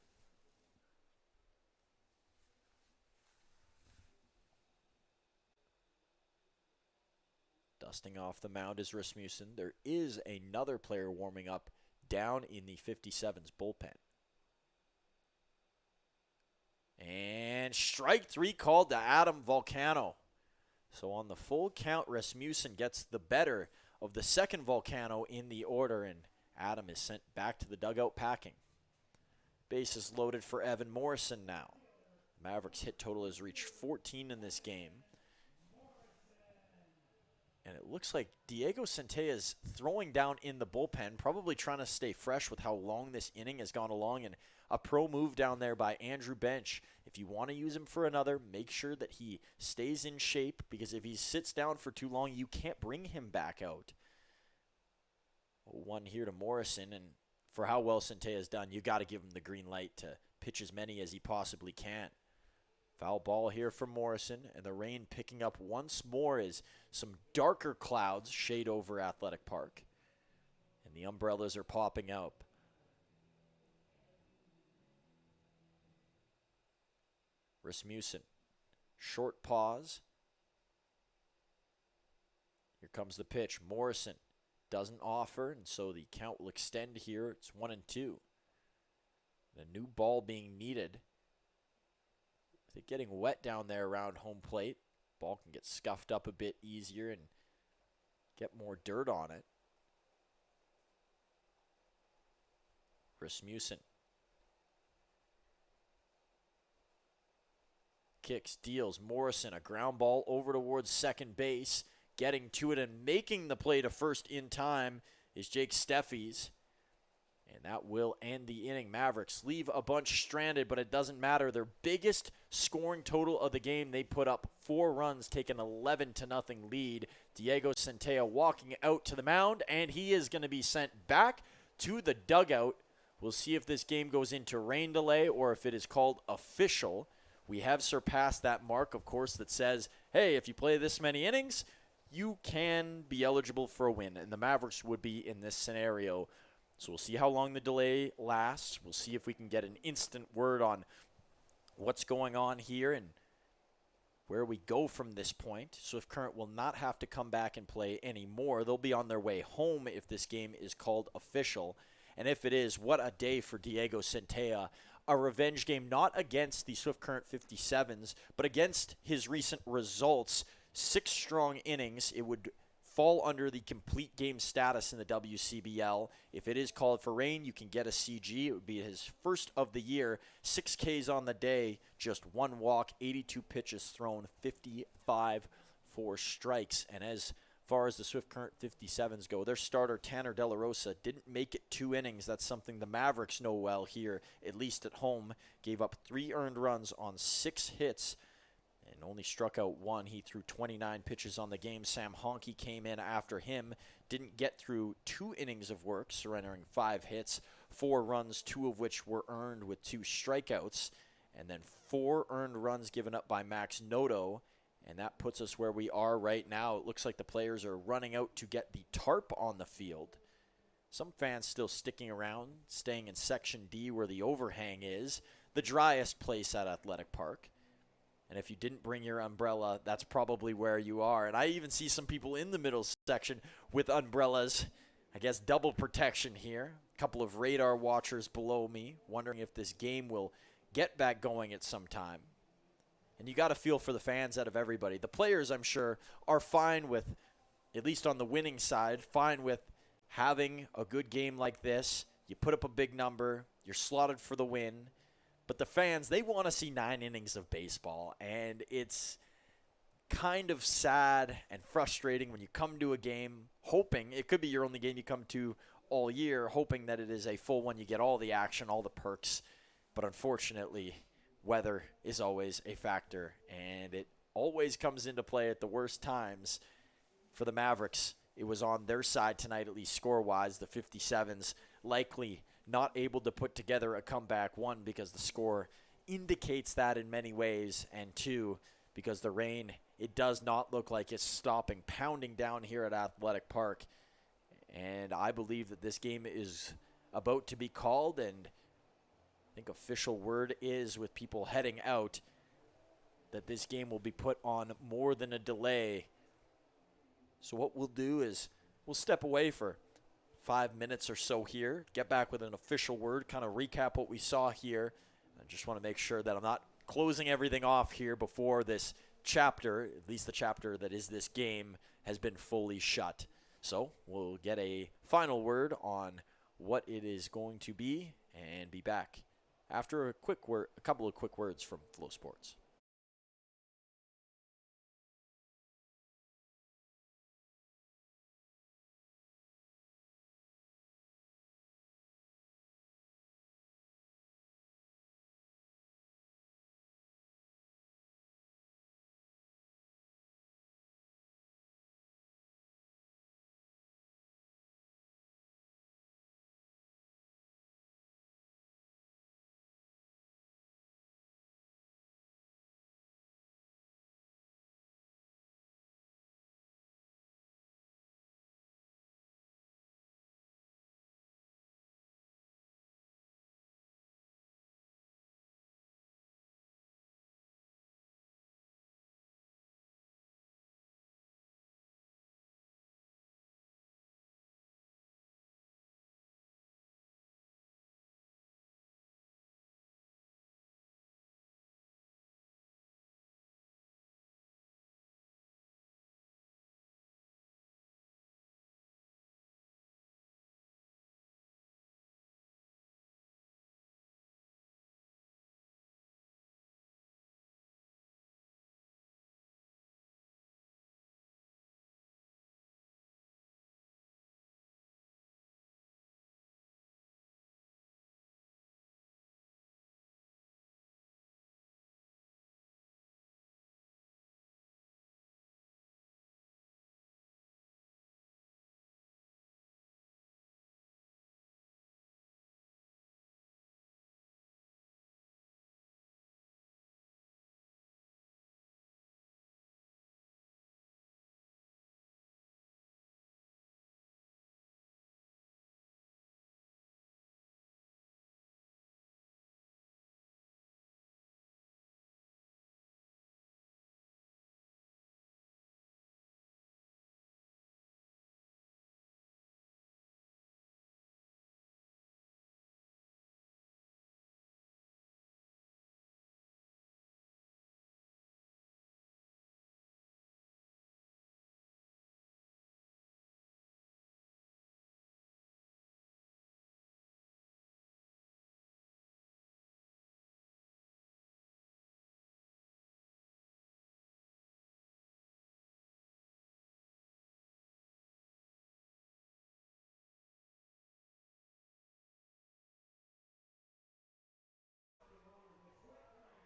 Dusting off the mound is Rasmussen. There is another player warming up down in the 57's bullpen. And strike 3 called to Adam Volcano. So on the full count, Rasmussen gets the better of the second Volcano in the order, and Adam is sent back to the dugout packing. Bases loaded for Evan Morrison now. Mavericks hit total has reached 14 in this game. And it looks like Diego Centella is throwing down in the bullpen, probably trying to stay fresh with how long this inning has gone along. And a pro move down there by Andrew Bench. If you want to use him for another, make sure that he stays in shape, because if he sits down for too long, you can't bring him back out. 1 here to Morrison, and for how well Centella has done, you got to give him the green light to pitch as many as he possibly can. Foul ball here from Morrison, and the rain picking up once more as some darker clouds shade over Athletic Park. And the umbrellas are popping up. Rasmussen, short pause. Here comes the pitch. Morrison doesn't offer, and so the count will extend here. It's 1-2. The new ball being needed. With it getting wet down there around home plate, ball can get scuffed up a bit easier and get more dirt on it. Rasmussen. Kicks, deals, Morrison, a ground ball over towards second base. Getting to it and making the play to first in time is Jake Steffies. And that will end the inning. Mavericks leave a bunch stranded, but it doesn't matter. Their biggest scoring total of the game, they put up 4 runs, taking 11-0 lead. Diego Centella walking out to the mound, and he is going to be sent back to the dugout. We'll see if this game goes into rain delay or if it is called official. We have surpassed that mark, of course, that says, hey, if you play this many innings, you can be eligible for a win, and the Mavericks would be in this scenario. So we'll see how long the delay lasts. We'll see if we can get an instant word on what's going on here and where we go from this point. Swift Current will not have to come back and play anymore. They'll be on their way home if this game is called official. And if it is, what a day for Diego Centella. A revenge game not against the Swift Current 57s, but against his recent results. 6 strong innings. It would fall under the complete game status in the WCBL. If it is called for rain, you can get a CG. It would be his first of the year. 6 Ks on the day, just 1 walk, 82 pitches thrown, 55 for strikes. And as far as the Swift Current 57s go, their starter, Tanner De La Rosa, didn't make it 2 innings. That's something the Mavericks know well here, at least at home. Gave up 3 earned runs on 6 hits. And only struck out 1. He threw 29 pitches on the game. Sam Honke came in after him. Didn't get through 2 innings of work, surrendering 5 hits, 4 runs, 2 of which were earned with 2 strikeouts. And then 4 earned runs given up by Max Noto. And that puts us where we are right now. It looks like the players are running out to get the tarp on the field. Some fans still sticking around, staying in Section D where the overhang is, the driest place at Athletic Park. And if you didn't bring your umbrella, that's probably where you are. And I even see some people in the middle section with umbrellas. I guess double protection here. A couple of radar watchers below me, wondering if this game will get back going at some time. And you got to feel for the fans out of everybody. The players, I'm sure, are fine with, at least on the winning side, fine with having a good game like this. You put up a big number. You're slotted for the win. But the fans, they want to see 9 innings of baseball, and it's kind of sad and frustrating when you come to a game hoping, it could be your only game you come to all year, hoping that it is a full one, you get all the action, all the perks. But unfortunately, weather is always a factor, and it always comes into play at the worst times. For the Mavericks, it was on their side tonight, at least score-wise. The 57s likely not able to put together a comeback, 1, because the score indicates that in many ways, and 2, because the rain, it does not look like it's stopping, pounding down here at Athletic Park. And I believe that this game is about to be called, and I think official word is, with people heading out, that this game will be put on more than a delay. So what we'll do is we'll step away for 5 minutes or so here, get back with an official word, kind of recap what we saw here. I just want to make sure that I'm not closing everything off here before this chapter, at least the chapter that is this game, has been fully shut. So we'll get a final word on what it is going to be and be back after a couple of quick words from Flow Sports.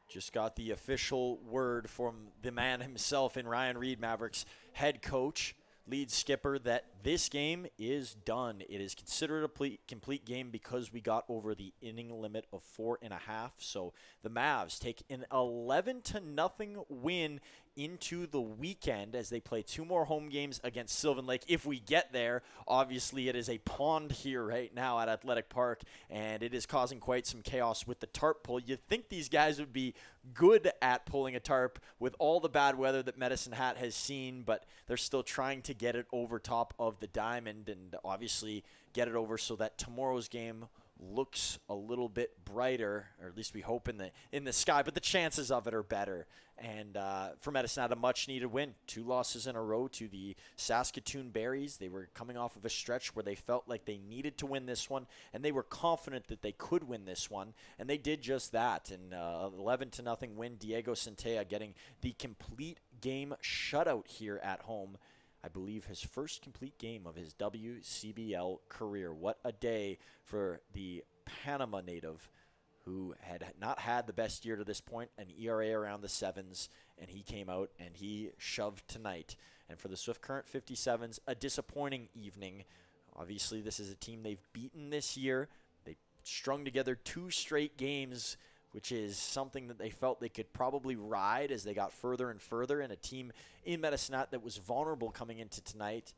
Just got the official word from the man himself in Ryan Reed, Mavericks head coach, lead skipper, that this game is done. It is considered a complete game because we got over the inning limit of 4.5. So the Mavs take an 11-0 win into the weekend as they play 2 more home games against Sylvan Lake. If we get there, obviously it is a pond here right now at Athletic Park, and it is causing quite some chaos with the tarp pull. You'd think these guys would be good at pulling a tarp with all the bad weather that Medicine Hat has seen, but they're still trying to get it over top of the diamond and obviously get it over so that tomorrow's game looks a little bit brighter, or at least we hope in the sky, but the chances of it are better. And for Medicine Hat, a much-needed win. 2 losses in a row to the Saskatoon Berries. They were coming off of a stretch where they felt like they needed to win this one, and they were confident that they could win this one, and they did just that. And 11-0 win, Diego Centella getting the complete game shutout here at home. I believe his first complete game of his WCBL career. What a day for the Panama native, who had not had the best year to this point, an ERA around the 7s, and he came out and he shoved tonight. And for the Swift Current 57s, a disappointing evening. Obviously, this is a team they've beaten this year. They strung together 2 straight games, which is something that they felt they could probably ride as they got further and further, and a team in Medicine Hat that was vulnerable coming into tonight.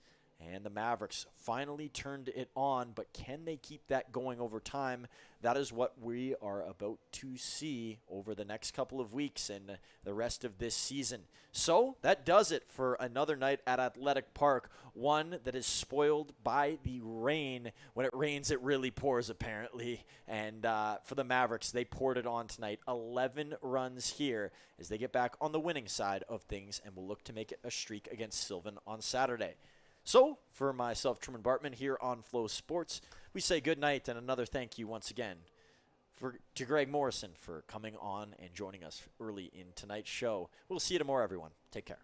And the Mavericks finally turned it on, but can they keep that going over time? That is what we are about to see over the next couple of weeks and the rest of this season. So that does it for another night at Athletic Park, one that is spoiled by the rain. When it rains, it really pours, apparently. And for the Mavericks, they poured it on tonight. 11 runs here as they get back on the winning side of things and will look to make it a streak against Sylvan on Saturday. So, for myself, Truman Bartman, here on Flow Sports, we say good night and another thank you once again to Greg Morrison for coming on and joining us early in tonight's show. We'll see you tomorrow, everyone. Take care.